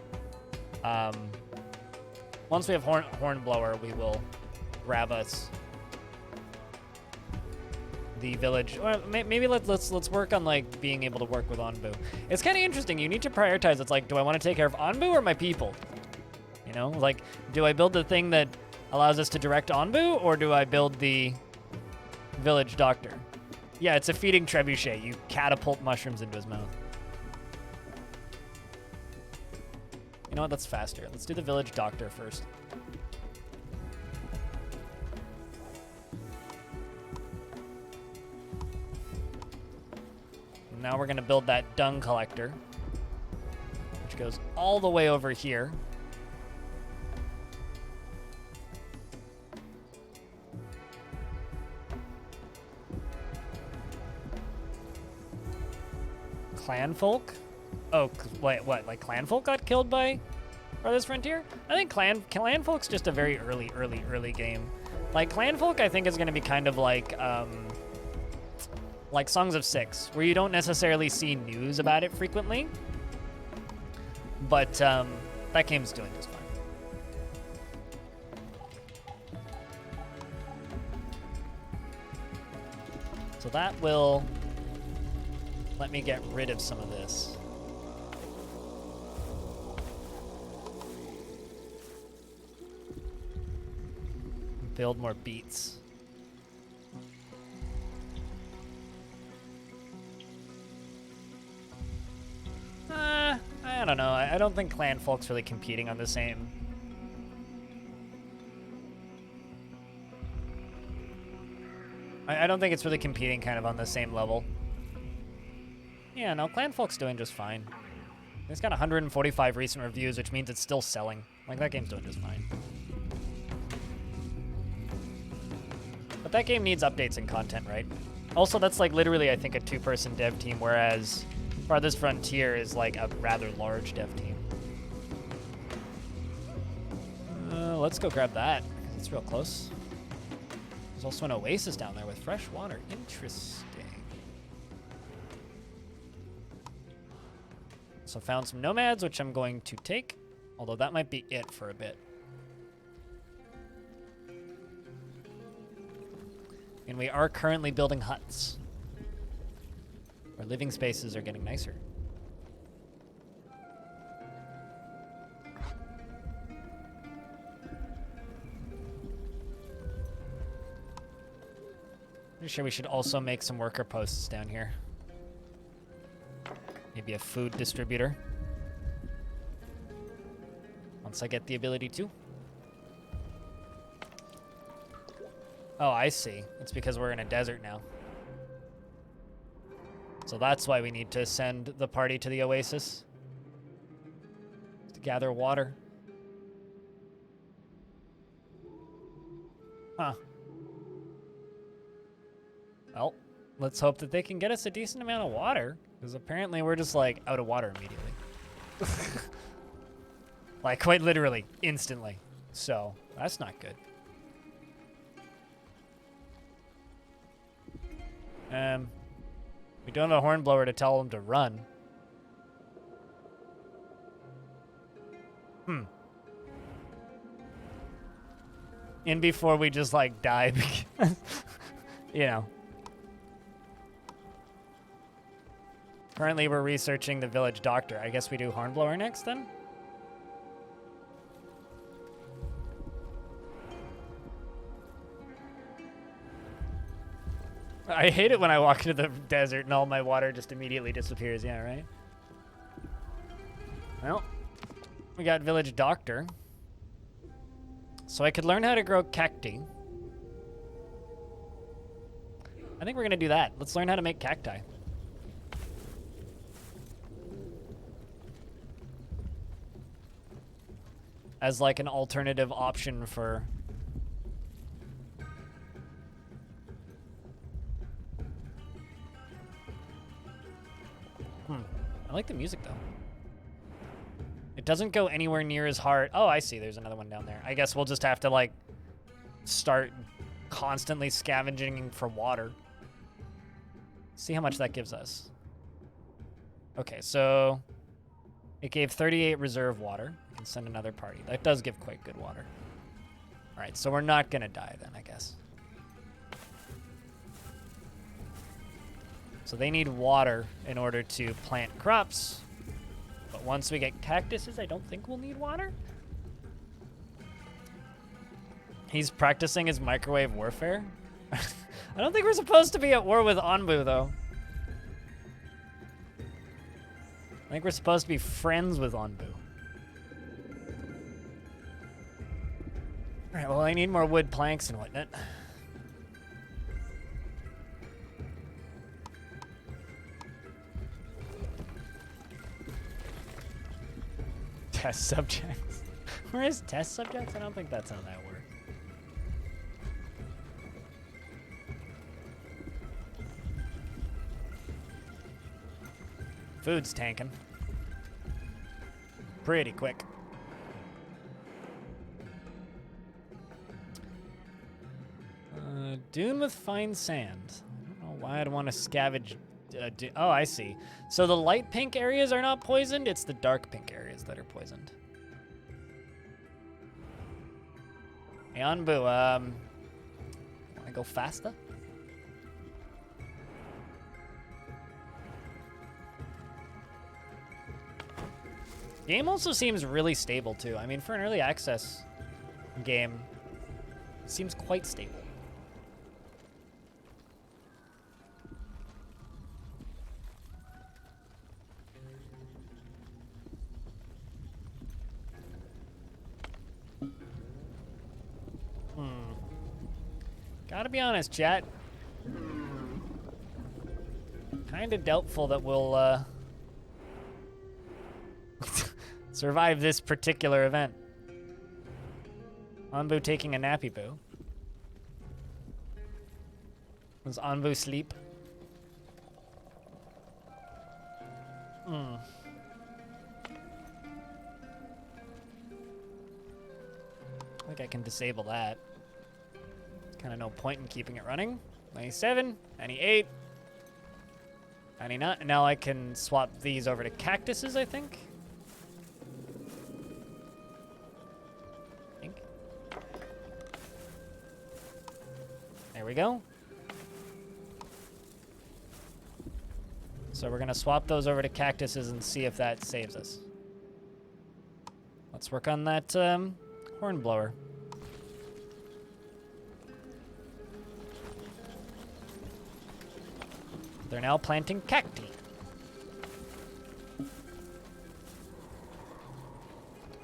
once we have hornblower, we will grab us the village. Or maybe let's work on like being able to work with Anbu. It's kind of interesting. You need to prioritize. It's like, do I want to take care of Anbu or my people? You know, like, do I build the thing that allows us to direct Anbu, or do I build the village doctor? Yeah, it's a feeding trebuchet. You catapult mushrooms into his mouth. You know what? That's faster. Let's do the village doctor first. Now we're going to build that dung collector, which goes all the way over here. Clan folk? Oh, wait, what? Like clan folk got killed by Farthest Frontier? I think clan folk's just a very early game. Like clan folk, I think is going to be kind of like Songs of Six, where you don't necessarily see news about it frequently, but that game's doing just fine. So that will let me get rid of some of this. Build more beets. I don't know. I don't think clan folk's really competing on the same. I don't think it's really competing kind of on the same level. Yeah, no, clan folk's doing just fine. It's got 145 recent reviews, which means it's still selling. Like, that game's doing just fine. But that game needs updates and content, right? Also, that's like literally, I think, a 2-person dev team, whereas Farthest Frontier is like a rather large dev team. Let's go grab that. It's real close. There's also an oasis down there with fresh water. Interesting. So found some nomads, which I'm going to take, although that might be it for a bit. And we are currently building huts. Our living spaces are getting nicer. Pretty sure we should also make some worker posts down here. Maybe a food distributor. Once I get the ability to. Oh, I see. It's because we're in a desert now. So that's why we need to send the party to the oasis. To gather water. Huh. Well, let's hope that they can get us a decent amount of water. Because apparently we're just, like, out of water immediately. Like, quite literally, instantly. So, that's not good. We don't have a hornblower to tell them to run. In before we just, like, die because, you know. Currently, we're researching the village doctor. I guess we do hornblower next, then? I hate it when I walk into the desert and all my water just immediately disappears. Yeah, right? Well, we got village doctor. So I could learn how to grow cacti. I think we're going to do that. Let's learn how to make cacti. As like an alternative option for... I like the music, though. It doesn't go anywhere near as hard. Oh, I see. There's another one down there. I guess we'll just have to, like, start constantly scavenging for water. See how much that gives us. Okay, so it gave 38 reserve water. We can send another party. That does give quite good water. All right, so we're not going to die then, I guess. So they need water in order to plant crops. But once we get cactuses, I don't think we'll need water. He's practicing his microwave warfare. I don't think we're supposed to be at war with Anbu, though. I think we're supposed to be friends with Anbu. All right, well, I need more wood planks and whatnot. Test subjects. Where is test subjects? I don't think that's how that works. Food's tanking. Pretty quick. Dune with fine sand. I don't know why I'd want to scavenge. Oh, I see. So the light pink areas are not poisoned. It's the dark pink areas that are poisoned. Hey, Anbu, wanna go faster? Game also seems really stable too. I mean, for an early access game, it seems quite stable. Gotta be honest, chat. Kinda doubtful that we'll, survive this particular event. Anbu taking a nappy poo. Does Anbu sleep? I think I can disable that. Kind of no point in keeping it running. 97, 98, 99. Now I can swap these over to cactuses, I think. There we go. So we're gonna swap those over to cactuses and see if that saves us. Let's work on that hornblower. They're now planting cacti.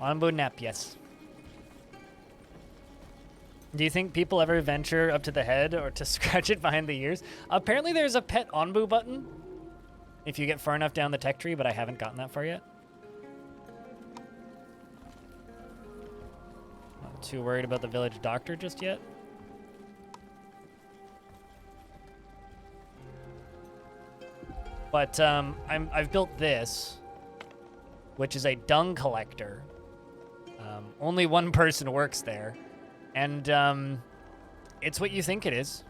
Onbu nap, yes. Do you think people ever venture up to the head or to scratch it behind the ears? Apparently there's a pet Onbu button if you get far enough down the tech tree, but I haven't gotten that far yet. Not too worried about the village doctor just yet. But I've built this, which is a dung collector. Only one person works there. And it's what you think it is.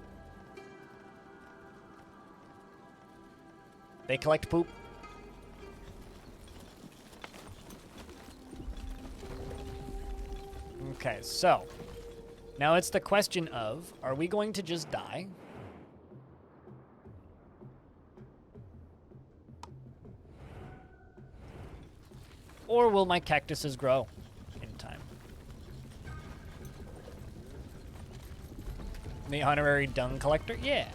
They collect poop. Okay, so now it's the question of, are we going to just die? Or will my cactuses grow in time? The honorary dung collector? Yeah.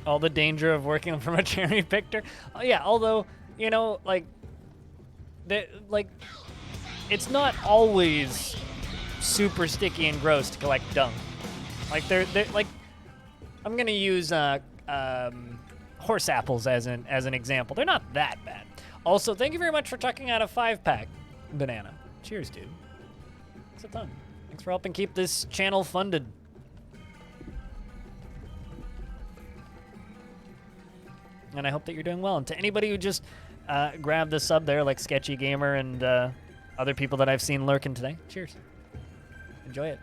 All the danger of working from a cherry picker. Oh, yeah, although, you know, like, it's not always super sticky and gross to collect dung. Like, they're like, I'm gonna use horse apples as an example. They're not that bad. Also, thank you very much for chucking out a 5-pack, Banana. Cheers, dude. Thanks a ton. Thanks for helping keep this channel funded. And I hope that you're doing well. And to anybody who just grabbed the sub there, like Sketchy Gamer and other people that I've seen lurking today, cheers. Enjoy it.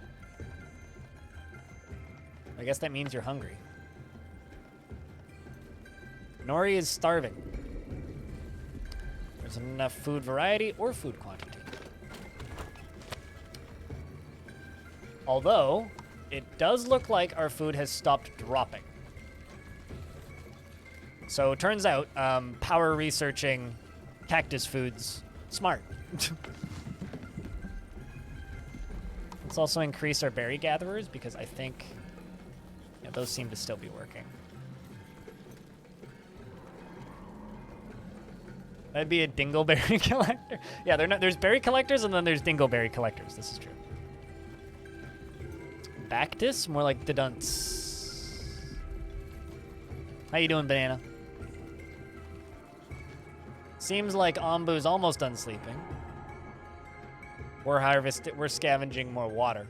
I guess that means you're hungry. Nori is starving. There's enough food variety or food quantity. Although, it does look like our food has stopped dropping. So it turns out, power researching cactus foods, smart. Let's also increase our berry gatherers because I think those seem to still be working. That'd be a dingleberry collector. Yeah, they're not. There's berry collectors and then there's dingleberry collectors. This is true. Bactus, more like the dunce. How you doing, Banana? Seems like Ombu's almost done sleeping. We're scavenging more water.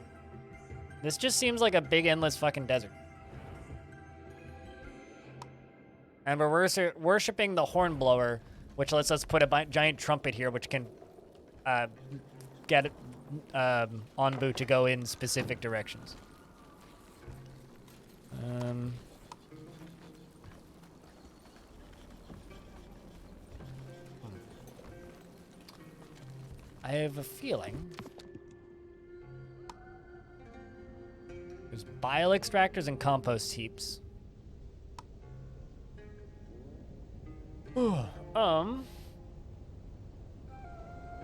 This just seems like a big endless fucking desert. And we're worshipping the hornblower, which lets us put a giant trumpet here, which can get Onbu to go in specific directions. I have a feeling there's bile extractors and compost heaps. I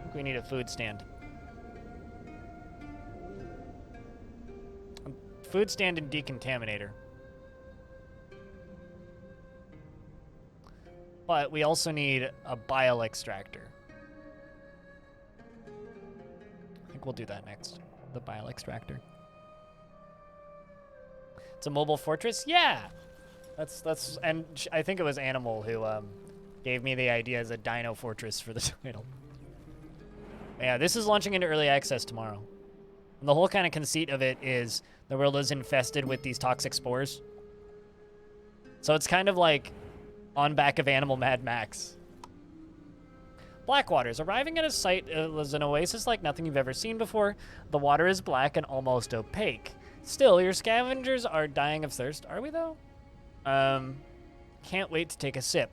think we need a food stand. Food stand and decontaminator. But we also need a bile extractor. I think we'll do that next. The bile extractor. It's a mobile fortress? Yeah! That's and I think it was Animal who gave me the idea as a Dino fortress for the title. Yeah, this is launching into early access tomorrow. And the whole kind of conceit of it is the world is infested with these toxic spores. So it's kind of like on back of Animal Mad Max. Blackwaters. Arriving at a site is an oasis like nothing you've ever seen before. The water is black and almost opaque. Still, your scavengers are dying of thirst. Are we, though? Can't wait to take a sip.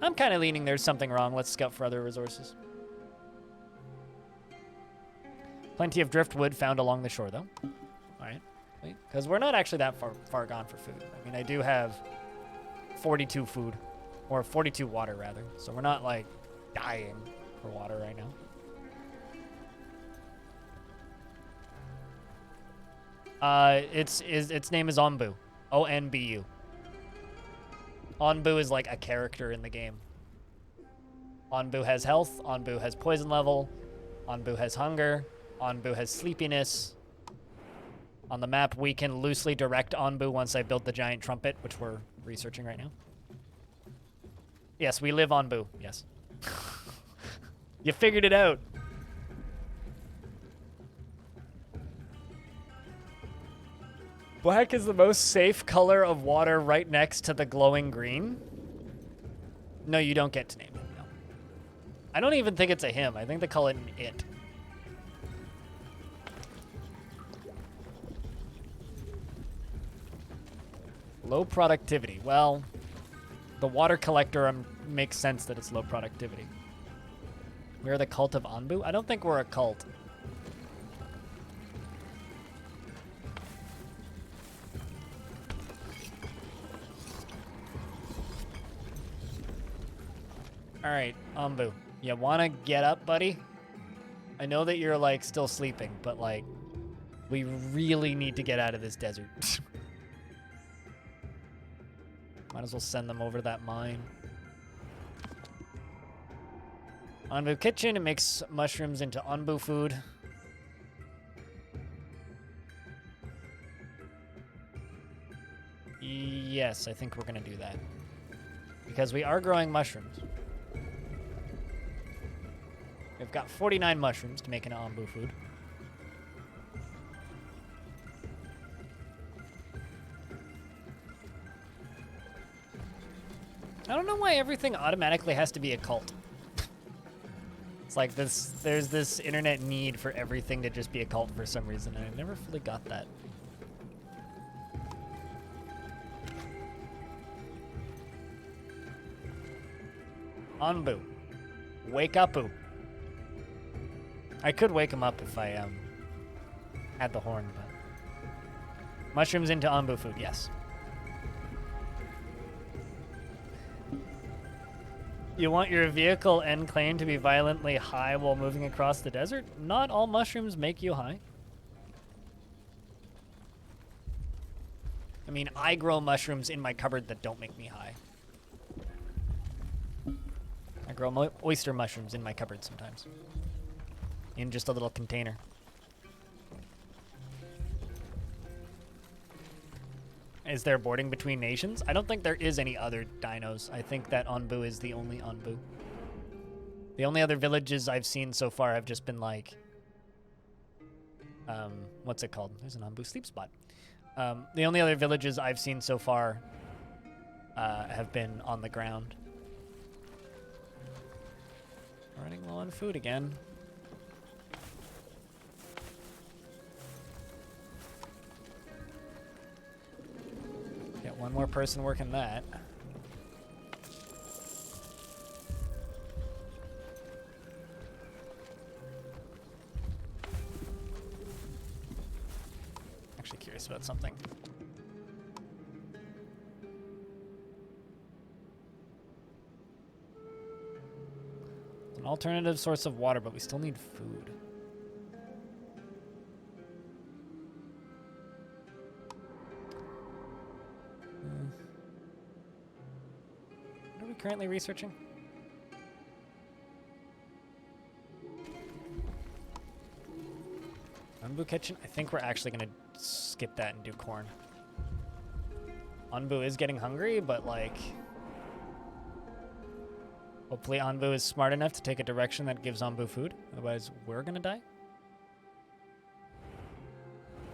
I'm kind of leaning there's something wrong. Let's scout for other resources. Plenty of driftwood found along the shore, though. All right. Because we're not actually that far gone for food. I mean, I do have 42 food. Or 42 water, rather. So we're not, like, dying for water right now. Its name is Onbu. O-N-B-U. Onbu is like a character in the game. Onbu has health. Onbu has poison level. Onbu has hunger. Onbu has sleepiness. On the map, we can loosely direct Onbu once I build the giant trumpet, which we're researching right now. Yes, we live Onbu. Yes. You figured it out. Black is the most safe color of water right next to the glowing green. No, you don't get to name it, no. I don't even think it's a him. I think they call it an it. Low productivity. Well, the water collector makes sense that it's low productivity. We're the cult of Onbu? I don't think we're a cult. All right, Onbu, you wanna get up, buddy? I know that you're like still sleeping, but like, we really need to get out of this desert. Might as well send them over to that mine. Onbu Kitchen, it makes mushrooms into Onbu food. Yes, I think we're gonna do that. Because we are growing mushrooms. We've got 49 mushrooms to make an Onbu food. I don't know why everything automatically has to be a cult. It's like there's this internet need for everything to just be a cult for some reason, and I never fully got that. Onbu. Wake up-oo. I could wake him up if I had the horn, but... Mushrooms into Onbu food, yes. You want your vehicle end claim to be violently high while moving across the desert? Not all mushrooms make you high. I mean, I grow mushrooms in my cupboard that don't make me high. I grow oyster mushrooms in my cupboard sometimes. In just a little container. Is there boarding between nations? I don't think there is any other dinos. I think that Onbu is the only Onbu. The only other villages I've seen so far have just been like... what's it called? There's an Onbu sleep spot. The only other villages I've seen so far have been on the ground. Running low on food again. Get one more person working that. Actually curious about something. It's an alternative source of water, but we still need food. What are we currently researching? Onbu Kitchen? I think we're actually going to skip that and do corn. Onbu is getting hungry, but like... Hopefully Onbu is smart enough to take a direction that gives Onbu food. Otherwise, we're going to die.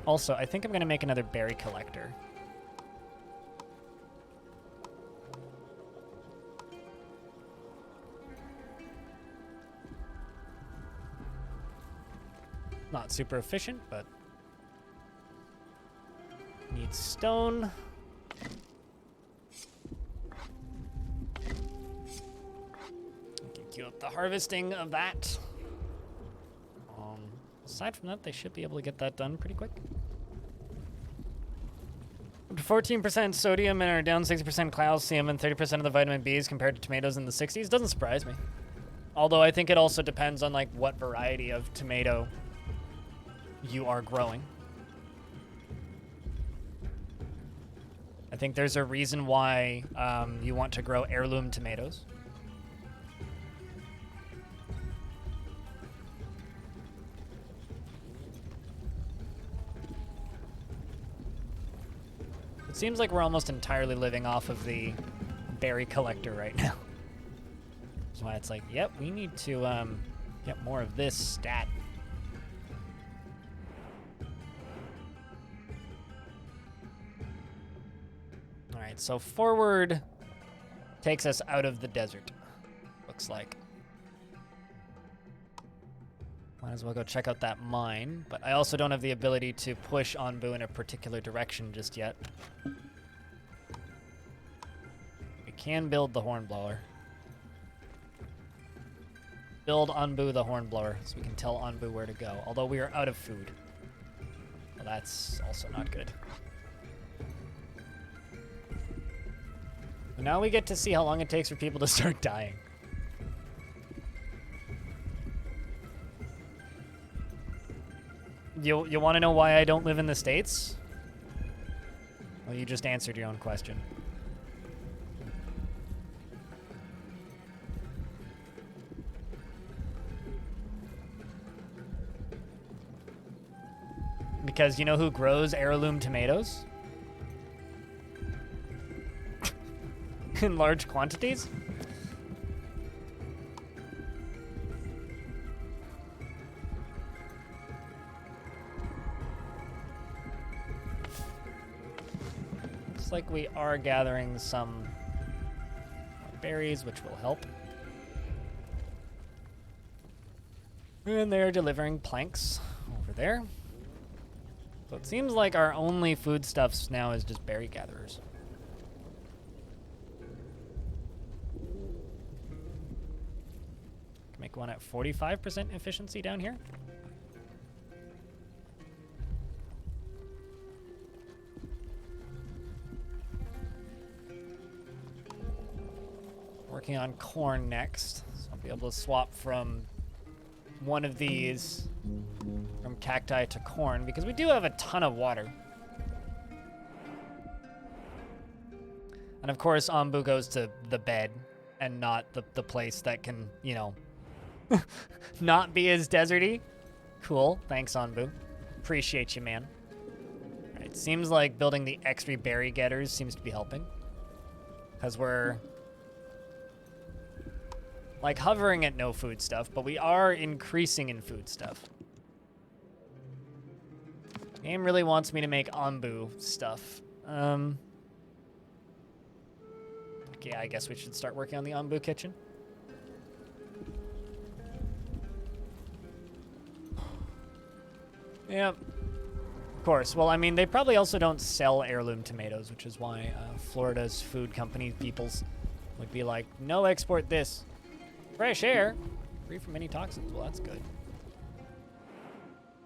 Also, I think I'm going to make another berry collector. Not super efficient, but needs stone. We can queue up the harvesting of that. Aside from that, they should be able to get that done pretty quick. Up to 14% sodium and are down 60% calcium and 30% of the vitamin Bs compared to tomatoes in the 60s. Doesn't surprise me. Although I think it also depends on like what variety of tomato you are growing. I think there's a reason why you want to grow heirloom tomatoes. It seems like we're almost entirely living off of the berry collector right now. That's why it's like, yep, we need to get more of this stat. All right, so forward takes us out of the desert, looks like. Might as well go check out that mine, but I also don't have the ability to push Anbu in a particular direction just yet. We can build the hornblower. Build Anbu the hornblower so we can tell Anbu where to go, although we are out of food. Well, that's also not good. But now we get to see how long it takes for people to start dying. You want to know why I don't live in the States? Well, you just answered your own question. Because you know who grows heirloom tomatoes? In large quantities? Looks like we are gathering some berries, which will help. And they're delivering planks over there. So it seems like our only foodstuffs now is just berry gatherers. Can make one at 45% efficiency down here. Working on corn next, so I'll be able to swap from one of these from cacti to corn because we do have a ton of water. And of course, Anbu goes to the bed and not the place that can, you know, not be as deserty. Cool. Thanks, Anbu. Appreciate you, man. All right, seems like building the extra berry getters seems to be helping because we're like hovering at no food stuff, but we are increasing in food stuff. Game really wants me to make Anbu stuff. Okay, I guess we should start working on the Anbu kitchen. Yep. Of course. Well, I mean, they probably also don't sell heirloom tomatoes, which is why Florida's food company peoples would be like, no, export this. Fresh air, free from any toxins. Well, that's good.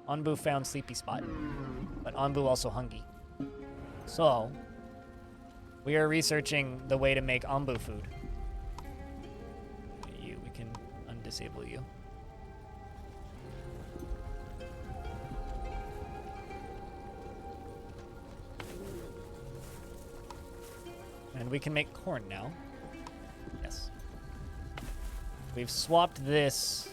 Anbu found sleepy spot, but Anbu also hungry. So, we are researching the way to make Anbu food. We can undisable you. And we can make corn now. Yes. We've swapped this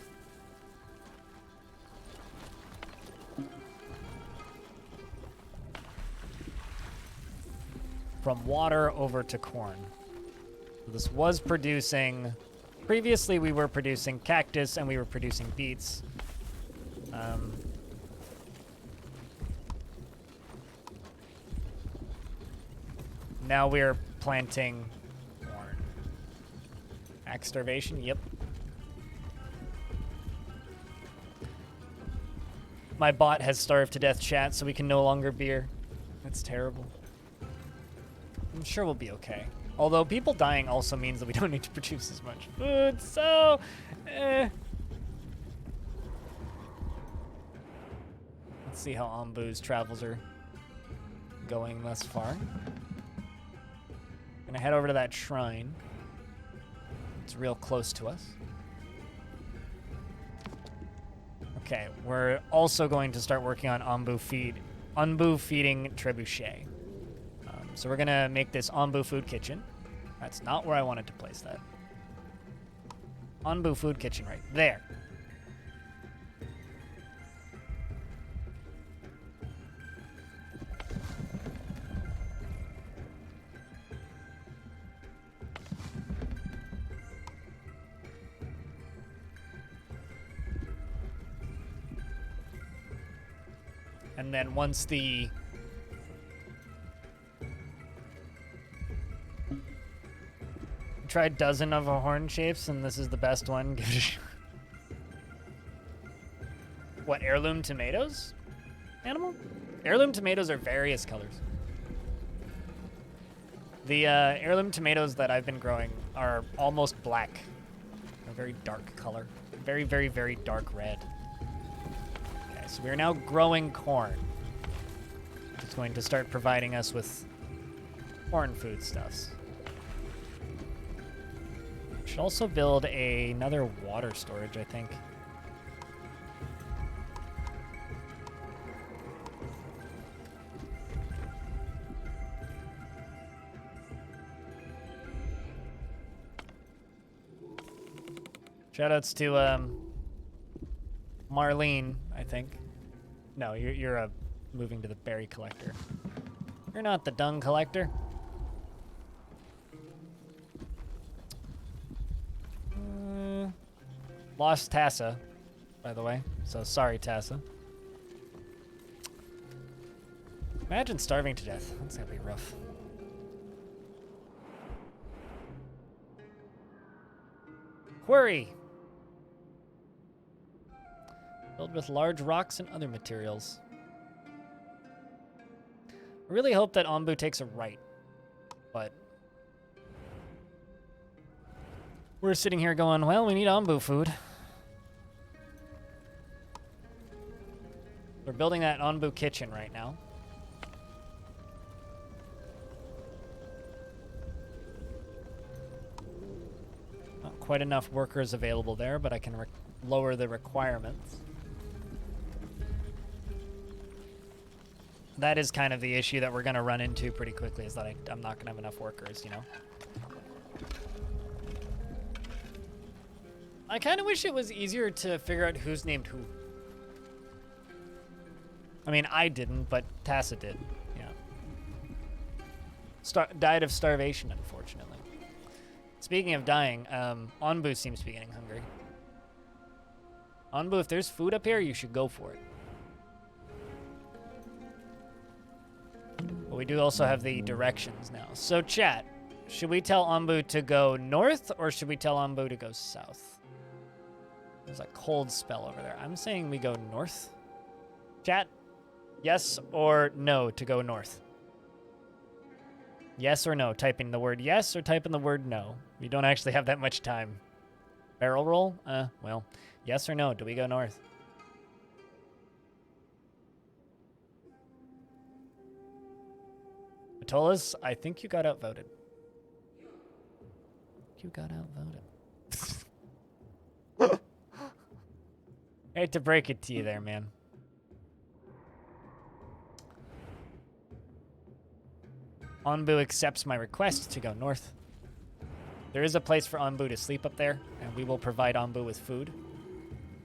from water over to corn. So this was producing, previously we were producing cactus and we were producing beets. Now we're planting corn. Axe starvation, yep. My bot has starved to death, chat, so we can no longer beer. That's terrible. I'm sure we'll be okay. Although people dying also means that we don't need to produce as much food, so... Let's see how Anbu's travels are going thus far. Gonna head over to that shrine. It's real close to us. Okay, we're also going to start working on Anbu feeding trebuchet. So we're gonna make this Onbu food kitchen. That's not where I wanted to place that. Onbu food kitchen right there. And then once the tried dozen of horn shapes, and this is the best one. Give it a shot. What, heirloom tomatoes? Animal? Heirloom tomatoes are various colors. The heirloom tomatoes that I've been growing are almost black. A very dark color. Very, very, very dark red. Okay, so we're now growing corn. It's going to start providing us with corn foodstuffs. Should also build another water storage, I think. Shoutouts to Marlene, I think. No, you're moving to the berry collector. You're not the dung collector. Lost Tassa, by the way. So sorry, Tassa. Imagine starving to death. That's gonna be rough. Quarry. Filled with large rocks and other materials. I really hope that Onbu takes a right, but we're sitting here going, well, we need Onbu food. We're building that Onbu kitchen right now. Not quite enough workers available there, but I can lower the requirements. That is kind of the issue that we're going to run into pretty quickly, is that I'm not going to have enough workers, you know? I kind of wish it was easier to figure out who's named who. I mean, I didn't, but Tassa did. Yeah. Died of starvation, unfortunately. Speaking of dying, Onbu seems to be getting hungry. Onbu, if there's food up here, you should go for it. But we do also have the directions now. So, chat, should we tell Onbu to go north, or should we tell Onbu to go south? There's a cold spell over there. I'm saying we go north. Chat, yes or no to go north? Yes or no? Type in the word yes or type in the word no. We don't actually have that much time. Barrel roll? Well, yes or no? Do we go north? Matolas, I think you got outvoted. You got outvoted. I hate to break it to you there, man. Onbu accepts my request to go north. There is a place for Onbu to sleep up there, and we will provide Onbu with food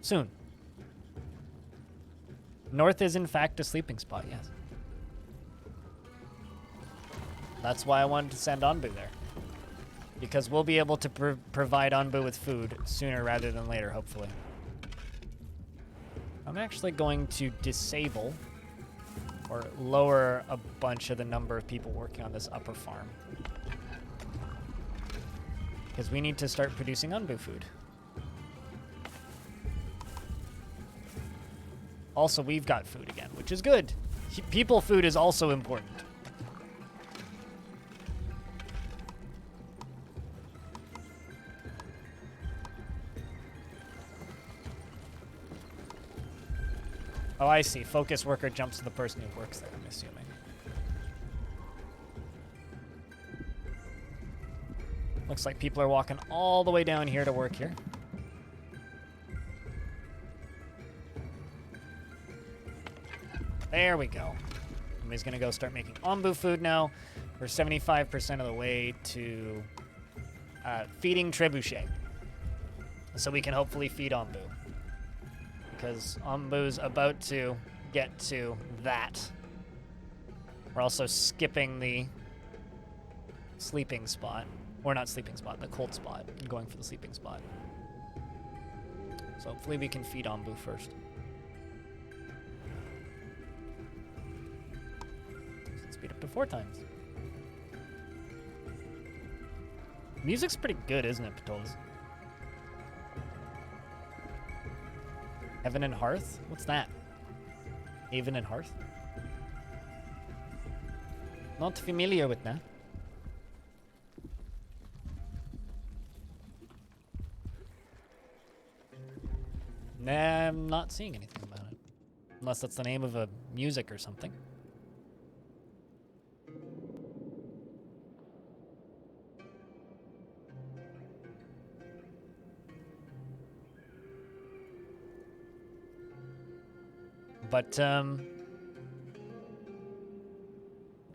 soon. North is, in fact, a sleeping spot, yes. That's why I wanted to send Onbu there. Because we'll be able to provide Onbu with food sooner rather than later, hopefully. I'm actually going to disable or lower a bunch of the number of people working on this upper farm. Because we need to start producing Onbu food. Also, we've got food again, which is good. People food is also important. Oh, I see. Focus worker jumps to the person who works there, I'm assuming. Looks like people are walking all the way down here to work here. There we go. Somebody's gonna go start making Onbu food now. We're 75% of the way to feeding Trebuchet. So we can hopefully feed Ombu. Because Ombu's about to get to that. We're also skipping the sleeping spot. Or not sleeping spot, the cold spot. And going for the sleeping spot. So hopefully we can feed Ombu first. Speed up to 4 times. Music's pretty good, isn't it, Patolas? Heaven and Hearth? What's that? Haven and Hearth? Not familiar with that. Nah, I'm not seeing anything about it. Unless that's the name of a music or something. But, what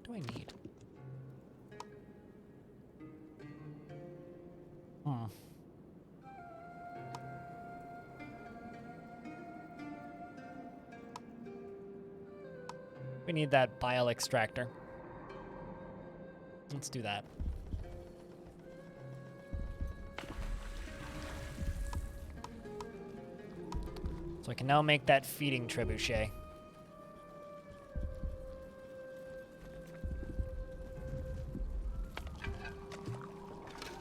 do I need? We need that bile extractor. Let's do that. So I can now make that feeding trebuchet.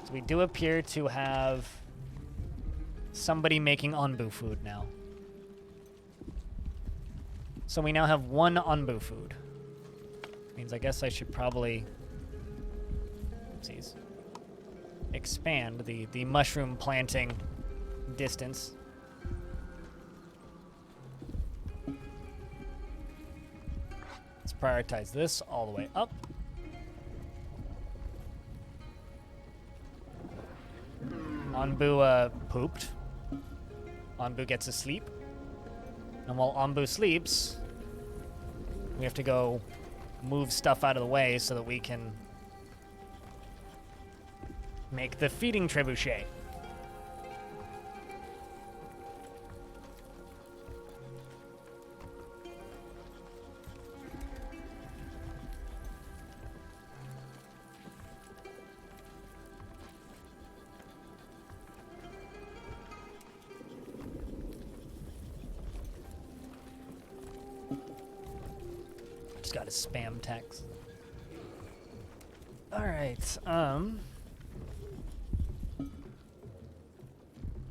So we do appear to have somebody making Onbu food now. So we now have 1 Onbu food. Means I guess I should probably oopsies, expand the mushroom planting distance. Let's prioritize this all the way up. Onbu pooped. Onbu gets a sleep. And while Onbu sleeps, we have to go move stuff out of the way so that we can make the feeding trebuchet. Just got a spam text. All right.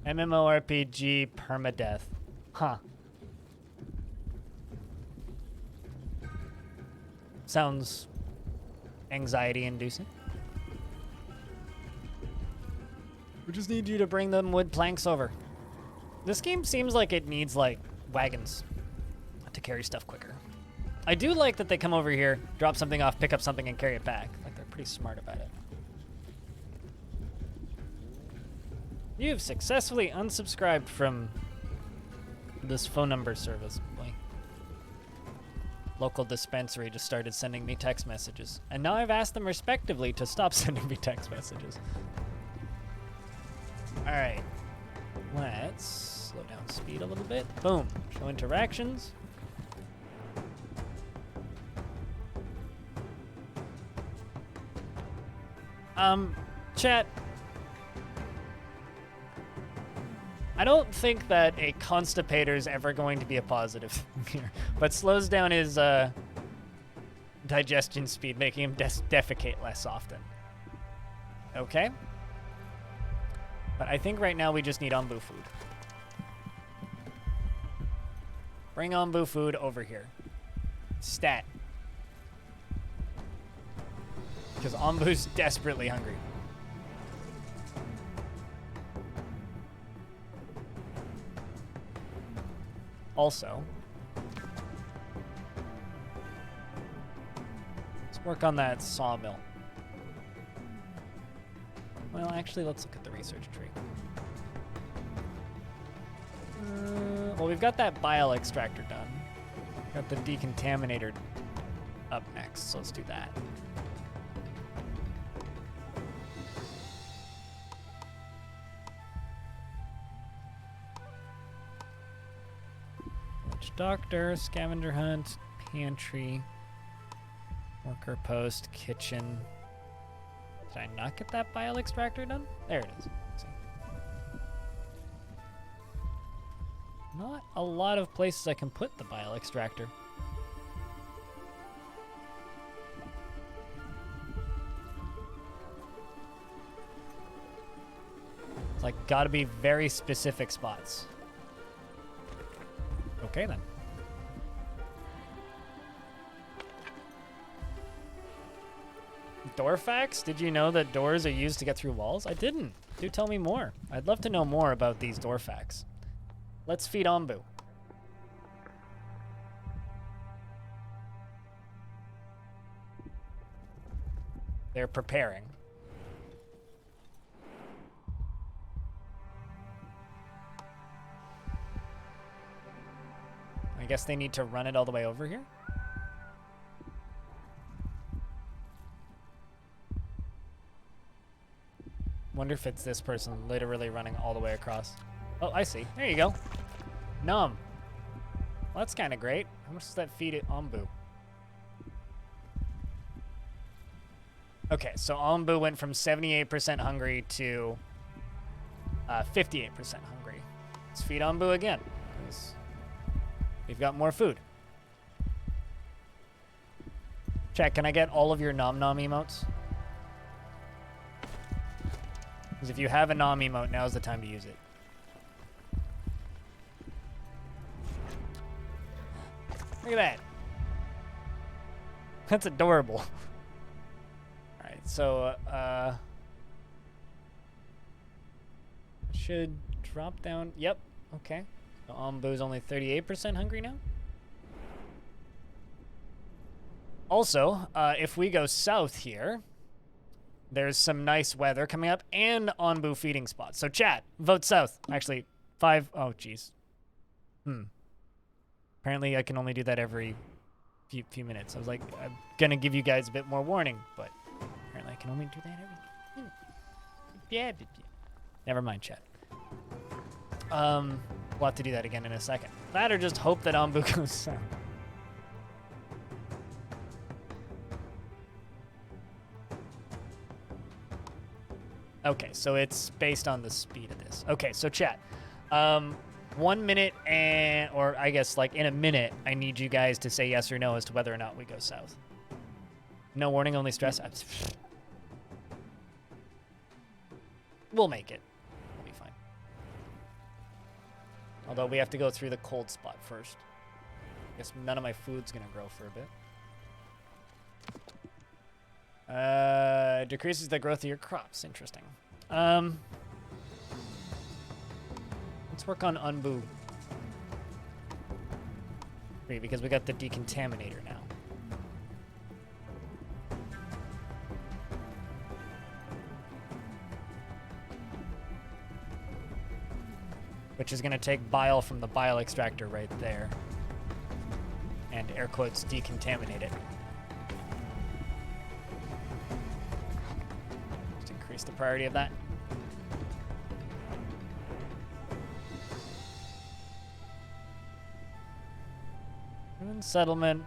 MMORPG permadeath. Huh. Sounds anxiety-inducing. We just need you to bring them wood planks over. This game seems like it needs, like, wagons to carry stuff quicker. I do like that they come over here, drop something off, pick up something, and carry it back. Like, they're pretty smart about it. You've successfully unsubscribed from this phone number service. Boy. Local dispensary just started sending me text messages. And now I've asked them respectively to stop sending me text messages. Alright. Let's slow down speed a little bit. Boom. Show interactions. Chat. I don't think that a constipator is ever going to be a positive here, but slows down his digestion speed, making him defecate less often. Okay. But I think right now we just need Onbu food. Bring Onbu food over here. Stat. Because Onbu's desperately hungry. Also, let's work on that sawmill. Well, actually, let's look at the research tree. Well, we've got that bile extractor done. Got the decontaminator up next, so let's do that. village doctor, scavenger hunt, pantry, worker post, kitchen. Did I not get that bile extractor done? There it is. Let's see. Not a lot of places I can put the bile extractor. It's like gotta be very specific spots. Okay then. Door facts? Did you know that doors are used to get through walls? I didn't. Do tell me more. I'd love to know more about these door facts. Let's feed Ombu. They're preparing. I guess they need to run it all the way over here. Wonder if it's this person literally running all the way across. Oh, I see. There you go. Nom. Well, that's kind of great. How much does that feed it Ombu? Okay, so Ombu went from 78% hungry to 58% hungry. Let's feed Ombu again, because we've got more food. Chat, can I get all of your nom nom emotes? Because if you have a nom emote, now's the time to use it. Look at that. That's adorable. Alright, so, should drop down. Yep, okay. So Ombu's only 38% hungry now. Also, if we go south here, there's some nice weather coming up and Ombu feeding spots. So chat, vote south. Actually, 5, oh geez. Apparently I can only do that every few minutes. I was like, I'm gonna give you guys a bit more warning, but apparently I can only do that every minute. Yeah. Never mind, chat. We'll have to do that again in a second. That or just hope that Ombu goes south. Okay, so it's based on the speed of this. Okay, so chat. 1 minute and, or I guess like in a minute, I need you guys to say yes or no as to whether or not we go south. No warning, only stress. We'll make it. We'll be fine. Although we have to go through the cold spot first. I guess none of my food's gonna grow for a bit. Decreases the growth of your crops. Interesting. Let's work on Ombu. Because we got the decontaminator now. Which is going to take bile from the bile extractor right there. And air quotes decontaminate it. Just increase the priority of that. Ruined settlement.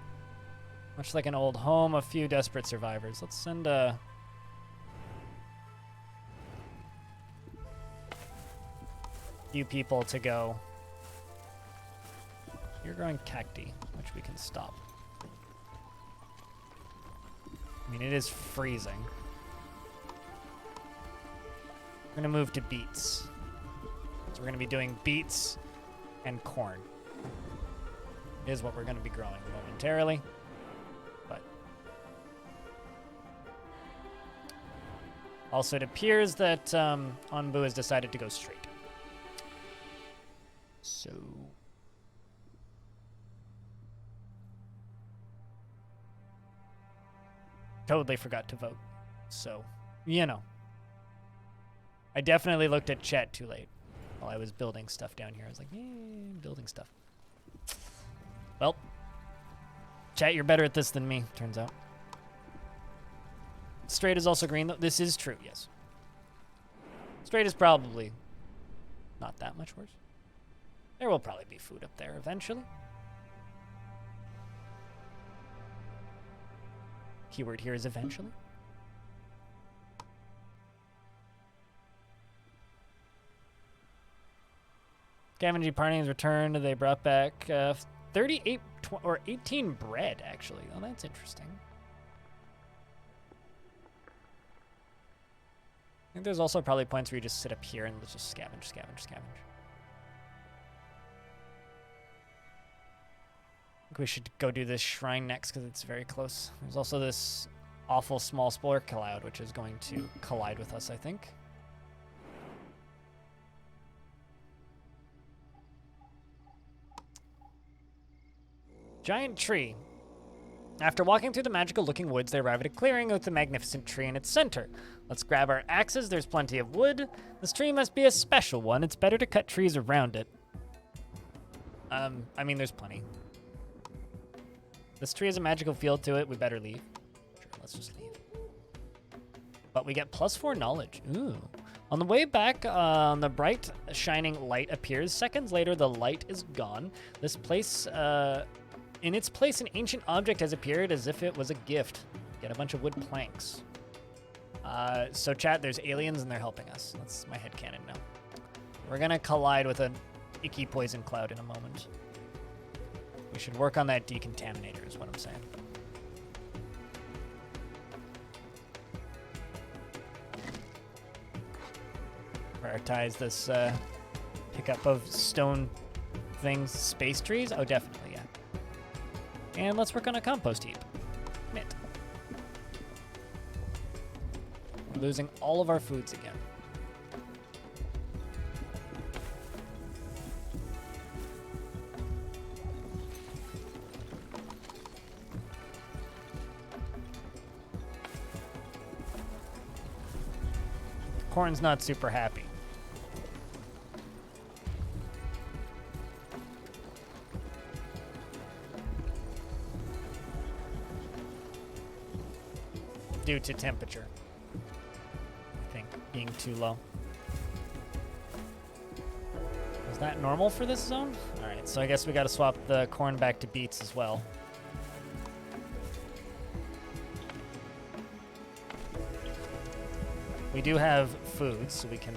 Much like an old home, a few desperate survivors. Let's send a... few people to go. You're growing cacti, which we can stop. I mean, it is freezing. We're gonna move to beets. So we're gonna be doing beets and corn. Is what we're gonna be growing momentarily. But also it appears that Ombu has decided to go straight. So totally forgot to vote. So, you know. I definitely looked at chat too late while I was building stuff down here. I was like, I'm building stuff. Well, chat, you're better at this than me, turns out. Straight is also green, though. This is true, yes. Straight is probably not that much worse. There will probably be food up there eventually. Keyword here is eventually. Scavenging party has returned. They brought back 38 or 18 bread, actually. Oh, that's interesting. I think there's also probably points where you just sit up here and let's just scavenge, scavenge, scavenge. I think we should go do this shrine next because it's very close. There's also this awful small spore cloud, which is going to collide with us, I think. Giant tree. After walking through the magical looking woods, they arrive at a clearing with a magnificent tree in its center. Let's grab our axes, there's plenty of wood. This tree must be a special one. It's better to cut trees around it. I mean, there's plenty. This tree has a magical feel to it. We better leave. Sure, let's just leave. But we get +4 knowledge. Ooh. On the way back, the bright, shining light appears. Seconds later, the light is gone. This place, in its place, an ancient object has appeared as if it was a gift. Get a bunch of wood planks. So chat, there's aliens and they're helping us. That's my headcanon now. We're gonna collide with an icky poison cloud in a moment. We should work on that decontaminator is what I'm saying. Prioritize this pickup of stone things, space trees. Oh, definitely, yeah. And let's work on a compost heap. Mint. We're losing all of our foods again. Corn's not super happy. Due to temperature, I think, being too low. Is that normal for this zone? All right, so I guess we got to swap the corn back to beets as well. We do have food, so we can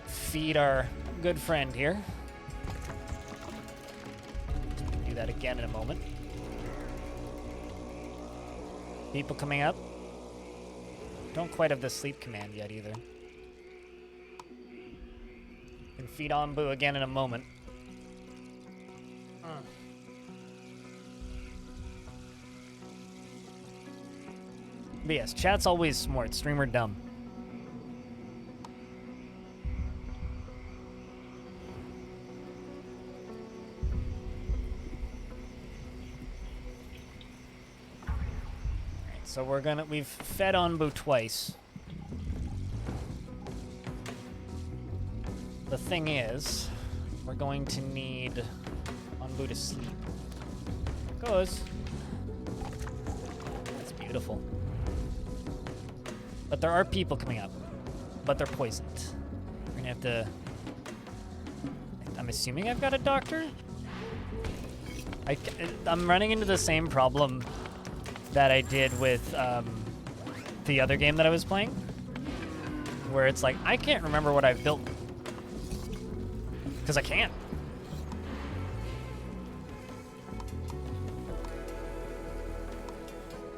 feed our good friend here. We can do that again in a moment. People coming up. Don't quite have the sleep command yet either. Can feed Ombu again in a moment. But yes, chat's always smart, streamer dumb. Alright, so we've fed Onbu twice. The thing is, we're going to need Onbu to sleep. Goes. That's beautiful. But there are people coming up, but they're poisoned. We're gonna have to... I'm assuming I've got a doctor? I'm running into the same problem that I did with the other game that I was playing, where it's like, I can't remember what I've built. Because I can't.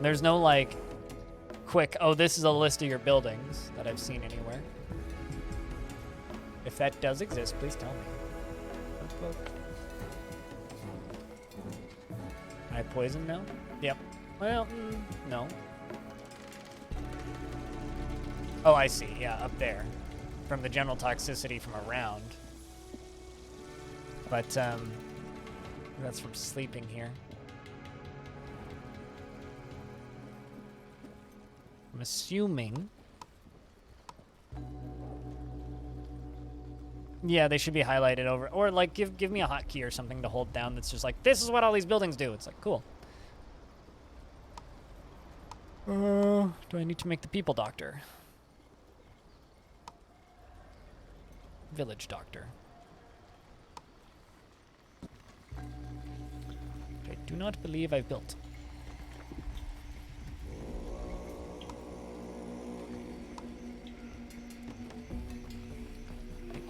There's no, like, quick, oh, this is a list of your buildings that I've seen anywhere. If that does exist, please tell me. I poison now? Yep. Well, no. Oh, I see. Yeah, up there. From the general toxicity from around. But, that's from sleeping here. I'm assuming. Yeah, they should be highlighted over, or like give me a hotkey or something to hold down that's just like, this is what all these buildings do. It's like, cool. Do I need to make the people doctor? Village doctor. I do not believe I've built.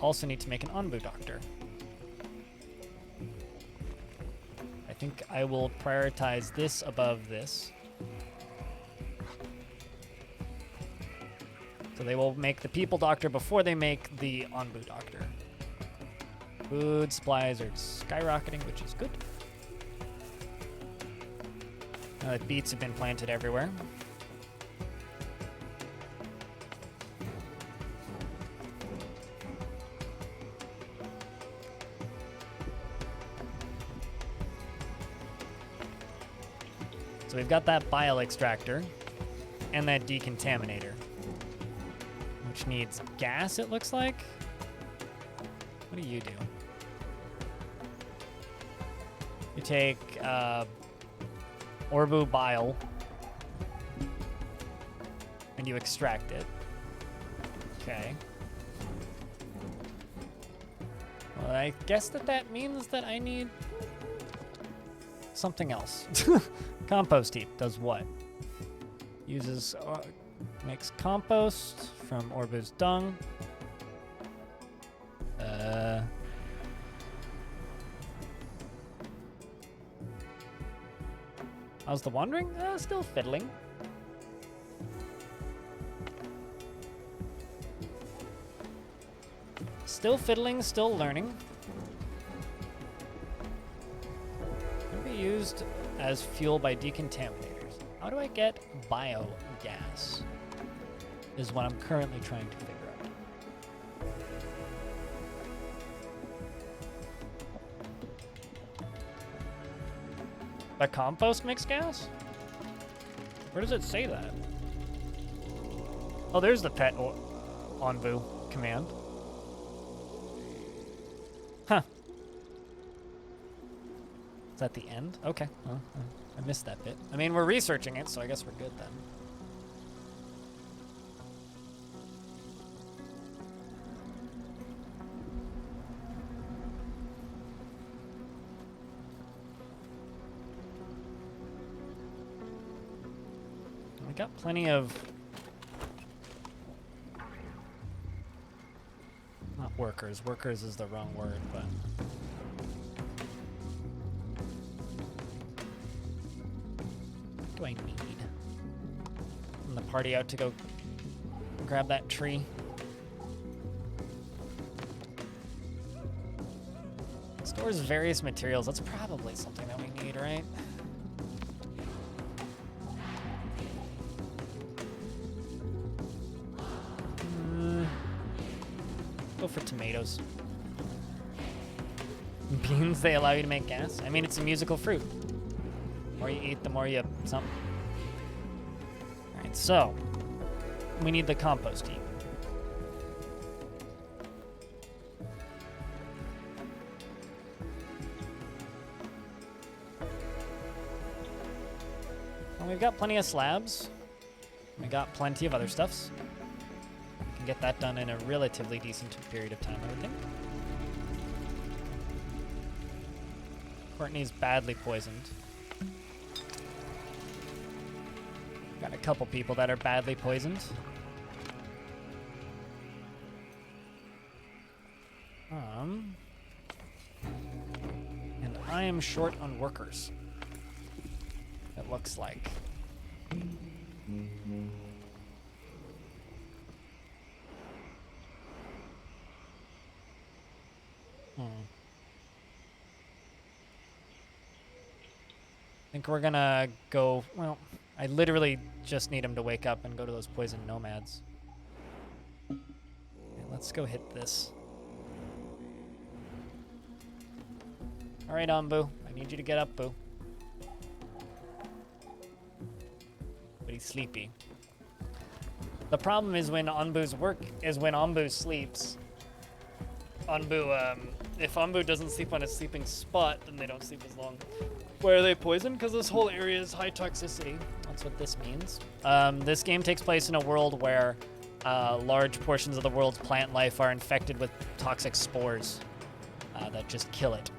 also need to make an Onbu doctor. I think I will prioritize this above this. So they will make the people doctor before they make the Onbu doctor. Food supplies are skyrocketing, which is good. Now that beets have been planted everywhere. So we've got that bile extractor and that decontaminator, which needs gas, it looks like. What do you do? You take Orbu bile and you extract it. Okay. Well, I guess that means that I need something else. Compost heap does what? Uses, makes compost from Orbu's dung. How's the wandering? Still fiddling. Still fiddling, still learning. Can be used as fuel by decontaminators. How do I get biogas? Is what I'm currently trying to figure out. The compost makes gas? Where does it say that? Oh, there's the pet Onbu command. Huh. Is that the end? Okay. Well, I missed that bit. I mean, we're researching it, so I guess we're good then. We got plenty of... Not workers. Workers is the wrong word, but... What do I need? Send the party out to go grab that tree. Stores various materials. That's probably something that we need, right? Go for tomatoes. Beans, they allow you to make gas? I mean, it's a musical fruit. The more you eat, the more you something. Alright, so we need the compost heap. Well, we've got plenty of slabs. We got plenty of other stuffs. We can get that done in a relatively decent period of time, I would think. Courtney's badly poisoned. Got a couple people that are badly poisoned. And I am short on workers. It looks like. I think we're gonna go, well, I literally just need him to wake up and go to those poison nomads. Okay, let's go hit this. All right, Onbu, I need you to get up, boo. But he's sleepy. The problem is when Onbu's when Onbu sleeps. If Onbu doesn't sleep on a sleeping spot, then they don't sleep as long. Why are they poisoned? Because this whole area is high toxicity. That's what this means. This game takes place in a world where large portions of the world's plant life are infected with toxic spores that just kill it.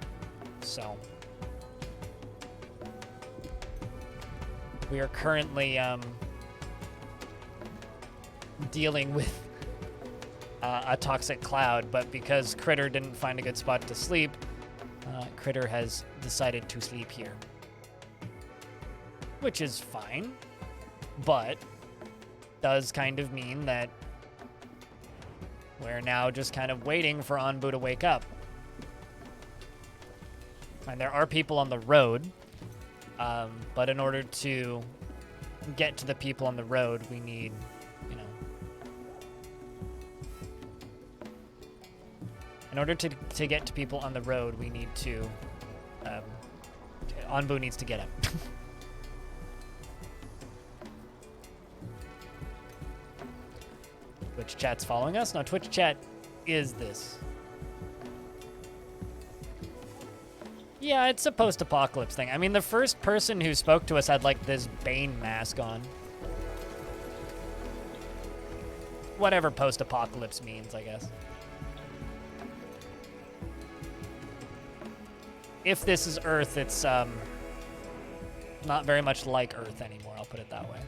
So we are currently dealing with a toxic cloud, but because Critter didn't find a good spot to sleep, Critter has decided to sleep here. Which is fine, but does kind of mean that we're now just kind of waiting for Anbu to wake up. And there are people on the road, but in order to get to the people on the road, we need, you know... In order to get to people on the road, we need to... Anbu needs to get up. Twitch chat's following us? No, Twitch chat is this. Yeah, it's a post-apocalypse thing. I mean, the first person who spoke to us had, like, this Bane mask on. Whatever post-apocalypse means, I guess. If this is Earth, it's, not very much like Earth anymore, I'll put it that way.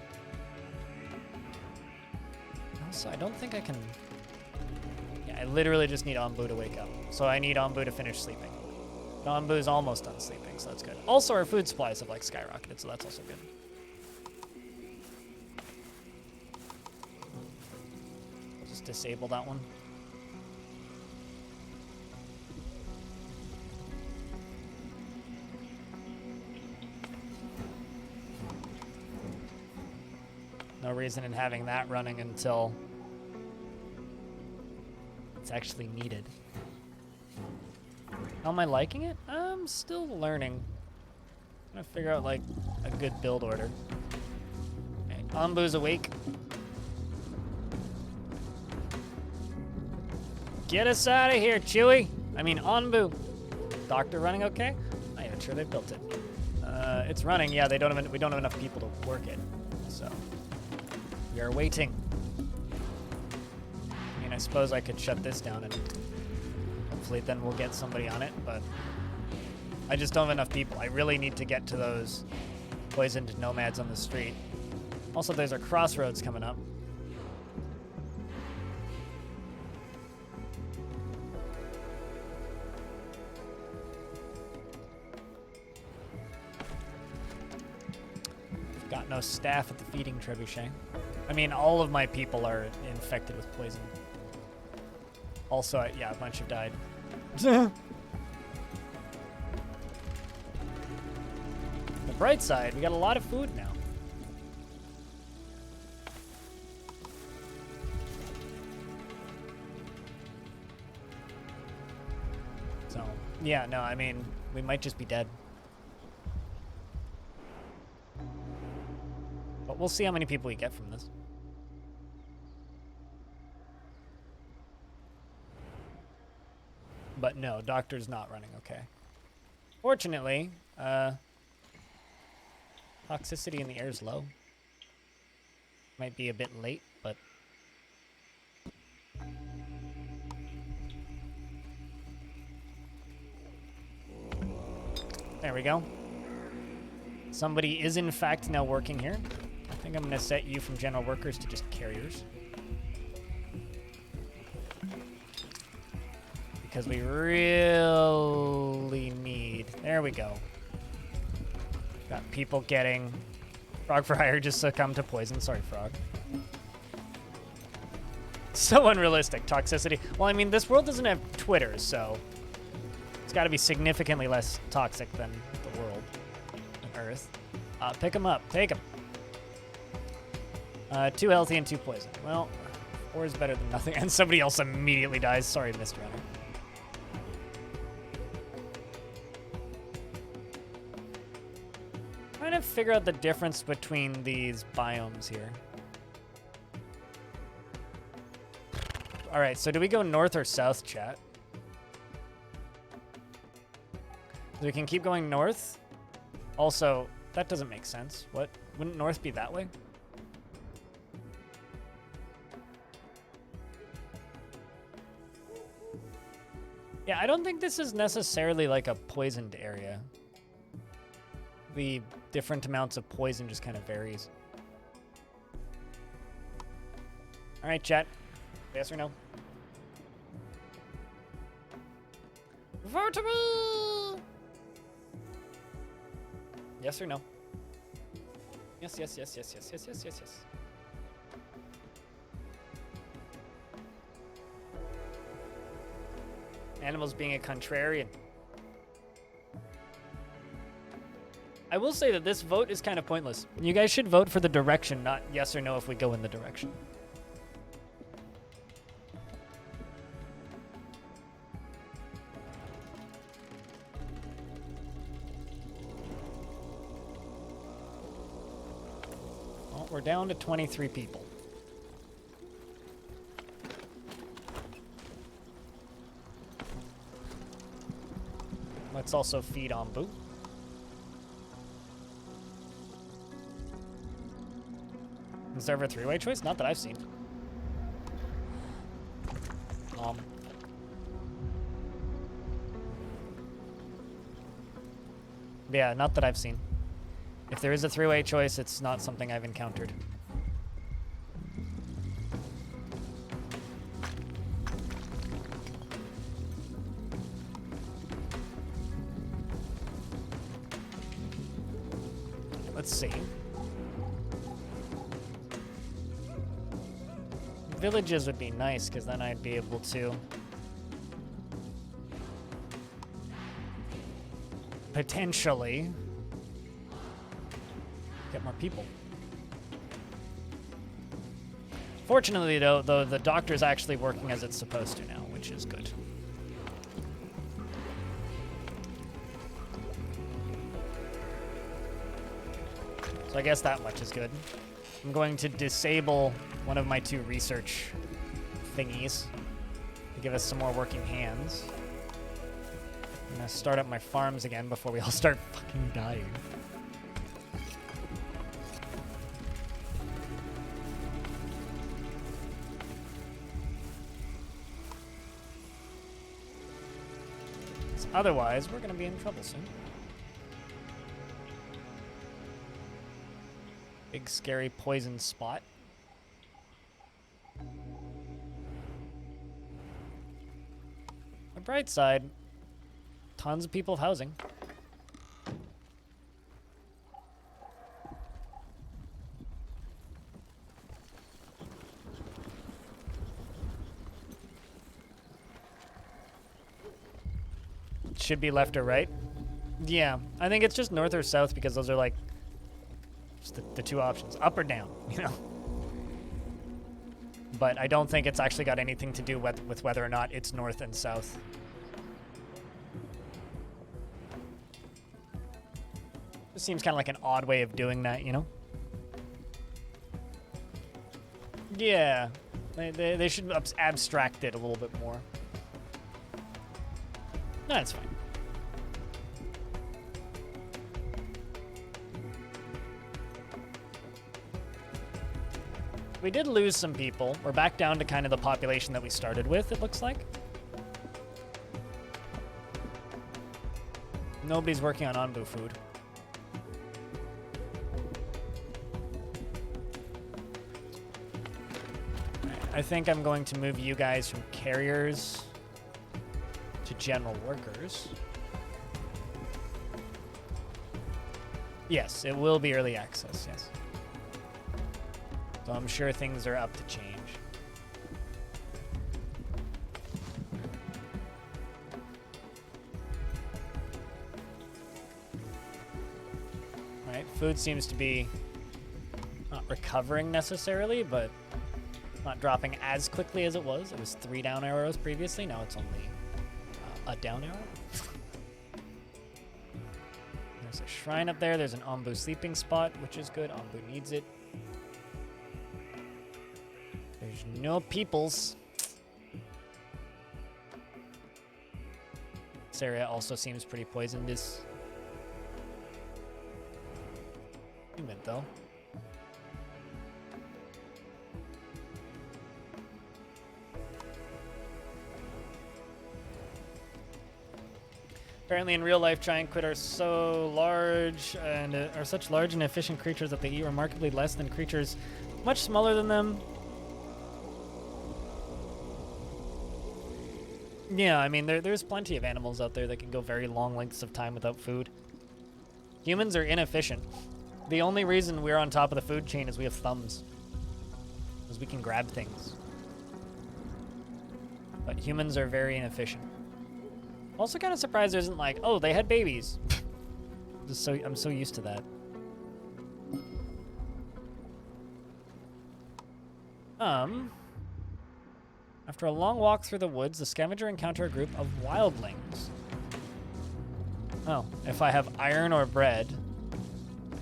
Also, I don't think I can... Yeah, I literally just need Anbu to wake up. So I need Anbu to finish sleeping. Anbu is almost done sleeping, so that's good. Also, our food supplies have, like, skyrocketed, so that's also good. Just disable that one. No reason in having that running until it's actually needed. How am I liking it? I'm still learning. I'm gonna figure out, like, a good build order. Okay, Anbu's awake. Get us out of here, Chewie! I mean, Anbu. Doctor running okay? I'm not even sure they built it. It's running, yeah, we don't have enough people to work it, so. We are waiting. I mean, I suppose I could shut this down and hopefully then we'll get somebody on it, but I just don't have enough people. I really need to get to those poisoned nomads on the street. Also, there's a crossroads coming up. Got no staff at the feeding trebuchet. I mean, all of my people are infected with poison. Also, yeah, a bunch have died. The bright side, we got a lot of food now. So, yeah, no, I mean, we might just be dead. But we'll see how many people we get from this. But no, Doctor's not running okay. Fortunately, toxicity in the air is low. Might be a bit late, but... There we go. Somebody is in fact now working here. I think I'm going to set you from general workers to just carriers. Because we really need... There we go. Got people getting... Frog for Hire just succumbed to poison. Sorry, Frog. So unrealistic. Toxicity. Well, I mean, this world doesn't have Twitter, so... It's got to be significantly less toxic than the world. Than Earth. Pick them up. Take them. 2 healthy and 2 poison. Well, 4 is better than nothing. And somebody else immediately dies. Sorry, Mr. Runner. Trying to figure out the difference between these biomes here. All right, so do we go north or south, chat? So we can keep going north. Also, that doesn't make sense. What? Wouldn't north be that way? Yeah, I don't think this is necessarily like a poisoned area. The different amounts of poison just kind of varies. All right, chat. Yes or no? Votable! Yes or no? Yes, yes, yes, yes, yes, yes, yes, yes, yes. Animals being a contrarian. I will say that this vote is kind of pointless. You guys should vote for the direction, not yes or no if we go in the direction. Well, we're down to 23 people. Let's also feed Ombu. Is there ever a three-way choice? Not that I've seen. Yeah, not that I've seen. If there is a three-way choice, it's not something I've encountered. Let's see. Villages would be nice, because then I'd be able to potentially get more people. Fortunately, though, the doctor's actually working as it's supposed to now, which is good. So I guess that much is good. I'm going to disable one of my 2 research thingies to give us some more working hands. I'm gonna start up my farms again before we all start fucking dying. Otherwise, we're gonna be in trouble soon. Big scary poison spot. The bright side, tons of people housing. Should be left or right. Yeah, I think it's just north or south because those are like just the 2 options, up or down, you know. But I don't think it's actually got anything to do with whether or not it's north and south. This seems kind of like an odd way of doing that, you know? Yeah, they should abstract it a little bit more. No, that's fine. We did lose some people. We're back down to kind of the population that we started with, it looks like. Nobody's working on Onbu food. I think I'm going to move you guys from carriers to general workers. Yes, it will be early access, yes. So I'm sure things are up to change. All right, food seems to be not recovering necessarily, but not dropping as quickly as it was. It was 3 down arrows previously. Now it's only a down arrow. There's a shrine up there. There's an Ombu sleeping spot, which is good. Ombu needs it. There's no peoples. This area also seems pretty poisoned. Is humid though. Apparently in real life, giant squid are so large and are such large and efficient creatures that they eat remarkably less than creatures much smaller than them. Yeah, I mean, there's plenty of animals out there that can go very long lengths of time without food. Humans are inefficient. The only reason we're on top of the food chain is we have thumbs. Because we can grab things. But humans are very inefficient. Also kind of surprised there isn't like, oh, they had babies. I'm so used to that. After a long walk through the woods, the scavenger encounter a group of wildlings. Oh, if I have iron or bread,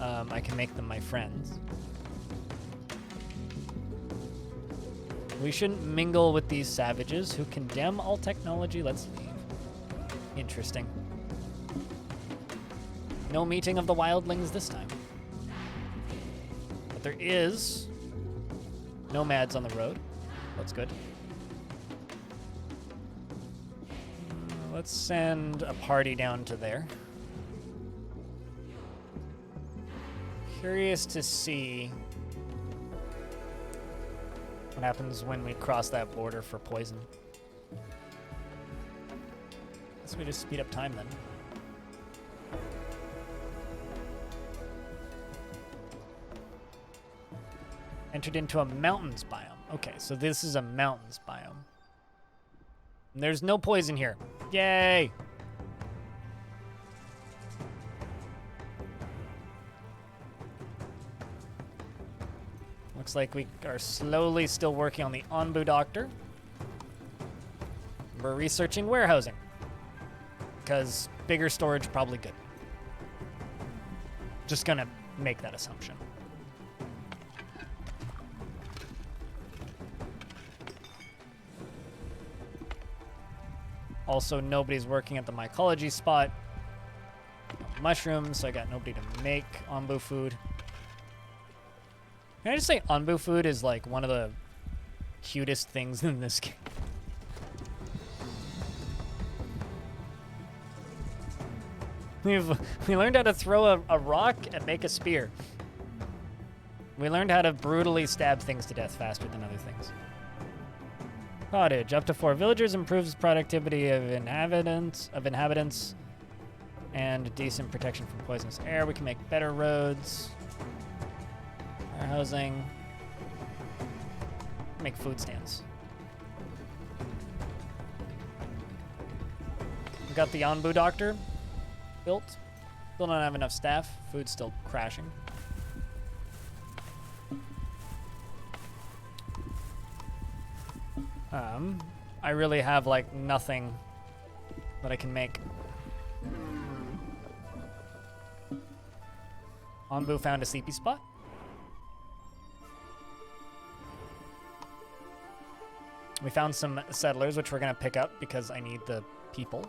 I can make them my friends. We shouldn't mingle with these savages who condemn all technology. Let's leave. Interesting. No meeting of the wildlings this time. But there is nomads on the road. That's good. Let's send a party down to there. Curious to see what happens when we cross that border for poison. Guess we just speed up time then. Entered into a mountains biome. Okay, so this is a mountains biome. And there's no poison here. Yay! Looks like we are slowly still working on the Onbu Doctor. We're researching warehousing. Because bigger storage, probably good. Just gonna make that assumption. Also, nobody's working at the mycology spot. Mushrooms, so I got nobody to make Onbu food. Can I just say Onbu food is like one of the cutest things in this game? We learned how to throw a rock and make a spear. We learned how to brutally stab things to death faster than other things. Cottage. Up to 4 villagers, improves productivity of inhabitants, and decent protection from poisonous air. We can make better roads. Warehousing. Make food stands. We got the Onbu Doctor built. Still don't have enough staff. Food's still crashing. I really have like nothing that I can make. Onbu found a CP spot. We found some settlers, which we're gonna pick up because I need the people.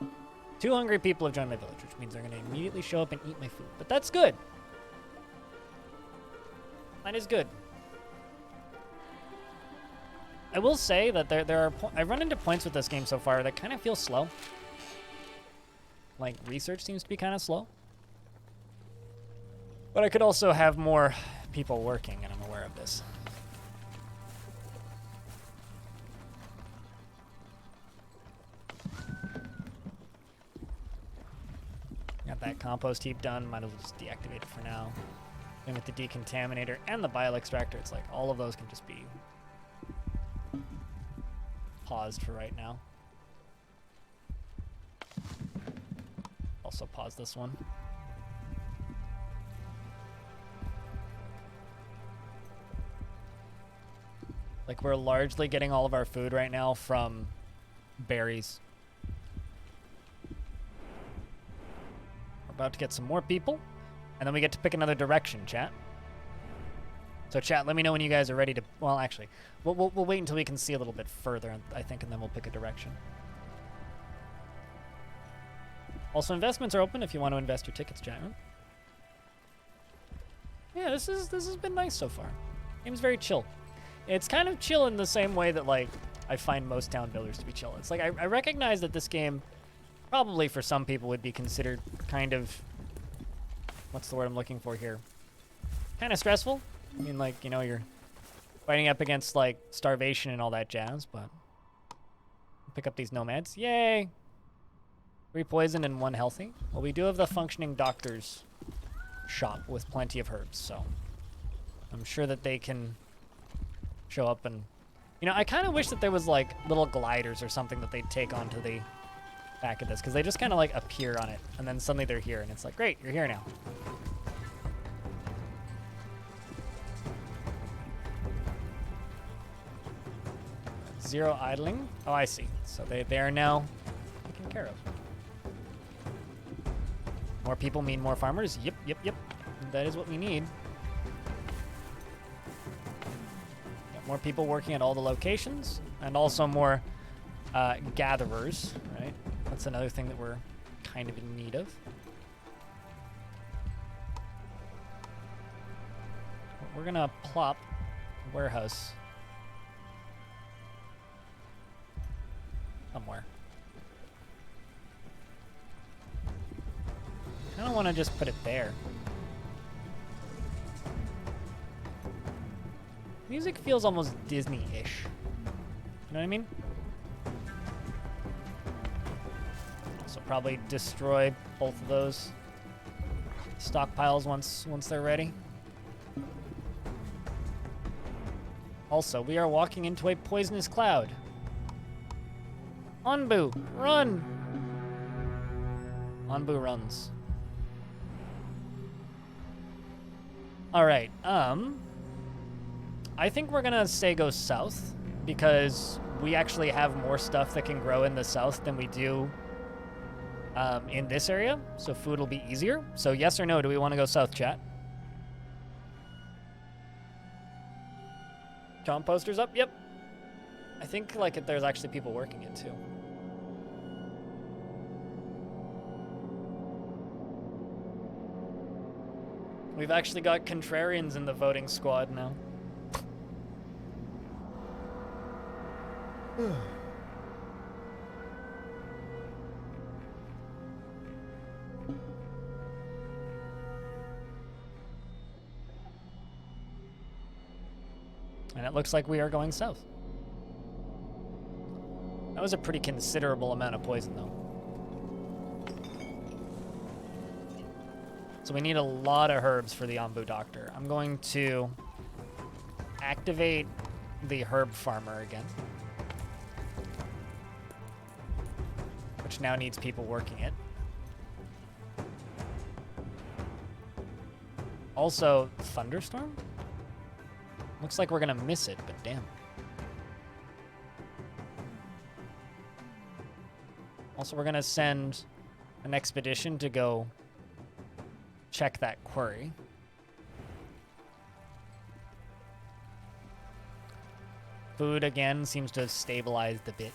2 hungry people have joined my village, which means they're gonna immediately show up and eat my food. But that's good. That is good. I will say that there are I've run into points with this game so far that kind of feel slow. Like research seems to be kind of slow. But I could also have more people working, and I'm aware of this. Got that compost heap done. Might as well just deactivate it for now. And with the decontaminator and the bile extractor, it's like all of those can just be paused for right now. Also pause this one. Like we're largely getting all of our food right now from berries. We're about to get some more people, and then we get to pick another direction, chat. So chat, let me know when you guys are ready to, well actually, we'll wait until we can see a little bit further, I think, and then we'll pick a direction. Also, investments are open if you want to invest your tickets, chat room. Yeah, this has been nice so far. Game's very chill. It's kind of chill in the same way that, like, I find most town builders to be chill. It's like, I recognize that this game, probably for some people, would be considered kind of, what's the word I'm looking for here? Kind of stressful. I mean, like, you know, you're fighting up against, like, starvation and all that jazz, but Pick up these nomads. Yay! 3 poison and 1 healthy. Well, we do have the functioning doctor's shop with plenty of herbs, so I'm sure that they can show up and... You know, I kind of wish that there was, like, little gliders or something that they'd take onto the back of this, because they just kind of, like, appear on it, and then suddenly they're here, and it's like, great, you're here now. Zero idling. Oh, I see. So they are now taken care of. More people mean more farmers. Yep, yep, yep. That is what we need. Got more people working at all the locations, and also more gatherers, right? That's another thing that we're kind of in need of. We're gonna plop a warehouse somewhere. I don't want to just put it there. Music feels almost Disney-ish. You know what I mean? So probably destroy both of those stockpiles once they're ready. Also, we are walking into a poisonous cloud. Onbu, run! Onbu runs. All right, I think we're gonna say go south because we actually have more stuff that can grow in the south than we do in this area, so food will be easier. So yes or no, do we want to go south, chat? Composters up? Yep. I think like there's actually people working it too. We've actually got contrarians in the voting squad now. And it looks like we are going south. That was a pretty considerable amount of poison, though. So we need a lot of herbs for the Onbu Doctor. I'm going to activate the herb farmer again, which now needs people working it. Also, thunderstorm? Looks like we're gonna miss it, but damn. Also, we're gonna send an expedition to go check that quarry. Food, again, seems to have stabilized a bit.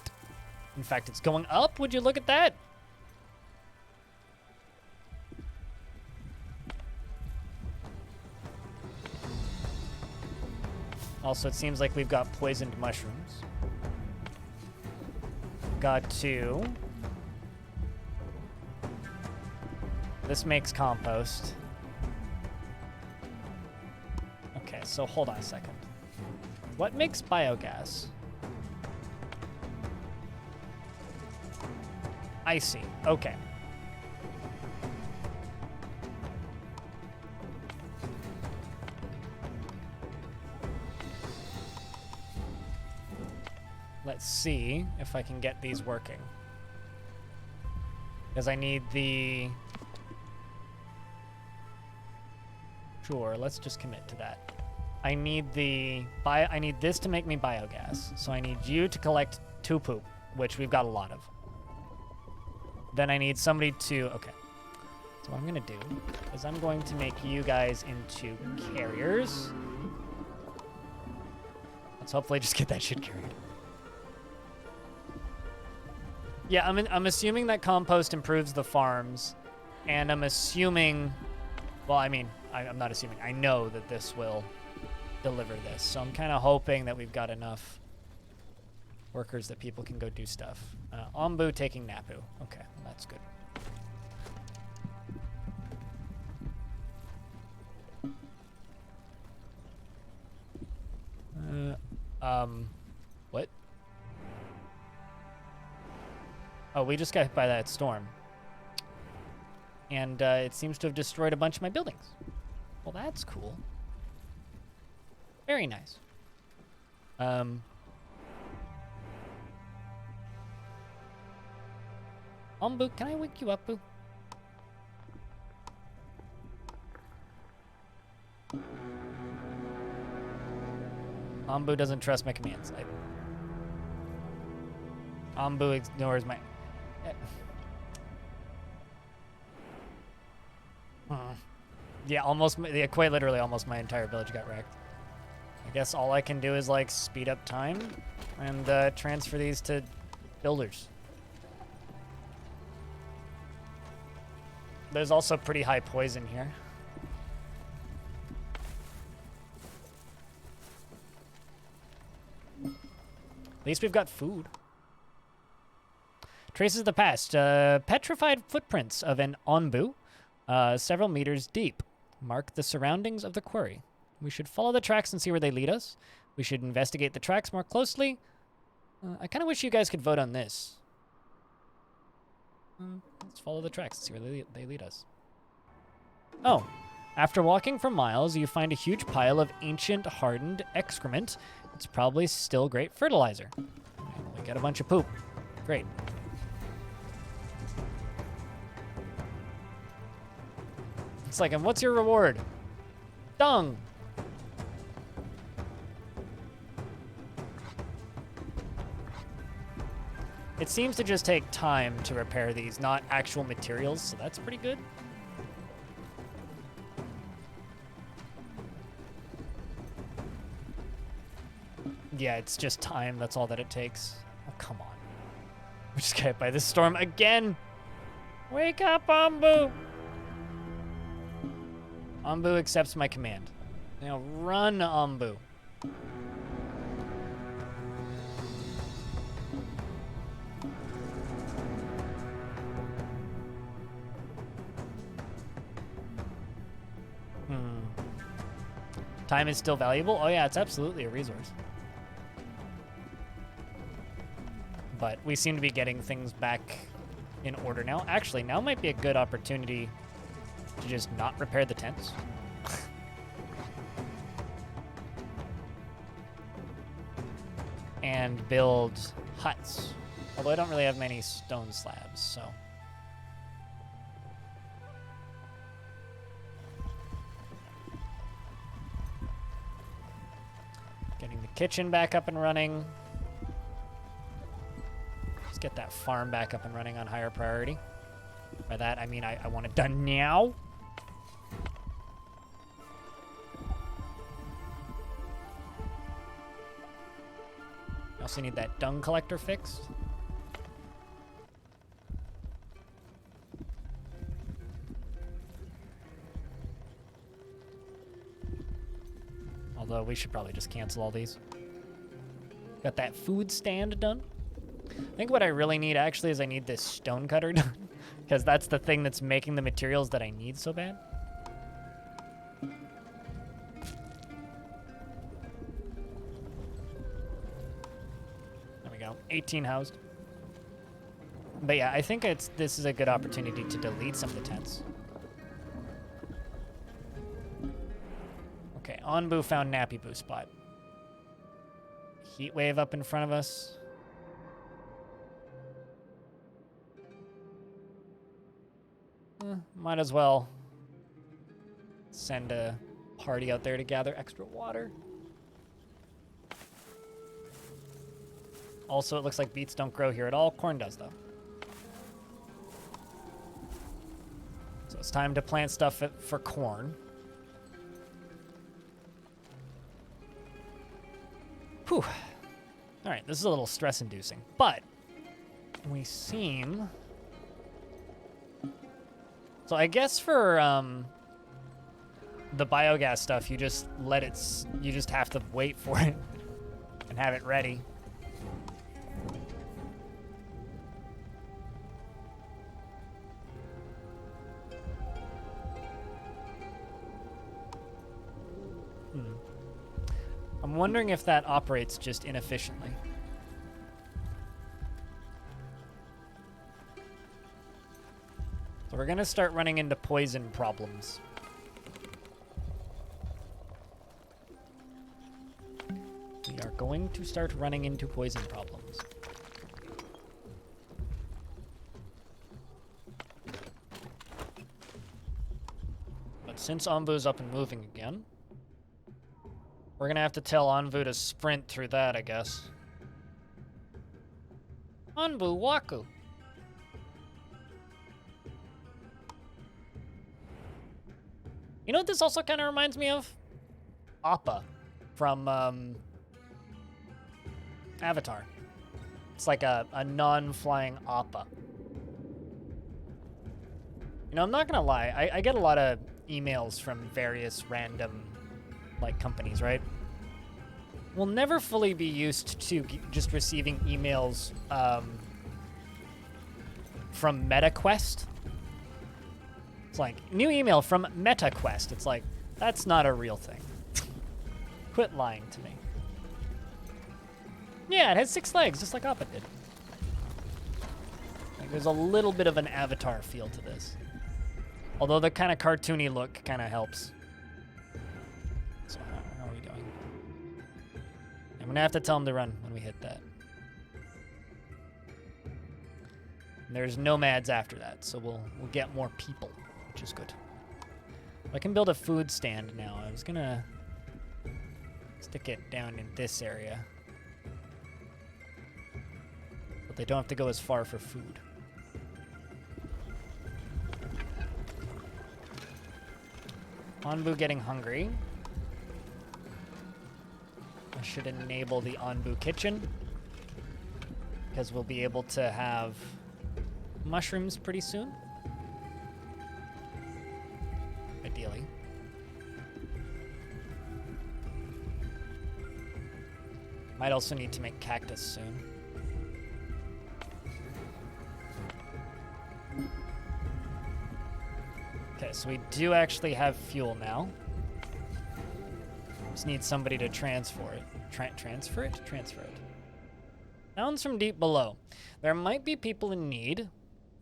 In fact, it's going up. Would you look at that? Also, it seems like we've got poisoned mushrooms. Got 2. This makes compost. Okay, so hold on a second. What makes biogas? I see. Okay. Let's see if I can get these working. Because I need the... Sure, let's just commit to that. I need I need this to make me biogas. So I need you to collect 2 poop, which we've got a lot of. Then I need somebody to... Okay. So what I'm going to do is I'm going to make you guys into carriers. Let's hopefully just get that shit carried. Yeah, I'm assuming that compost improves the farms, and I'm assuming... Well, I mean, I'm not assuming. I know that this will deliver this. So I'm kind of hoping that we've got enough workers that people can go do stuff. Ombu taking Napu. Okay, that's good. What? Oh, we just got hit by that storm. And it seems to have destroyed a bunch of my buildings. Well, that's cool. Very nice. Boo, can I wake you up, Boo? Boo doesn't trust my commands. Boo ignores my... Yeah, quite literally almost my entire village got wrecked. I guess all I can do is, like, speed up time and transfer these to builders. There's also pretty high poison here. At least we've got food. Traces of the past. Petrified footprints of an onbu, several meters deep, mark the surroundings of the quarry. We should follow the tracks and see where they lead us. We should investigate the tracks more closely. I kind of wish you guys could vote on this. Let's follow the tracks and see where they lead us. Oh, after walking for miles, you find a huge pile of ancient, hardened excrement. It's probably still great fertilizer. We get a bunch of poop. Great. It's like, and what's your reward? Dung. It seems to just take time to repair these, not actual materials, so that's pretty good. Yeah, it's just time. That's all that it takes. Oh, come on. We just got hit by this storm again. Wake up, Ombu. Ombu accepts my command. Now run, Ombu. Time is still valuable? Oh yeah, it's absolutely a resource. But we seem to be getting things back in order now. Actually, now might be a good opportunity to just not repair the tents. And build huts. Although I don't really have many stone slabs, so... Getting the kitchen back up and running. Let's get that farm back up and running on higher priority. By that, I mean I want it done now. I also need that dung collector fixed. Although we should probably just cancel all these. Got that food stand done. I think what I really need actually is I need this stone cutter done. Because that's the thing that's making the materials that I need so bad. There we go. 18 housed. But yeah, I think this is a good opportunity to delete some of the tents. Okay, Onbu found Nappy Boo spot. Heat wave up in front of us. Might as well send a party out there to gather extra water. Also, it looks like beets don't grow here at all. Corn does, though. So it's time to plant stuff for corn. Whew. All right, this is a little stress-inducing, but we seem... So I guess for the biogas stuff, you just you just have to wait for it and have it ready. I'm wondering if that operates just inefficiently. So we're gonna start running into poison problems. We are going to start running into poison problems. But since Anbu's up and moving again, we're gonna have to tell Anbu to sprint through that, I guess. Anbu, Waku. You know what this also kind of reminds me of? Appa from Avatar. It's like a non-flying Appa. You know, I'm not gonna lie. I get a lot of emails from various random, like, companies, right? We'll never fully be used to just receiving emails from MetaQuest. It's like, new email from MetaQuest. It's like, that's not a real thing. Quit lying to me. Yeah, it has 6 legs, just like Appa did. Like, there's a little bit of an Avatar feel to this. Although the kind of cartoony look kind of helps. So how are we doing? I'm gonna have to tell him to run when we hit that. And there's nomads after that, so we'll get more people, which is good. I can build a food stand now. I was gonna stick it down in this area. But they don't have to go as far for food. Anbu getting hungry. I should enable the Anbu kitchen, because we'll be able to have mushrooms pretty soon. Ideally. Might also need to make cactus soon. Okay, so we do actually have fuel now. Just need somebody to transfer it. Transfer it? Transfer it. Sounds from deep below. There might be people in need.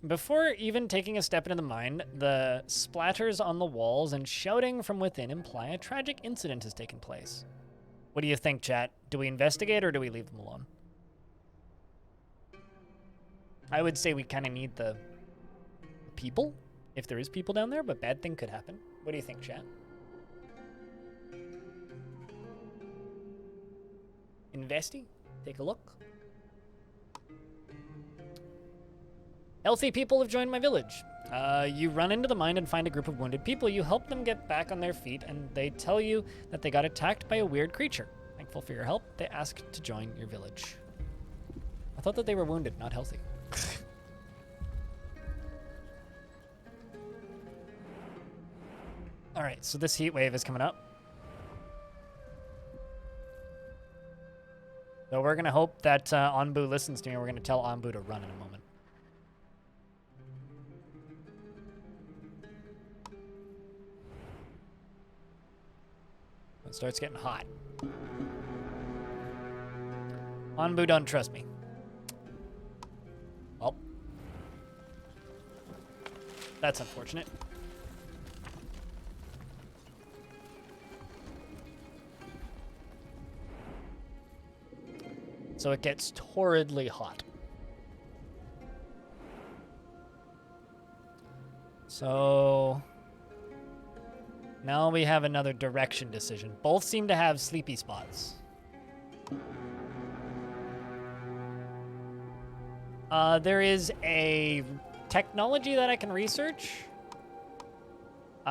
Before even taking a step into the mine, the splatters on the walls and shouting from within imply a tragic incident has taken place. What do you think, chat? Do we investigate or do we leave them alone? I would say we kind of need the people, if there is people down there, but bad thing could happen. What do you think, chat? Investi? Take a look. Healthy people have joined my village. You run into the mine and find a group of wounded people. You help them get back on their feet, and they tell you that they got attacked by a weird creature. Thankful for your help, they ask to join your village. I thought that they were wounded, not healthy. All right, so this heat wave is coming up. So we're going to hope that Anbu listens to me, and we're going to tell Anbu to run in a moment. It starts getting hot. Anbu don't trust me. Well, that's unfortunate. So it gets torridly hot. So now we have another direction decision. Both seem to have sleepy spots. There is a technology that I can research,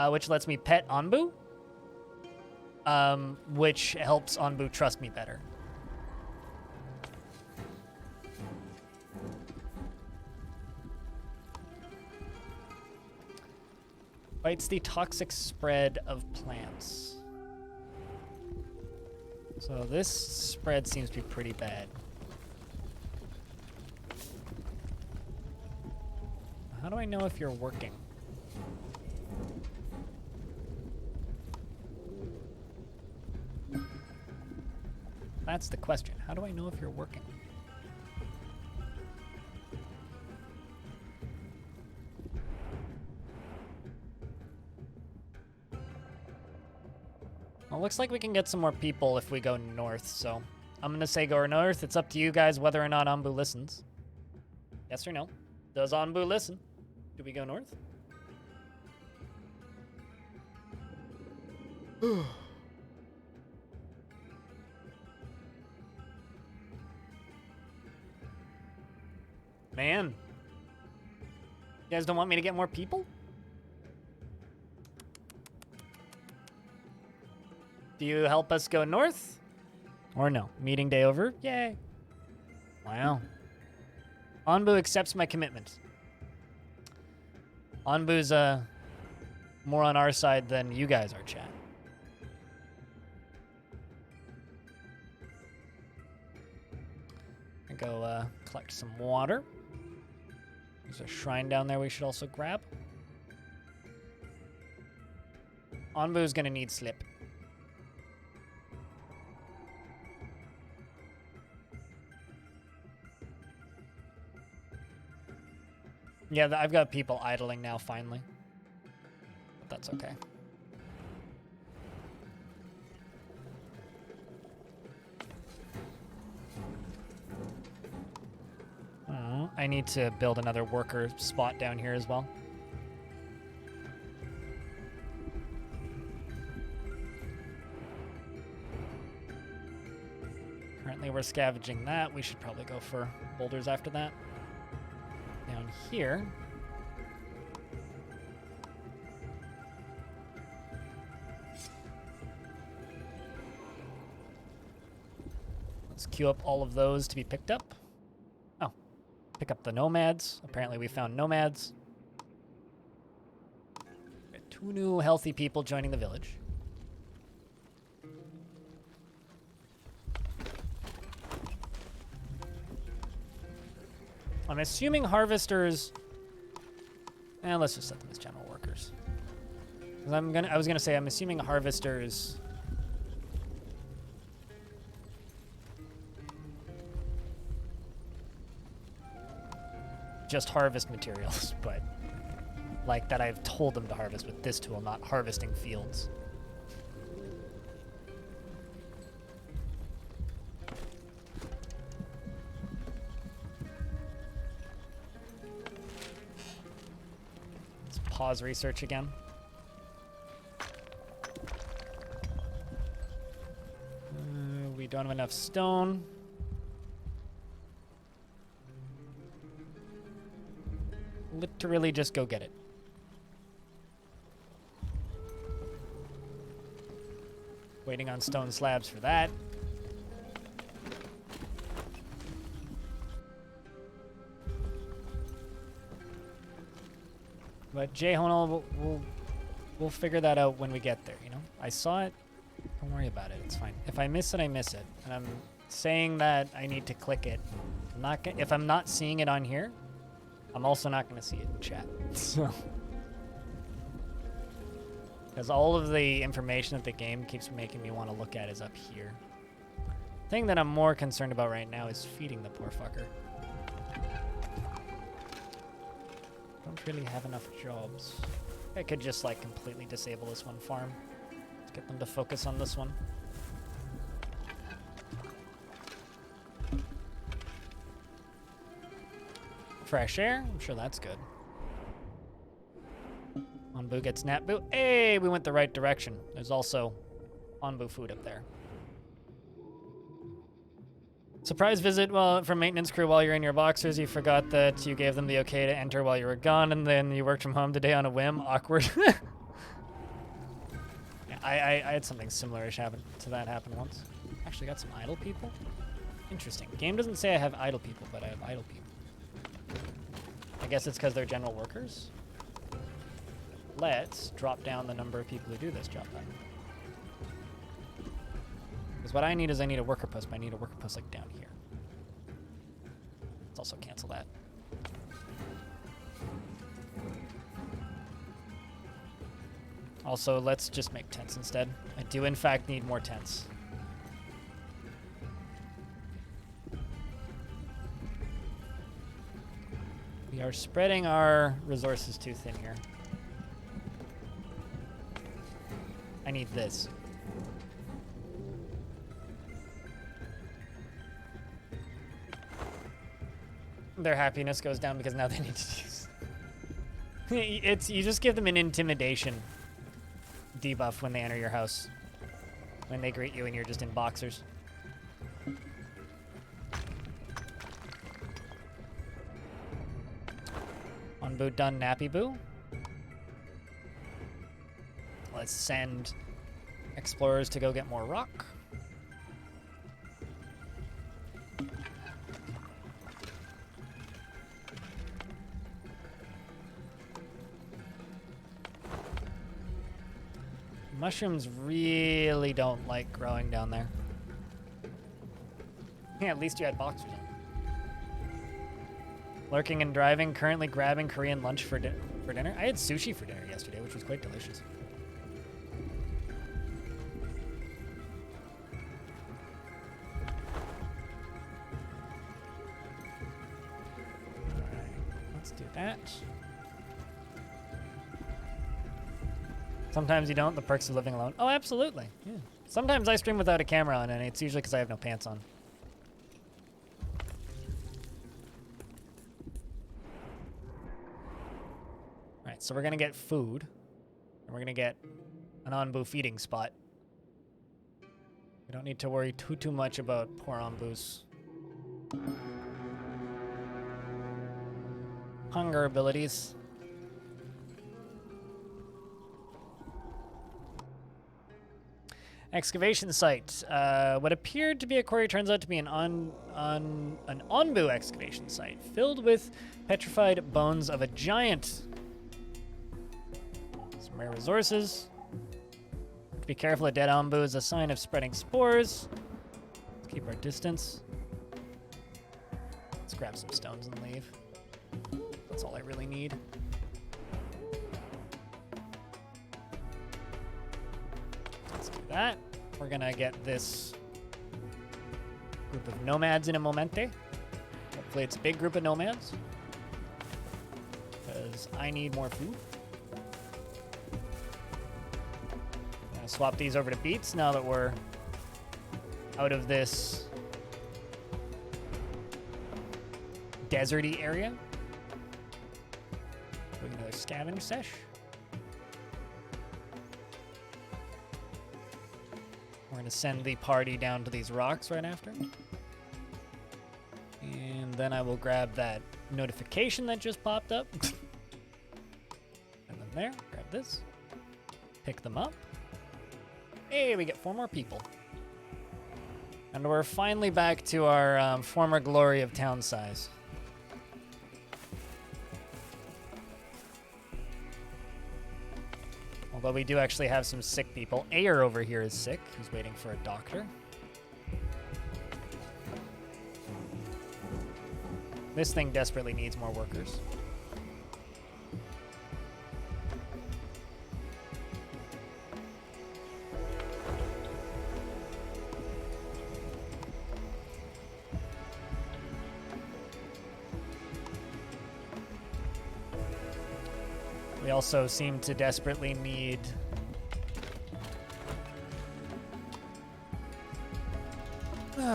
which lets me pet Anbu, which helps Anbu trust me better. Fights the toxic spread of plants. So this spread seems to be pretty bad. How do I know if you're working? That's the question. How do I know if you're working? Well, looks like we can get some more people if we go north, so I'm gonna say go north. It's up to you guys whether or not Anbu listens. Yes or no? Does Anbu listen? Do we go north? Man. You guys don't want me to get more people? Do you help us go north? Or no? Meeting day over? Yay. Wow. Anbu accepts my commitment. Anbu's more on our side than you guys are, chat. I go collect some water. There's a shrine down there we should also grab. Anbu's gonna need slip. Yeah, I've got people idling now, finally. But that's okay. I need to build another worker spot down here as well. Currently we're scavenging that. We should probably go for boulders after that. Down here. Let's queue up all of those to be picked up. Oh, pick up the nomads. Apparently we found nomads. We got 2 new healthy people joining the village. I'm assuming harvesters. Let's just set them as general workers. 'Cause I was gonna say I'm assuming harvesters. Just harvest materials, but like that I've told them to harvest with this tool, not harvesting fields. Pause research again. We don't have enough stone. Literally just go get it. Waiting on stone slabs for that. But J-Honal, we'll figure that out when we get there, you know? I saw it. Don't worry about it. It's fine. If I miss it, I miss it. And I'm saying that I need to click it. If I'm not seeing it on here, I'm also not going to see it in chat. So, because all of the information that the game keeps making me want to look at is up here. The thing that I'm more concerned about right now is feeding the poor fucker. Don't really have enough jobs. I could just like completely disable this one farm. Let's get them to focus on this one. Fresh air, I'm sure that's good. Anbu gets Natbu. Hey, we went the right direction. There's also Anbu food up there. Surprise visit from maintenance crew while you're in your boxers. You forgot that you gave them the okay to enter while you were gone, and then you worked from home today on a whim. Awkward. Yeah, I had something similar-ish happen once. Actually got some idle people. Interesting. Game doesn't say I have idle people, but I have idle people. I guess it's because they're general workers. Let's drop down the number of people who do this job then. Because what I need is I need a worker post, but I need a worker post like down here. Let's also cancel that. Also, let's just make tents instead. I do in fact need more tents. We are spreading our resources too thin here. I need this. their happiness goes down because now they need to use. You just give them an intimidation debuff when they enter your house. When they greet you and you're just in boxers. On boo done, nappy boo. Let's send explorers to go get more rock. Mushrooms really don't like growing down there. Yeah, at least you had boxers on. Lurking and driving, currently grabbing Korean lunch for dinner. I had sushi for dinner yesterday, which was quite delicious. Alright, let's do that. Sometimes you don't, the perks of living alone. Oh, absolutely. Yeah. Sometimes I stream without a camera on, and it's usually because I have no pants on. Alright, so we're going to get food. And we're going to get an Anbu feeding spot. We don't need to worry too much about poor Anbu's hunger abilities. Excavation site. What appeared to be a quarry turns out to be an Anbu excavation site filled with petrified bones of a giant. Some rare resources. Be careful, a dead Anbu is a sign of spreading spores. Let's keep our distance. Let's grab some stones and leave. That's all I really need. That. We're gonna get this group of nomads in a momente. Hopefully it's a big group of nomads, because I need more food. I'm gonna swap these over to beets now that we're out of this deserty area. Doing another scavenge sesh. We're going to send the party down to these rocks right after. And then I will grab that notification that just popped up. And then there, grab this. Pick them up. Hey, we get 4 more people. And we're finally back to our former glory of town size. Although we do actually have some sick people. Ayer over here is sick. He's waiting for a doctor. This thing desperately needs more workers. We also seem to desperately need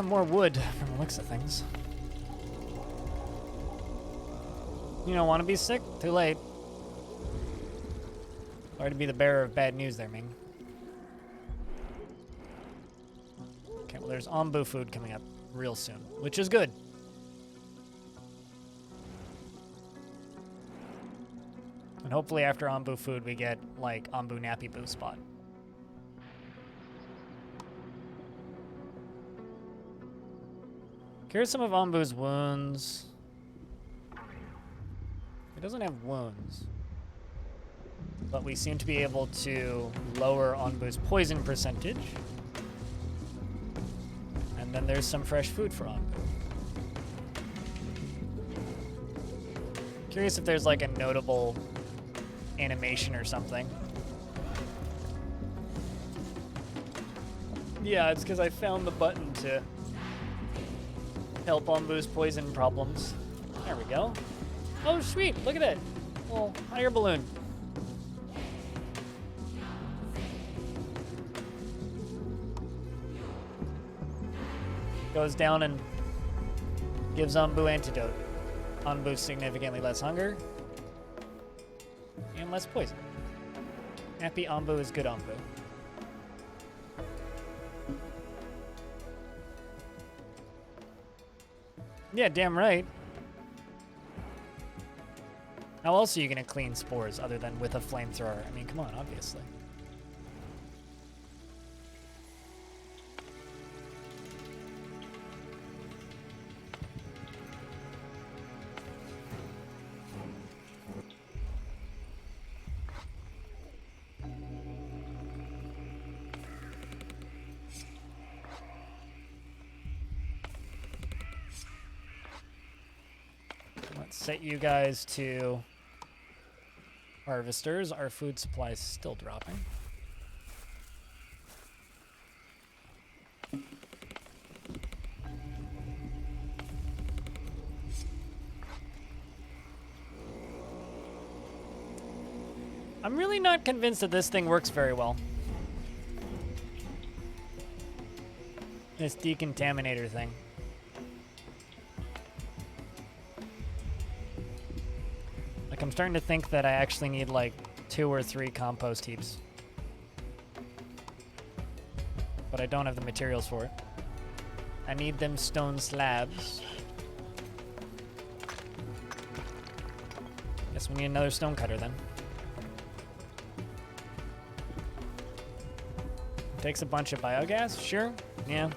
more wood from the looks of things. You don't want to be sick? Too late. Sorry to be the bearer of bad news there, Ming. Okay, well there's Anbu food coming up real soon, which is good. And hopefully after Anbu food, we get, like, Anbu Nappy Boo spot. Here's some of Anbu's wounds. He doesn't have wounds. But we seem to be able to lower Anbu's poison percentage. And then there's some fresh food for Anbu. Curious if there's, like, a notable animation or something. Yeah, it's because I found the button to help Anbu's poison problems. There we go. Oh, sweet. Look at it. Little higher balloon. Goes down and gives Anbu antidote. On boost significantly less hunger. And less poison. Happy Ombu is good Ombu. Yeah, damn right. How else are you gonna clean spores other than with a flamethrower? I mean, come on, obviously. Let's set you guys to harvesters. Our food supply is still dropping. I'm really not convinced that this thing works very well. This decontaminator thing. Like, I'm starting to think that I actually need like 2 or 3 compost heaps. But I don't have the materials for it. I need them stone slabs. Guess we need another stone cutter then. Takes a bunch of biogas? Sure. Yeah.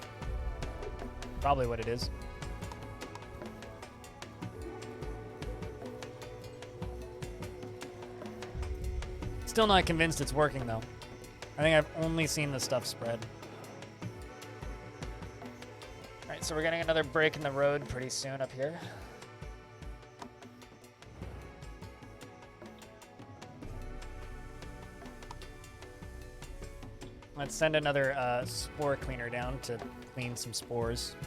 Probably what it is. Still not convinced it's working though. I think I've only seen the stuff spread. Alright, so we're getting another break in the road pretty soon up here. Let's send another spore cleaner down to clean some spores.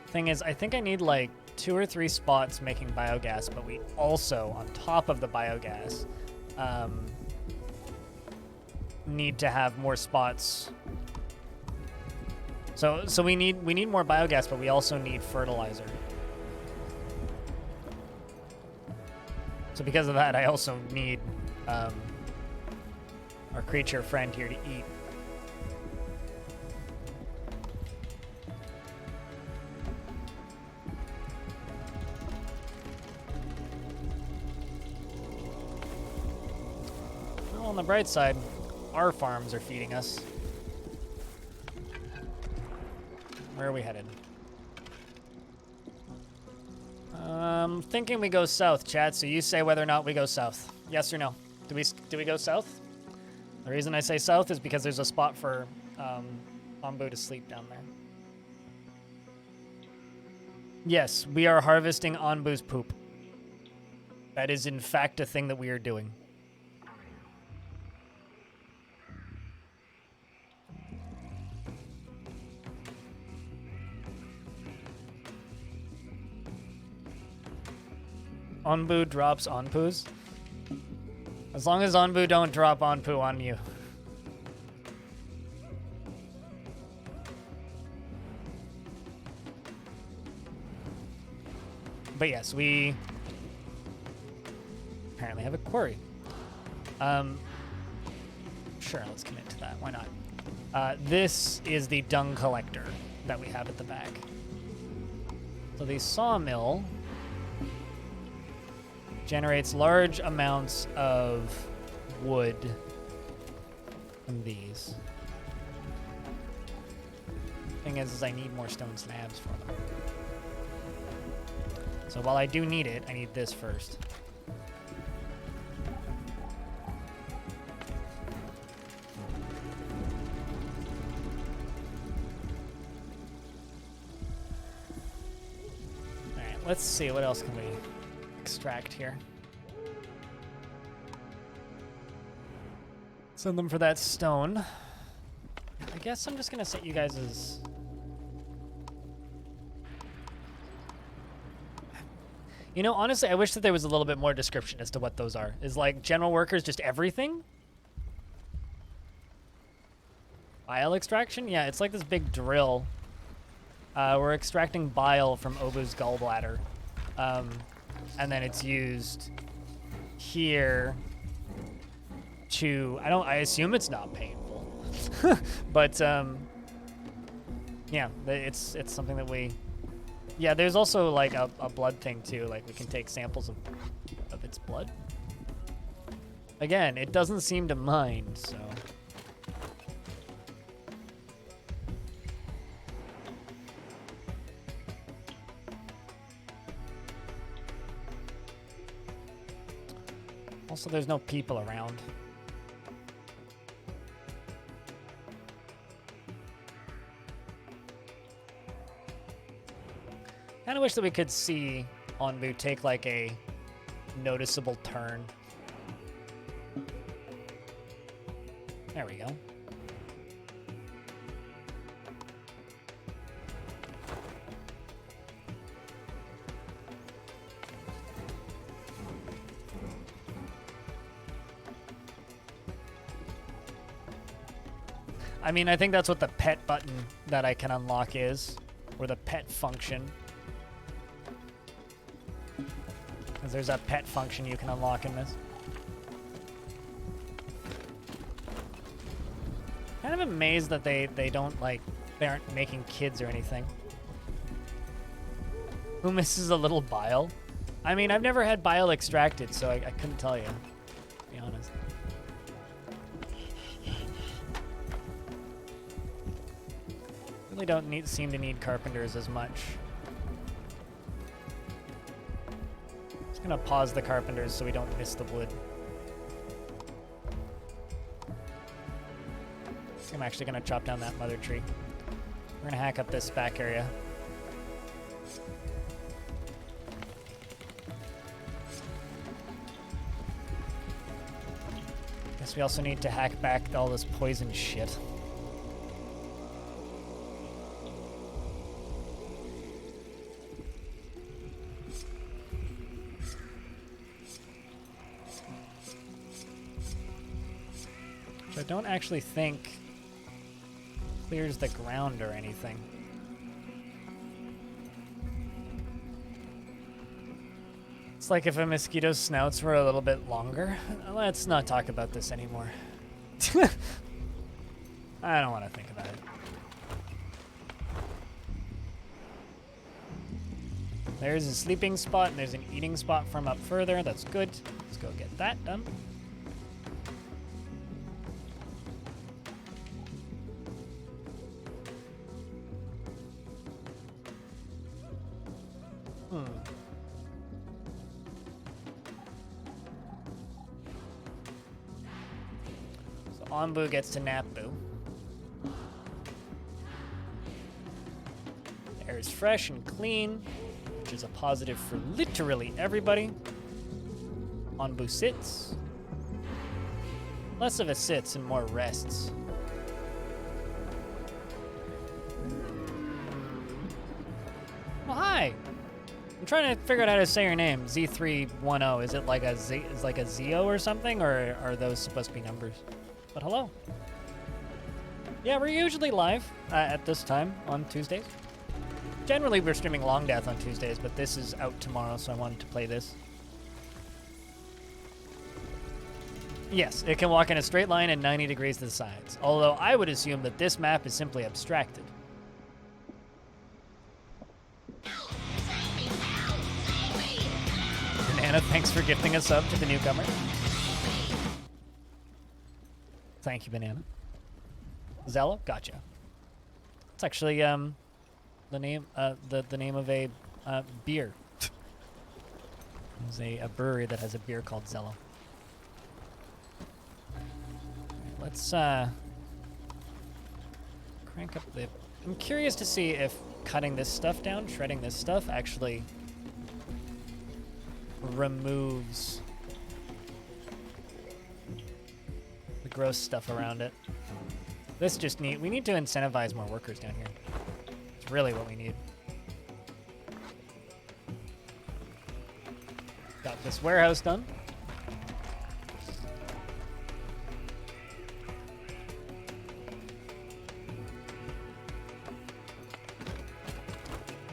Thing is, I think I need like 2 or 3 spots making biogas, but we also, on top of the biogas, need to have more spots. So we need more biogas, but we also need fertilizer. So because of that, I also need our creature friend here to eat. Well, on the bright side, our farms are feeding us. Where are we headed? Thinking we go south, chat. So you say whether or not we go south. Yes or no? Do we go south? The reason I say south is because there's a spot for Ombu to sleep down there. Yes, we are harvesting Onbu's poop. That is in fact a thing that we are doing. Onbu drops Onpus. As long as Onbu don't drop Onpu on you. But yes, we apparently have a quarry. Sure, let's commit to that. Why not? This is the dung collector that we have at the back. So the sawmill generates large amounts of wood from these. Thing is I need more stone slabs for them. So while I do need it, I need this first. Alright, let's see, what else can we extract here? Send them for that stone. I guess I'm just gonna set you guys as... You know, honestly, I wish that there was a little bit more description as to what those are. Is like general workers just everything? Bile extraction? Yeah, it's like this big drill. We're extracting bile from Obu's gallbladder. And then it's used here to, I assume it's not painful. But, yeah, it's something that we, yeah, there's also like a blood thing too. Like we can take samples of its blood. Again, it doesn't seem to mind, so. Also, there's no people around. Kind of wish that we could see Onbu take like a noticeable turn. There we go. I mean, I think that's what the pet button that I can unlock is, or the pet function. Because there's a pet function you can unlock in this. Kind of amazed that they don't, like, they aren't making kids or anything. Who misses a little bile? I mean, I've never had bile extracted, so I couldn't tell you, to be honest. Really don't seem to need carpenters as much. Just gonna pause the carpenters so we don't miss the wood. I'm actually gonna chop down that mother tree. We're gonna hack up this back area. Guess we also need to hack back all this poison shit. I don't actually think clears the ground or anything. It's like if a mosquito's snouts were a little bit longer. Let's not talk about this anymore. I don't want to think about it. There's a sleeping spot and there's an eating spot from up further. That's good. Let's go get that done. Onbu gets to Napbu. Air is fresh and clean, which is a positive for literally everybody. Onbu sits. Less of a sits and more rests. Oh, hi! I'm trying to figure out how to say your name. Z310. Is it like a Z? Is like a Zio or something, or are those supposed to be numbers? But hello. Yeah, we're usually live at this time on Tuesdays. Generally, we're streaming Long Death on Tuesdays, but this is out tomorrow, so I wanted to play this. Yes, it can walk in a straight line and 90 degrees to the sides. Although I would assume that this map is simply abstracted. Banana, thanks for gifting a sub to the newcomer. Thank you, Banana. Zello, gotcha. It's actually the name the name of a beer. There's a brewery that has a beer called Zello. Let's crank up the. I'm curious to see if cutting this stuff down, shredding this stuff, actually removes the gross stuff around it. We need to incentivize more workers down here. It's really what we need. this warehouse done.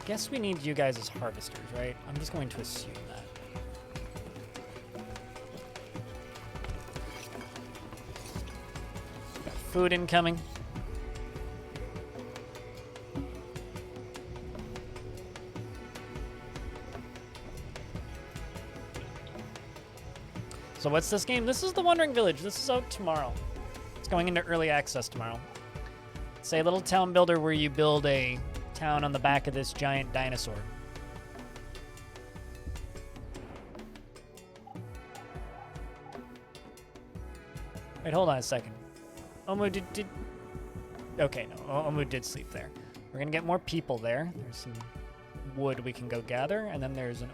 Guess we need you guys as harvesters, right? I'm just going to assume that. Got food incoming. So what's this game? This is the Wandering Village. This is out tomorrow. It's going into early access tomorrow. It's a little town builder where you build a town on the back of this giant dinosaur. Wait, hold on a second. Omu did okay, no, Omu did sleep there. We're gonna get more people there. There's some wood we can go gather, and then there's an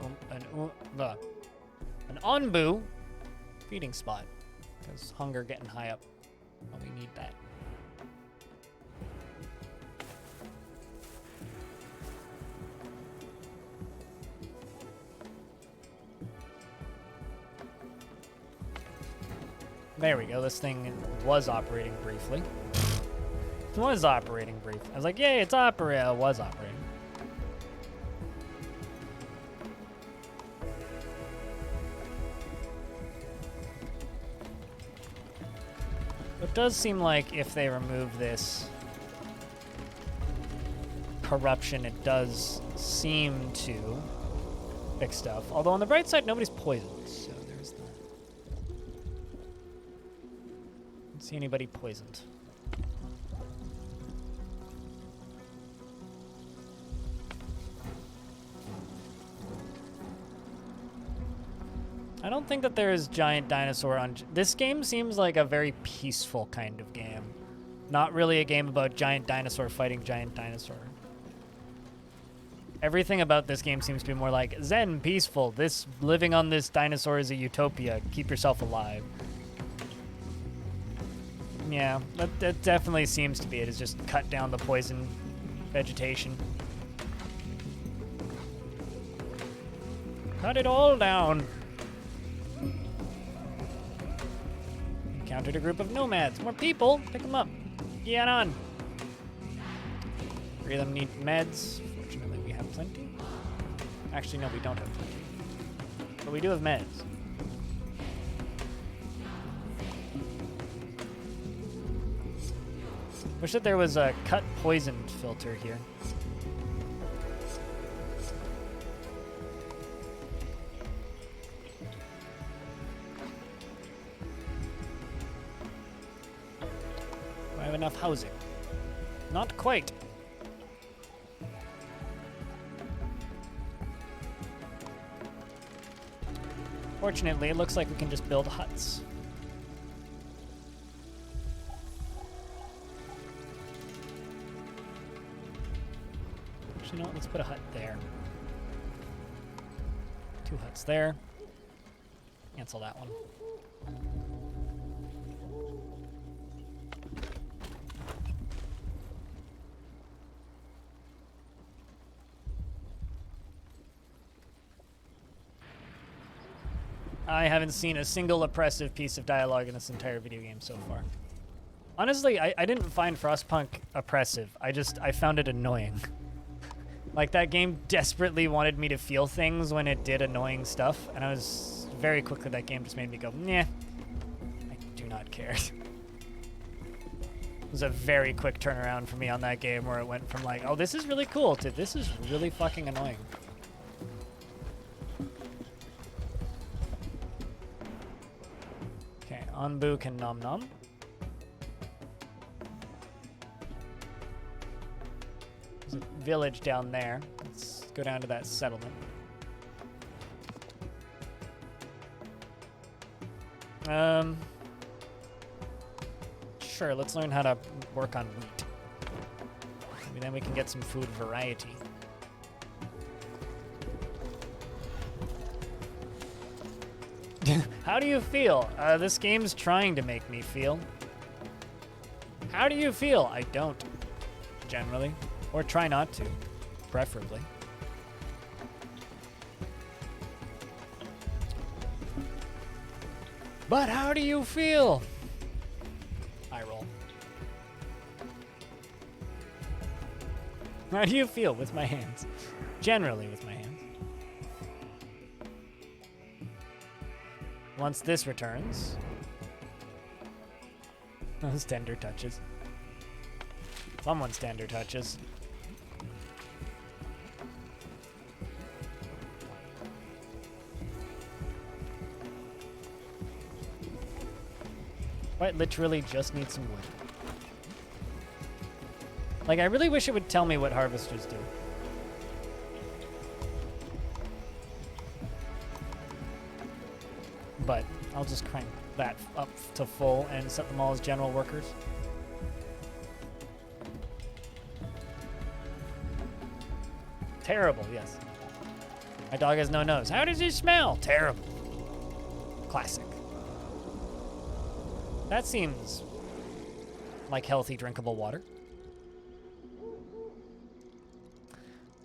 Onbu feeding spot, because hunger getting high up. Well, we need that. There we go. This thing was operating briefly. It was operating briefly. I was like, yay, it's operating. It was operating. It does seem like if they remove this corruption, it does seem to fix stuff. Although on the bright side, nobody's poisoned, so there's that. Don't see anybody poisoned. I don't think that there is giant dinosaur on... This game seems like a very peaceful kind of game. Not really a game about giant dinosaur fighting giant dinosaur. Everything about this game seems to be more like zen, peaceful. This living on this dinosaur is a utopia. Keep yourself alive. Yeah, that definitely seems to be it. Is just cut down the poison vegetation. Cut it all down. Encountered a group of nomads. More people. Pick them up. Get on. 3 of them need meds. Fortunately, we have plenty. Actually, no, we don't have plenty. But we do have meds. Wish that there was a cut poisoned filter here. Do I have enough housing? Not quite. Fortunately, it looks like we can just build huts. Actually, you know what? Let's put a hut there. 2 huts there. Cancel that one. I haven't seen a single oppressive piece of dialogue in this entire video game so far. Honestly, I didn't find Frostpunk oppressive. I found it annoying. Like, that game desperately wanted me to feel things when it did annoying stuff, and I was very quickly, that game just made me go, nah, I do not care. It was a very quick turnaround for me on that game where it went from like, oh, this is really cool to this is really fucking annoying. Okay, Anbu can nom nom. There's a village down there. Let's go down to that settlement. Sure, let's learn how to work on wheat. Maybe then we can get some food variety. How do you feel? This game's trying to make me feel. How do you feel? I don't, generally. Or try not to, preferably. But how do you feel? I roll. How do you feel with my hands? Generally with my hands. Once this returns. Those tender touches. Someone's tender touches. Quite literally just need some wood. Like, I really wish it would tell me what harvesters do. But I'll just crank that up to full and set them all as general workers. Terrible, yes. My dog has no nose. How does he smell? Terrible. Classic. That seems like healthy, drinkable water.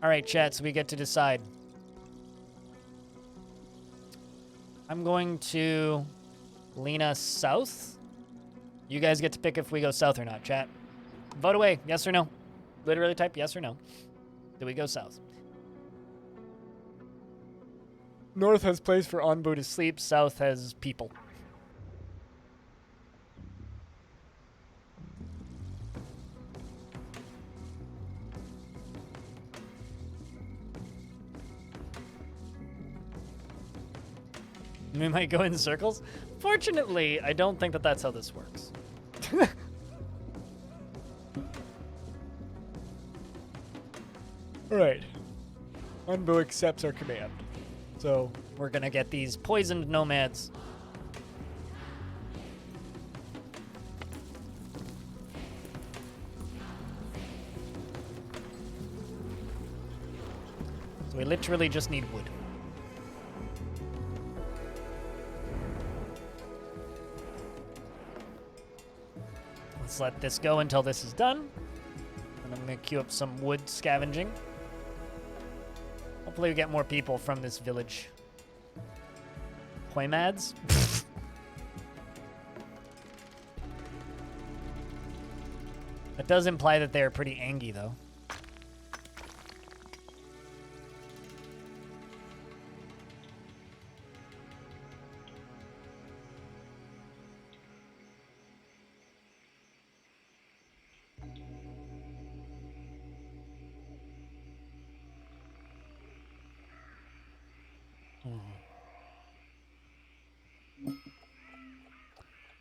All right, chat, so we get to decide. I'm going to lean us south. You guys get to pick if we go south or not, chat. Vote away, yes or no. Literally type yes or no. Do we go south? North has place for Anbu to sleep. South has people. We might go in circles. Fortunately, I don't think that that's how this works. All right. Anbu accepts our command. So we're going to get these poisoned nomads. So we literally just need wood. Let's let this go until this is done. And I'm going to queue up some wood scavenging. Hopefully we get more people from this village. Poimads? That does imply that they're pretty angry, though.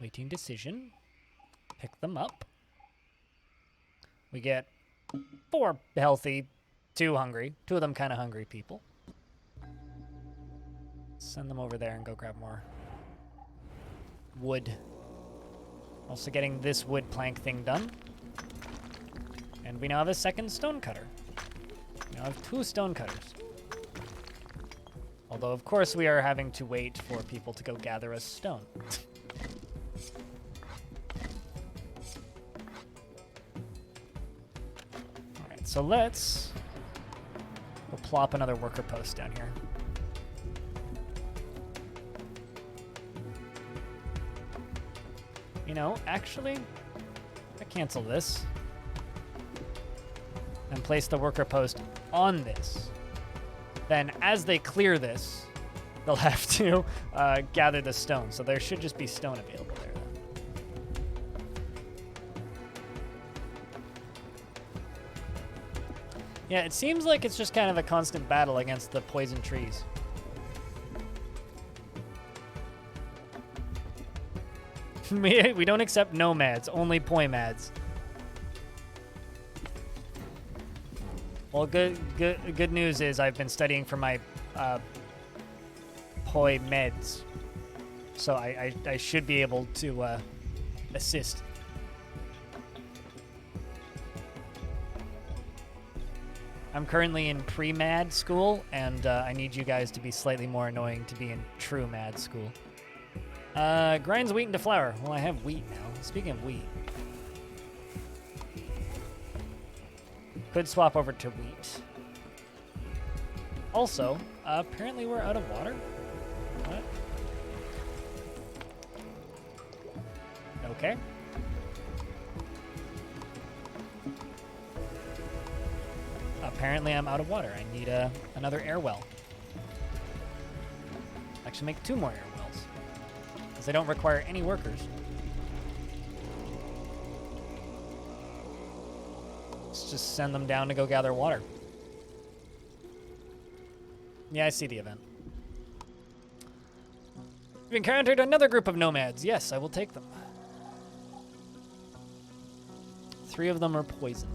Waiting decision. Pick them up. We get 4 healthy, 2 hungry. 2 of them kind of hungry people. Send them over there and go grab more wood. Also getting this wood plank thing done. And we now have a second stone cutter. We now have 2 stone cutters. Although, of course, we are having to wait for people to go gather us stone. Alright, so let's go plop another worker post down here. You know, actually, I cancel this and place the worker post on this. Then as they clear this, they'll have to gather the stone. So there should just be stone available there. Yeah, it seems like it's just kind of a constant battle against the poison trees. We don't accept nomads, only poimads. Well, good news is I've been studying for my poi meds, so I should be able to assist. I'm currently in pre-mad school, and I need you guys to be slightly more annoying to be in true mad school. Grinds wheat into flour. Well, I have wheat now. Speaking of wheat. Could swap over to wheat. Also, apparently we're out of water. What? Okay. Apparently I'm out of water. I need another air well. Actually make 2 more air wells. Because they don't require any workers. Let's just send them down to go gather water. Yeah, I see the event. We've encountered another group of nomads. Yes, I will take them. 3 of them are poisoned.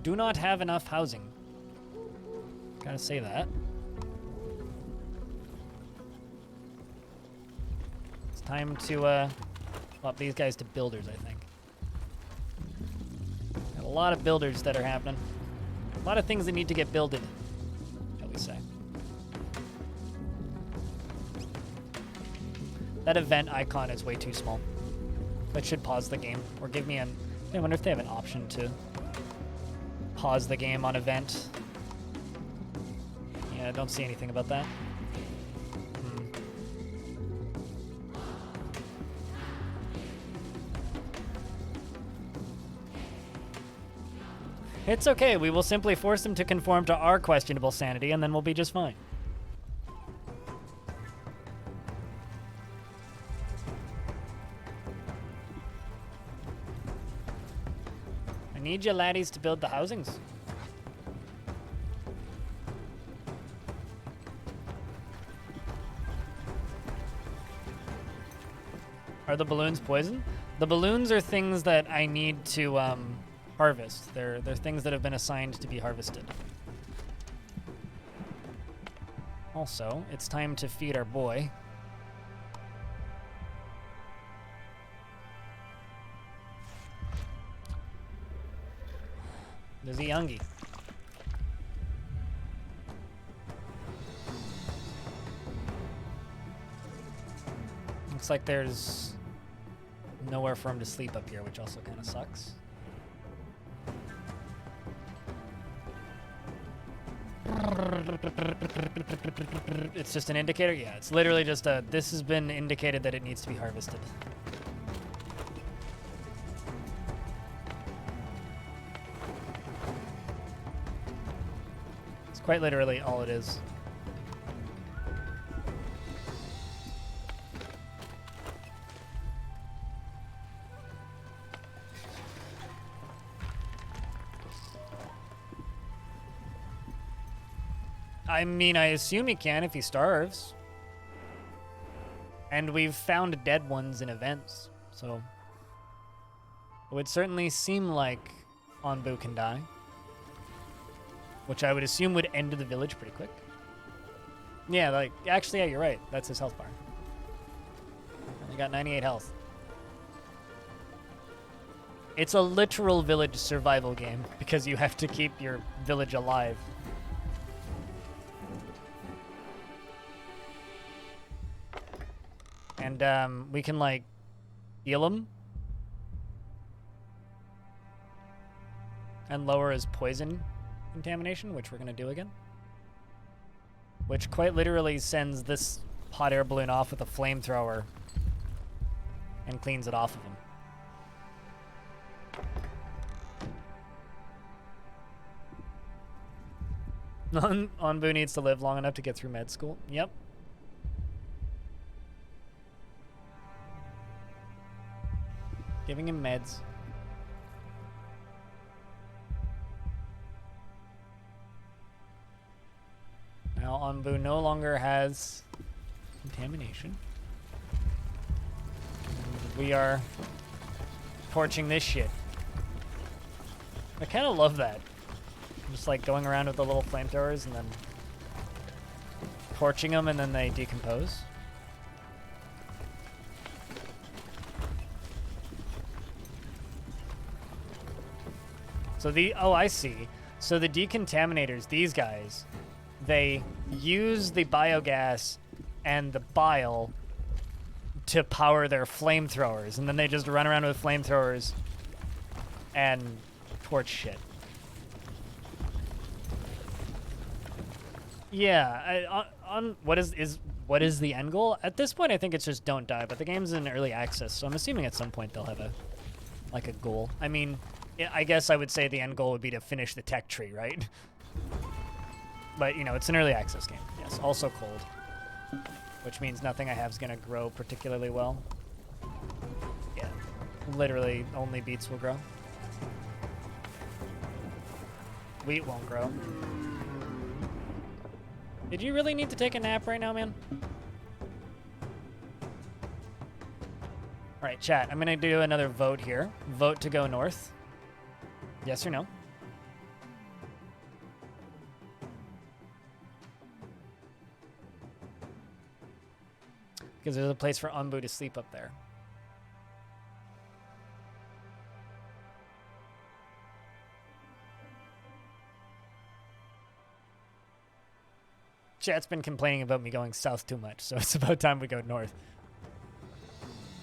Do not have enough housing. Gotta say that. It's time to swap these guys to builders, I think. Got a lot of builders that are happening. A lot of things that need to get builded, shall we say. That event icon is way too small. That should pause the game, or give me an... I wonder if they have an option to pause the game on event. Yeah, I don't see anything about that. It's okay, we will simply force them to conform to our questionable sanity, and then we'll be just fine. I need you laddies to build the housings. Are the balloons poison? The balloons are things that I need to harvest. They're things that have been assigned to be harvested. Also, it's time to feed our boy. There's a youngie. Looks like there's nowhere for him to sleep up here, which also kind of sucks. It's just an indicator? Yeah, it's literally just a, this has been indicated that it needs to be harvested. It's quite literally all it is. I mean, I assume he can if he starves. And we've found dead ones in events, so it would certainly seem like Onbu can die. Which I would assume would end the village pretty quick. Yeah, like, actually, yeah, you're right. That's his health bar. He got 98 health. It's a literal village survival game because you have to keep your village alive. And we can, like, heal him and lower his poison contamination, which we're going to do again. Which quite literally sends this hot air balloon off with a flamethrower and cleans it off of him. Onbu needs to live long enough to get through med school. Yep. Giving him meds. Now Onbu no longer has contamination. And we are torching this shit. I kind of love that. Just like going around with the little flamethrowers and then torching them and then they decompose. So oh, I see. So the decontaminators, these guys, they use the biogas and the bile to power their flamethrowers, and then they just run around with flamethrowers and torch shit. Yeah, on what is what is the end goal? At this point, I think it's just don't die, but the game's in early access, so I'm assuming at some point they'll have a goal. I mean, I guess I would say the end goal would be to finish the tech tree, right? But, you know, it's an early access game. Yes, also cold, which means nothing I have is going to grow particularly well. Yeah, literally only beets will grow. Wheat won't grow. Did you really need to take a nap right now, man? All right, chat, I'm going to do another vote here. Vote to go north. Yes or no? Because there's a place for Umbu to sleep up there. Chat's been complaining about me going south too much, so it's about time we go north.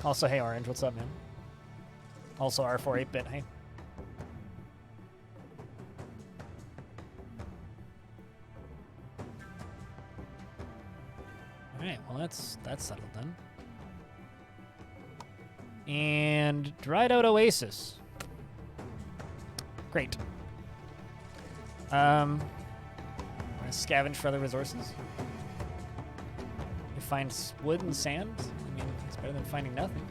Also, hey Orange, what's up, man? Also R4 8-bit, hey. Alright, well that's settled then. And dried out oasis. Great. I'm gonna scavenge for other resources. We find wood and sand. I mean, it's better than finding nothing.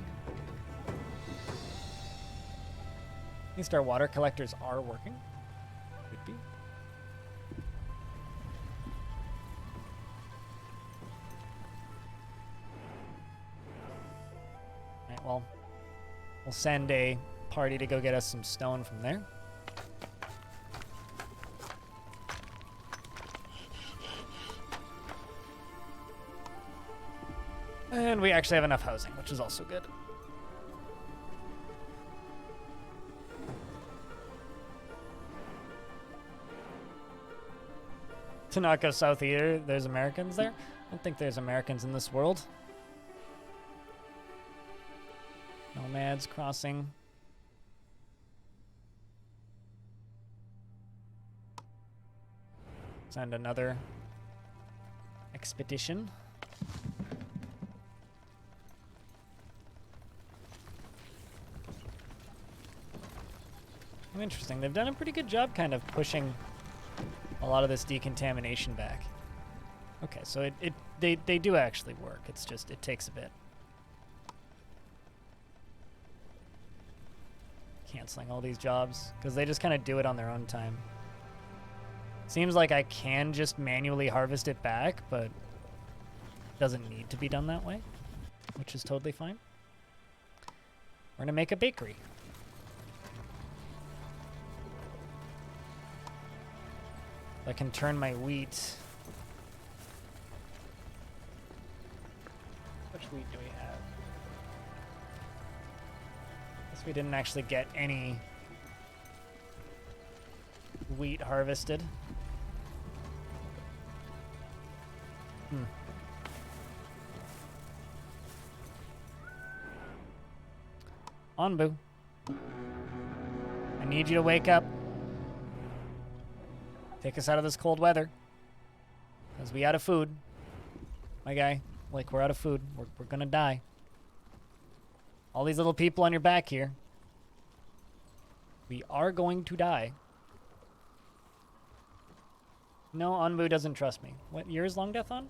At least our water collectors are working. Could be. Alright, well, we'll send a party to go get us some stone from there. And we actually have enough housing, which is also good. To not go south either, there's Americans there? I don't think there's Americans in this world. Nomads crossing. Send another expedition. Interesting. They've done a pretty good job kind of pushing a lot of this decontamination back. Okay, so they do actually work. It's just, it takes a bit. Canceling all these jobs, because they just kind of do it on their own time. Seems like I can just manually harvest it back, but it doesn't need to be done that way, which is totally fine. We're gonna make a bakery. I can turn my wheat. Which wheat do we have? Guess we didn't actually get any wheat harvested. Onbu, I need you to wake up. Take us out of this cold weather. Because we out of food. My guy, like, we're out of food. We're gonna die. All these little people on your back here. We are going to die. No, Onbu doesn't trust me. What year is Long Death on?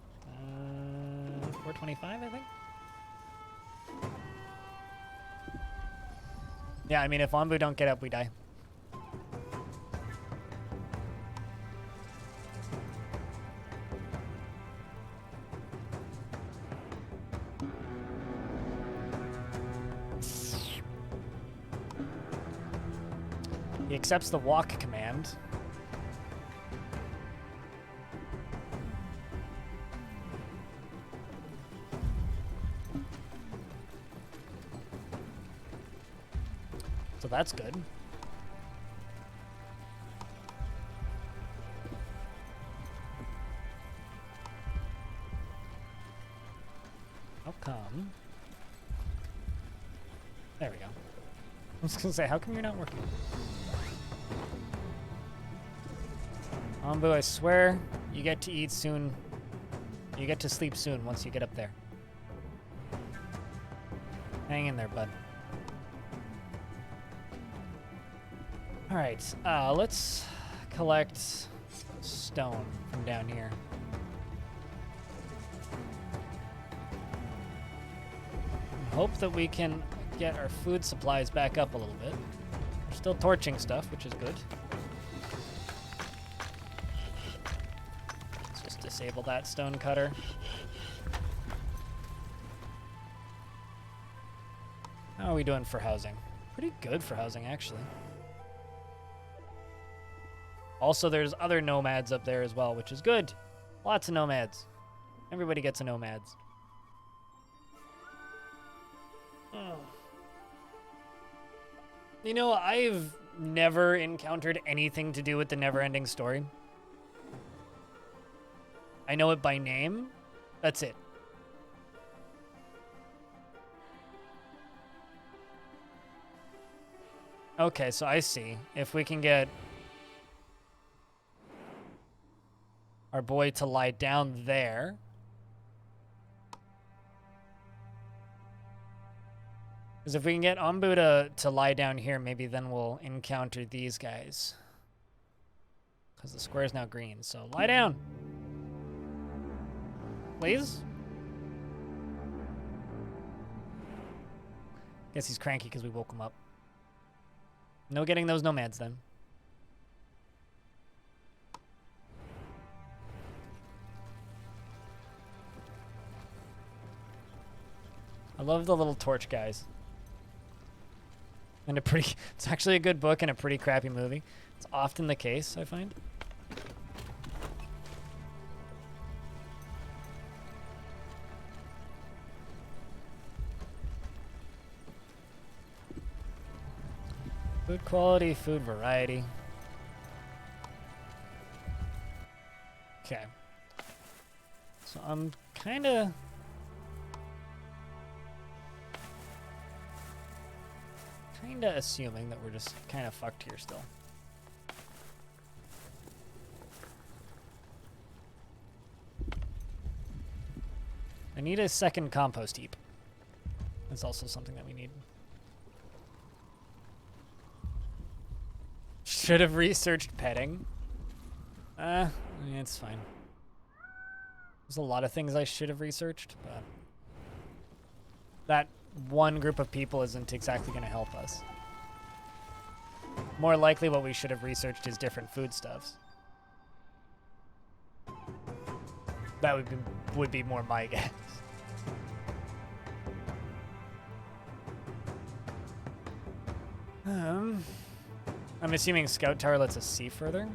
425, I think? Yeah, I mean, if Onbu don't get up, we die. He accepts the walk command. So that's good. How come? There we go. I was gonna say, how come you're not working? Onbu, I swear you get to eat soon. You get to sleep soon once you get up there. Hang in there, bud. All right, let's collect stone from down here. And hope that we can get our food supplies back up a little bit. We're still torching stuff, which is good. Let's just disable that stone cutter. How are we doing for housing? Pretty good for housing, actually. Also, there's other nomads up there as well, which is good. Lots of nomads. Everybody gets a nomads. Oh. You know, I've never encountered anything to do with the never-ending story. I know it by name. That's it. Okay, so I see. If we can get our boy to lie down there. Because if we can get Ambu to lie down here, maybe then we'll encounter these guys. Because the square is now green, so lie down. Please? Guess he's cranky because we woke him up. No getting those nomads then. I love the little torch guys. And it's actually a good book and a pretty crappy movie. It's often the case, I find. Food quality, food variety. Okay. So I'm kind of assuming that we're just kind of fucked here still. I need a second compost heap. That's also something that we need. Should have researched petting. It's fine. There's a lot of things I should have researched, but that one group of people isn't exactly going to help us. More likely what we should have researched is different foodstuffs. That would be more my guess. I'm assuming Scout Tower lets us see further.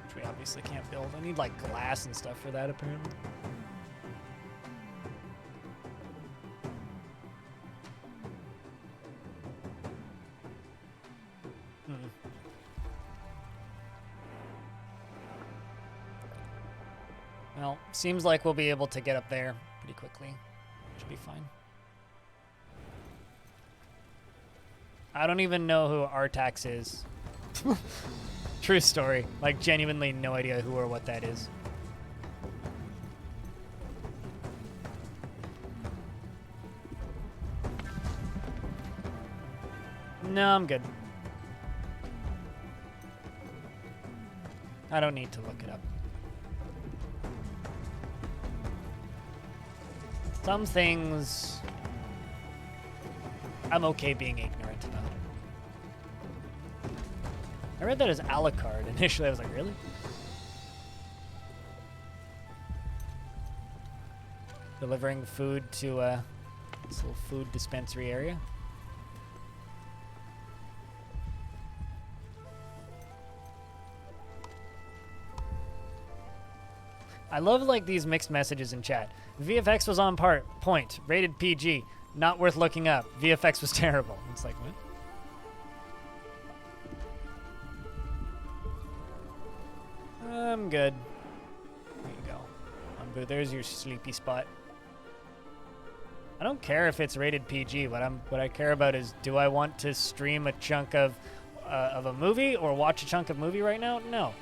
Which we obviously can't build. I need like glass and stuff for that apparently. Well, seems like we'll be able to get up there pretty quickly. Should be fine. I don't even know who Artax is. True story. Like, genuinely no idea who or what that is. No, I'm good. I don't need to look it up. Some things I'm okay being ignorant about. I read that as Alucard. Initially, I was like, really? Delivering food to this little food dispensary area. I love like these mixed messages in chat. VFX was on point. Rated PG. Not worth looking up. VFX was terrible. It's like, what? I'm good. There you go. Ambu, there's your sleepy spot. I don't care if it's rated PG. What I care about is, do I want to stream a chunk of a movie or watch a chunk of movie right now? No.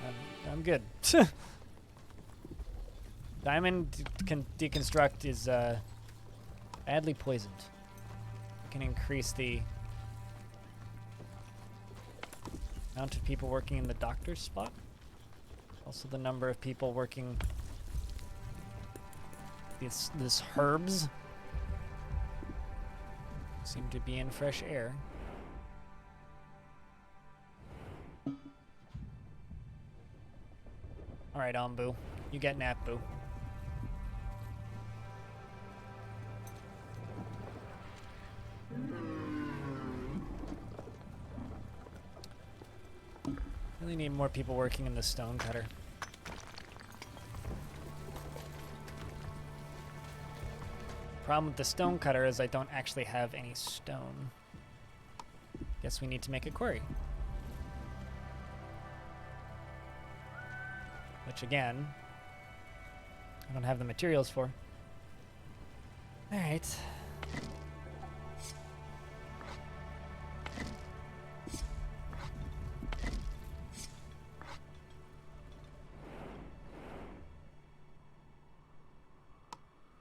I'm good. Diamond can deconstruct is badly poisoned. Can increase the amount of people working in the doctor's spot. Also the number of people working this herbs seem to be in fresh air. All right, Ombu, you get nap, boo. Really need more people working in the stone cutter. Problem with the stone cutter is I don't actually have any stone. Guess we need to make a quarry. Which again, I don't have the materials for. All right.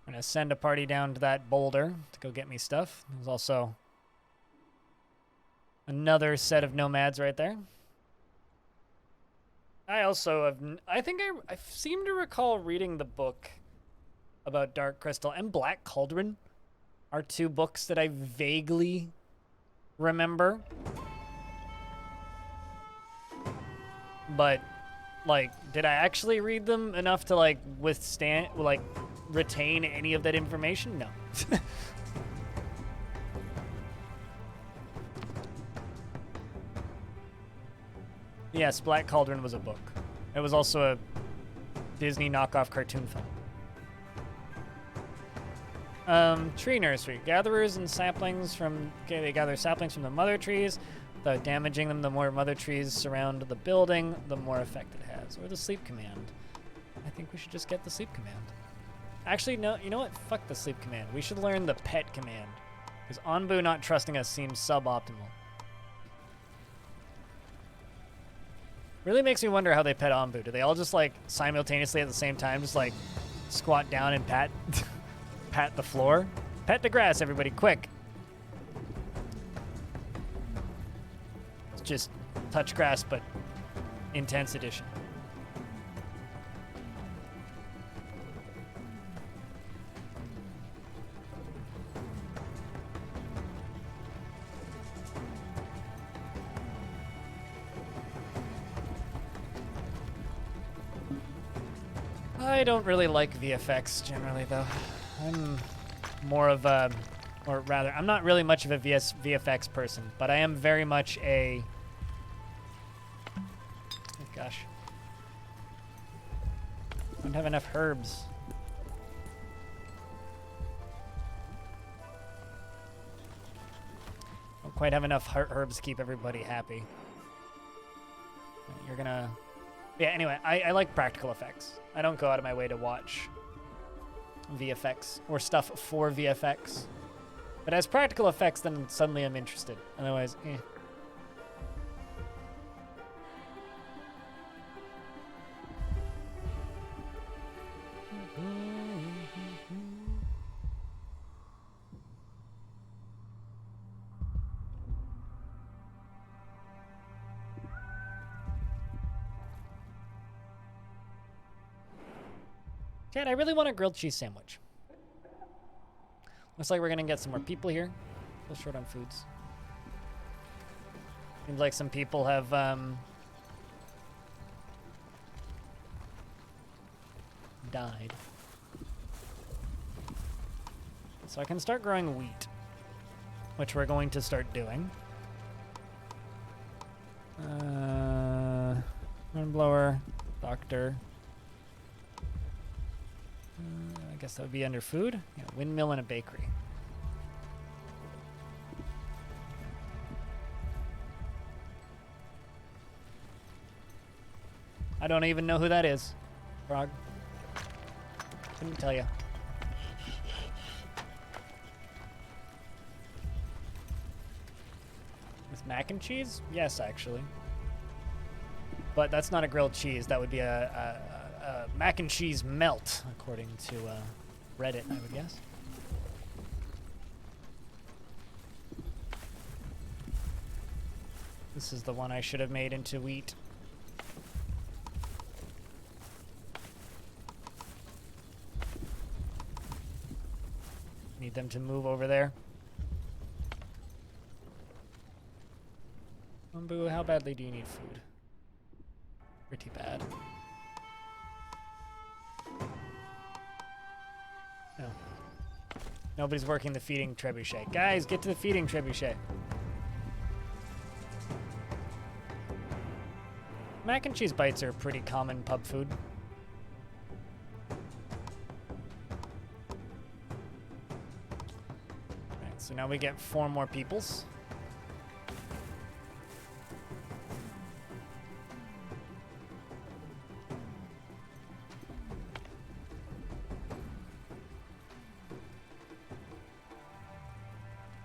I'm gonna send a party down to that boulder to go get me stuff. There's also another set of nomads right there. I also have, I think I seem to recall reading the book about Dark Crystal and Black Cauldron are two books that I vaguely remember. But, like, did I actually read them enough to, like, retain any of that information? No. Yes, Black Cauldron was a book. It was also a Disney knockoff cartoon film. Tree nursery. Gatherers and saplings from... Okay, they gather saplings from the mother trees. Without damaging them, the more mother trees surround the building, the more effect it has. Or the sleep command. I think we should just get the sleep command. Actually, no, you know what? Fuck the sleep command. We should learn the pet command. Because Onbu not trusting us seems suboptimal. Really makes me wonder how they pet Onbu. Do they all just, like, simultaneously at the same time just, like, squat down and pat pat the floor? Pet the grass, everybody, quick. It's just touch grass, but intense edition. I don't really like VFX generally, though. I'm more of a, or rather, I'm not really much of a VFX person, but I am very much a, oh gosh. I don't have enough herbs. Don't quite have enough herbs to keep everybody happy. You're gonna... Yeah, anyway, I like practical effects. I don't go out of my way to watch VFX or stuff for VFX. But as practical effects, then suddenly I'm interested. Otherwise, eh. Chad, I really want a grilled cheese sandwich. Looks like we're gonna get some more people here. A little short on foods. Seems like some people have died. So I can start growing wheat, which we're going to start doing. Windblower, doctor. I guess that would be under food. Yeah, windmill and a bakery. I don't even know who that is. Frog. Couldn't tell you. With mac and cheese? Yes, actually. But that's not a grilled cheese. That would be a mac and cheese melt, according to Reddit, I would guess. This is the one I should have made into wheat. Need them to move over there. Boo, how badly do you need food? Pretty bad. No. Nobody's working the feeding trebuchet. Guys, get to the feeding trebuchet. Mac and cheese bites are pretty common pub food. Alright, so now we get 4 more peoples.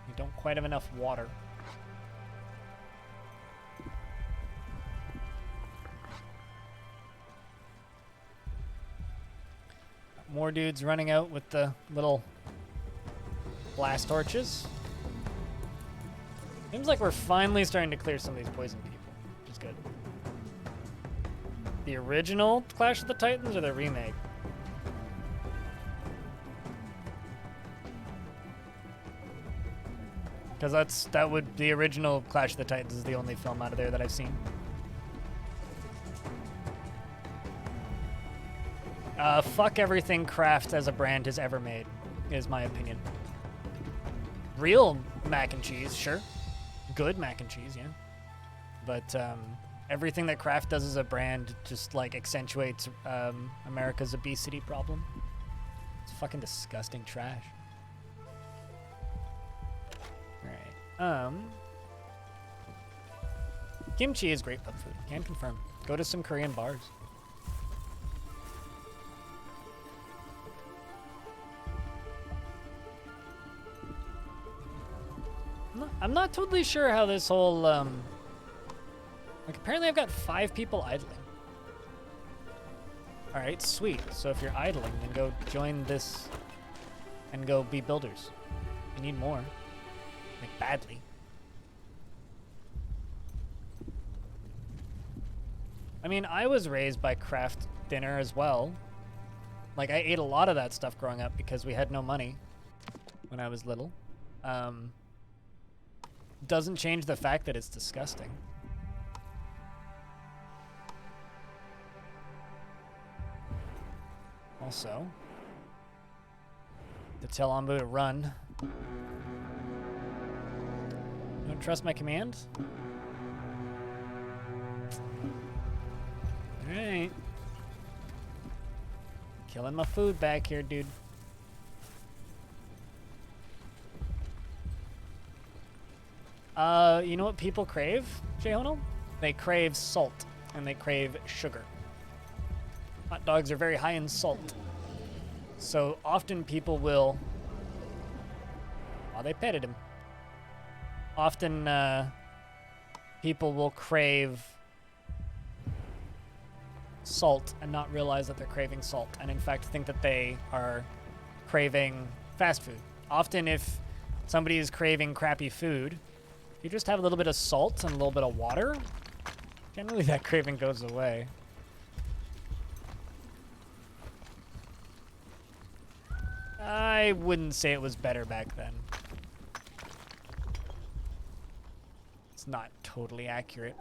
We don't quite have enough water. More dudes running out with the little blast torches. Seems like we're finally starting to clear some of these poison people, which is good. The original Clash of the Titans or the remake? Because the original Clash of the Titans is the only film out of there that I've seen. Fuck everything Kraft as a brand has ever made, is my opinion. Real mac and cheese, sure. Good mac and cheese, yeah. But everything that Kraft does as a brand just like accentuates America's obesity problem. It's fucking disgusting trash. Alright. Kimchi is great pub food. Can confirm. Go to some Korean bars. I'm not totally sure how this whole, like, apparently I've got 5 people idling. Alright, sweet. So if you're idling, then go join this and go be builders. You need more. Like, badly. I mean, I was raised by Kraft dinner as well. Like, I ate a lot of that stuff growing up because we had no money when I was little. Doesn't change the fact that it's disgusting. Also, to tell Ambu to run. You don't trust my command? Alright. Killing my food back here, dude. You know what people crave, Jehono? They crave salt, and they crave sugar. Hot dogs are very high in salt. So often people will... Oh, they petted him. Often people will crave salt and not realize that they're craving salt, and in fact think that they are craving fast food. Often if somebody is craving crappy food, you just have a little bit of salt and a little bit of water, generally that craving goes away. I wouldn't say it was better back then. It's not totally accurate.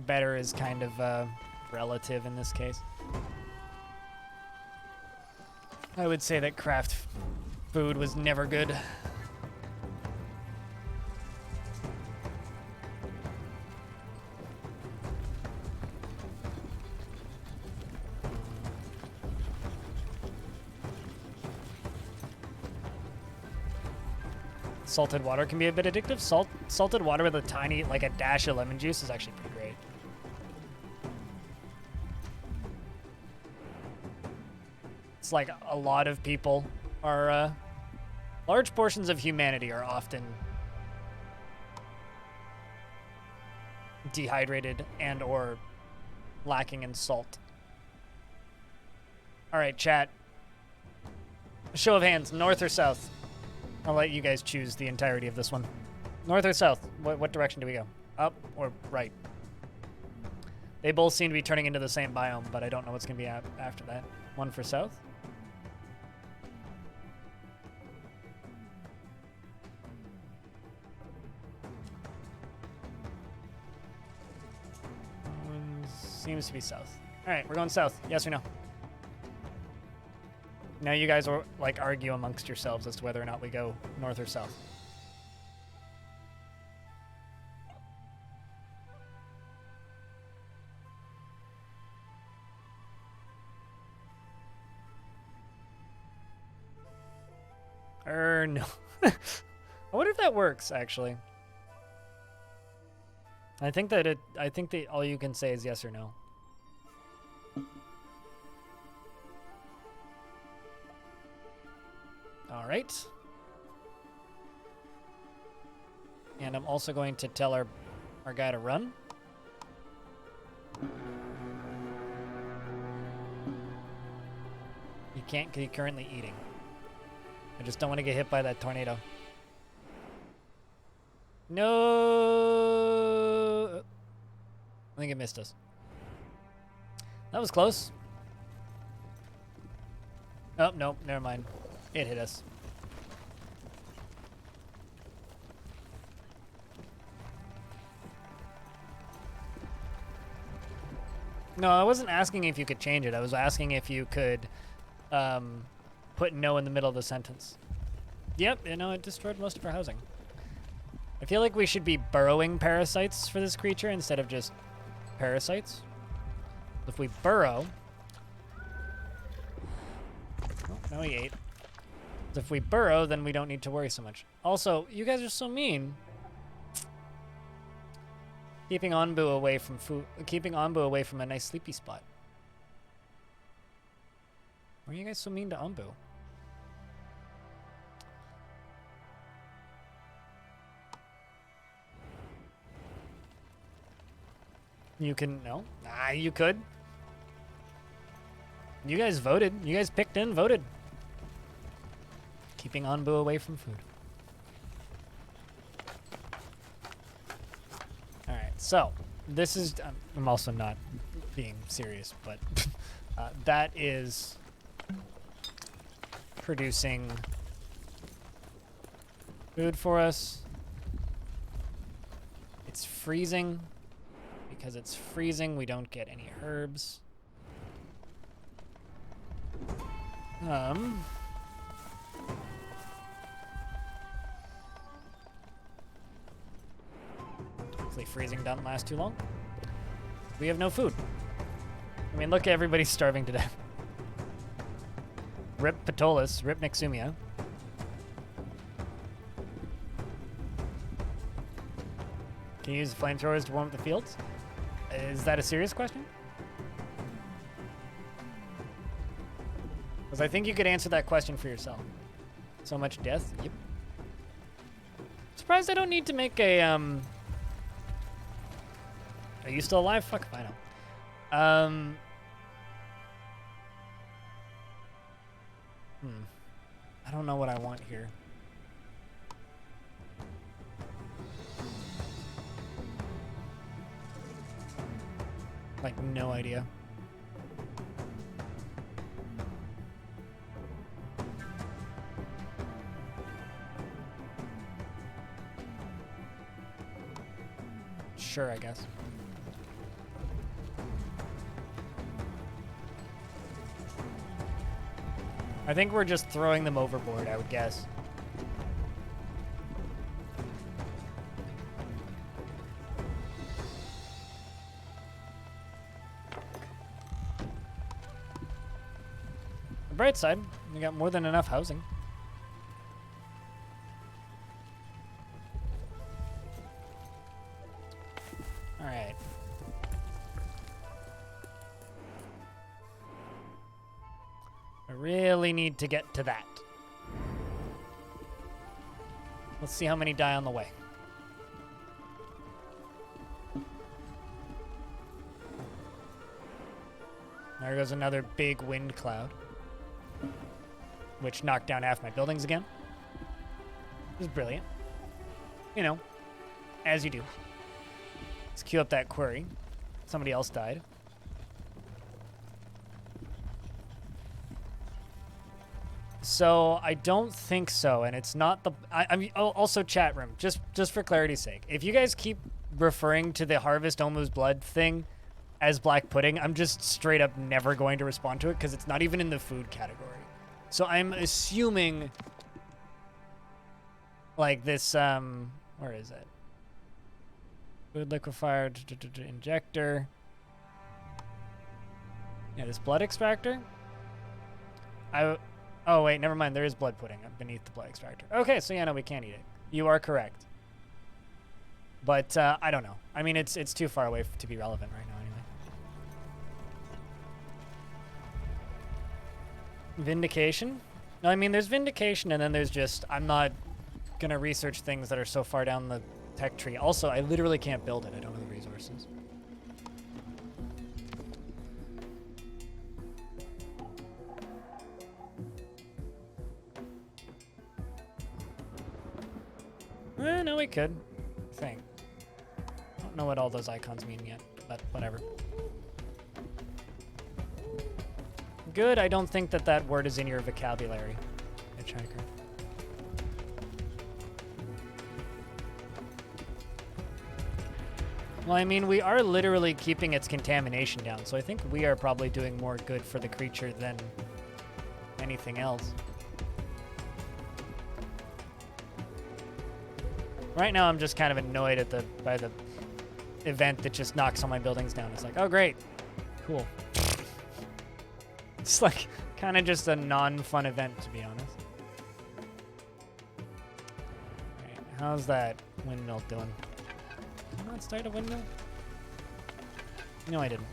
Better is kind of relative in this case. I would say that Kraft food was never good. Salted water can be a bit addictive. Salted water with a tiny, like a dash of lemon juice is actually pretty great. It's like a lot of people are Large portions of humanity are often dehydrated and or lacking in salt. All right, chat. Show of hands, north or south? I'll let you guys choose the entirety of this one. North or south? What direction do we go? Up or right? They both seem to be turning into the same biome, but I don't know what's going to be after that. One for south? One seems to be south. All right, we're going south. Yes or no? Now you guys will like argue amongst yourselves as to whether or not we go north or south. No. I wonder if that works actually. I think that all you can say is yes or no. All right. And I'm also going to tell our guy to run. He can't because he's currently eating. I just don't want to get hit by that tornado. No! I think it missed us. That was close. Oh, nope, never mind. It hit us. No, I wasn't asking if you could change it. I was asking if you could put no in the middle of the sentence. Yep, you know, it destroyed most of our housing. I feel like we should be burrowing parasites for this creature instead of just parasites. If we burrow... Oh, no, he ate. If we burrow, then we don't need to worry so much. Also, you guys are so mean. Keeping Anbu away from food, keeping Anbu away from a nice sleepy spot. Why are you guys so mean to Anbu? You can no. Ah, you could. You guys voted. You guys picked and voted. Keeping Anbu away from food. All right, so this is. I'm also not being serious, but that is producing food for us. It's freezing. Because it's freezing, we don't get any herbs. Hopefully freezing doesn't last too long. We have no food. I mean, look, everybody's starving to death. Rip Patolis, Rip Nixumia. Can you use flamethrowers to warm up the fields? Is that a serious question? Because I think you could answer that question for yourself. So much death? Yep. Surprised I don't need to make a, Are you still alive? Fuck if I know. I don't know what I want here. Like, no idea. Sure, I guess. I think we're just throwing them overboard, I would guess. The bright side, we got more than enough housing. All right. I really need to get to that. Let's see how many die on the way. There goes another big wind cloud, which knocked down half my buildings again. It was brilliant. You know, as you do. Let's queue up that query. Somebody else died. So I don't think so, and it's not the. I mean, also chat room. Just for clarity's sake, if you guys keep referring to the Harvest Omu's Blood thing as black pudding, I'm just straight up never going to respond to it because it's not even in the food category. So I'm assuming, like this. Where is it? Food liquefier injector. Yeah, this blood extractor. Oh, wait, never mind. There is blood pudding beneath the blood extractor. Okay, so yeah, no, we can't eat it. You are correct. But I don't know. I mean, it's too far away to be relevant right now anyway. Vindication? No, I mean, there's vindication, and then there's just, I'm not going to research things that are so far down the tech tree. Also, I literally can't build it. I don't have the resources. No, we could. I think. I don't know what all those icons mean yet, but whatever. Good, I don't think that that word is in your vocabulary, hitchhiker. Well, I mean, we are literally keeping its contamination down, so I think we are probably doing more good for the creature than anything else. Right now, I'm just kind of annoyed by the event that just knocks all my buildings down. It's like, oh, great. Cool. It's like kind of just a non-fun event, to be honest. All right, how's that windmill doing? Did I not start a windmill? No, I didn't.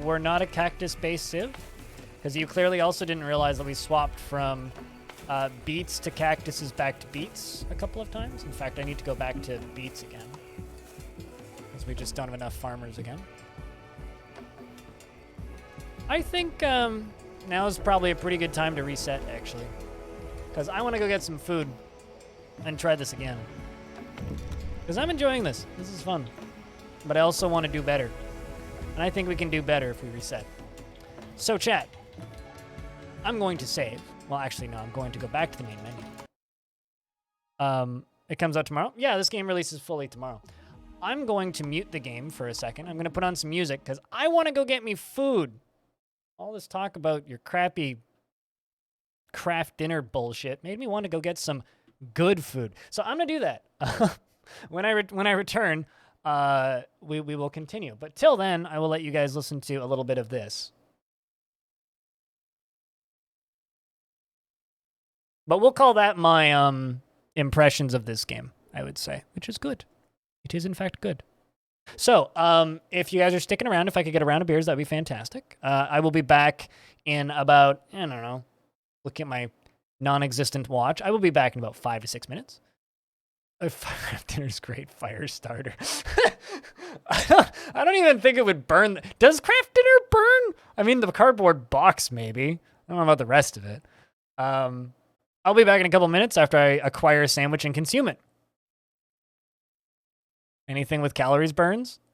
We're not a cactus-based civ, because you clearly also didn't realize that we swapped from beets to cactuses back to beets a couple of times. In fact, I need to go back to beets again, because we just don't have enough farmers again. I think now is probably a pretty good time to reset, actually, because I want to go get some food and try this again, because I'm enjoying this. This is fun, but I also want to do better. And I think we can do better if we reset. So chat, I'm going to save. Well, actually, no, I'm going to go back to the main menu. It comes out tomorrow? Yeah, this game releases fully tomorrow. I'm going to mute the game for a second. I'm going to put on some music because I want to go get me food. All this talk about your crappy craft dinner bullshit made me want to go get some good food. So I'm going to do that. When I return, we will continue. But till then, I will let you guys listen to a little bit of this. But we'll call that my impressions of this game, I would say, which is good. It is, in fact, good. So, if you guys are sticking around, if I could get a round of beers, that'd be fantastic. I will be back in about, I don't know, look at my non-existent watch. I will be back in about 5 to 6 minutes. Craft dinner's great fire starter. I don't even think it would burn. Does craft dinner burn? I mean, the cardboard box, maybe. I don't know about the rest of it. I'll be back in a couple minutes after I acquire a sandwich and consume it. Anything with calories burns?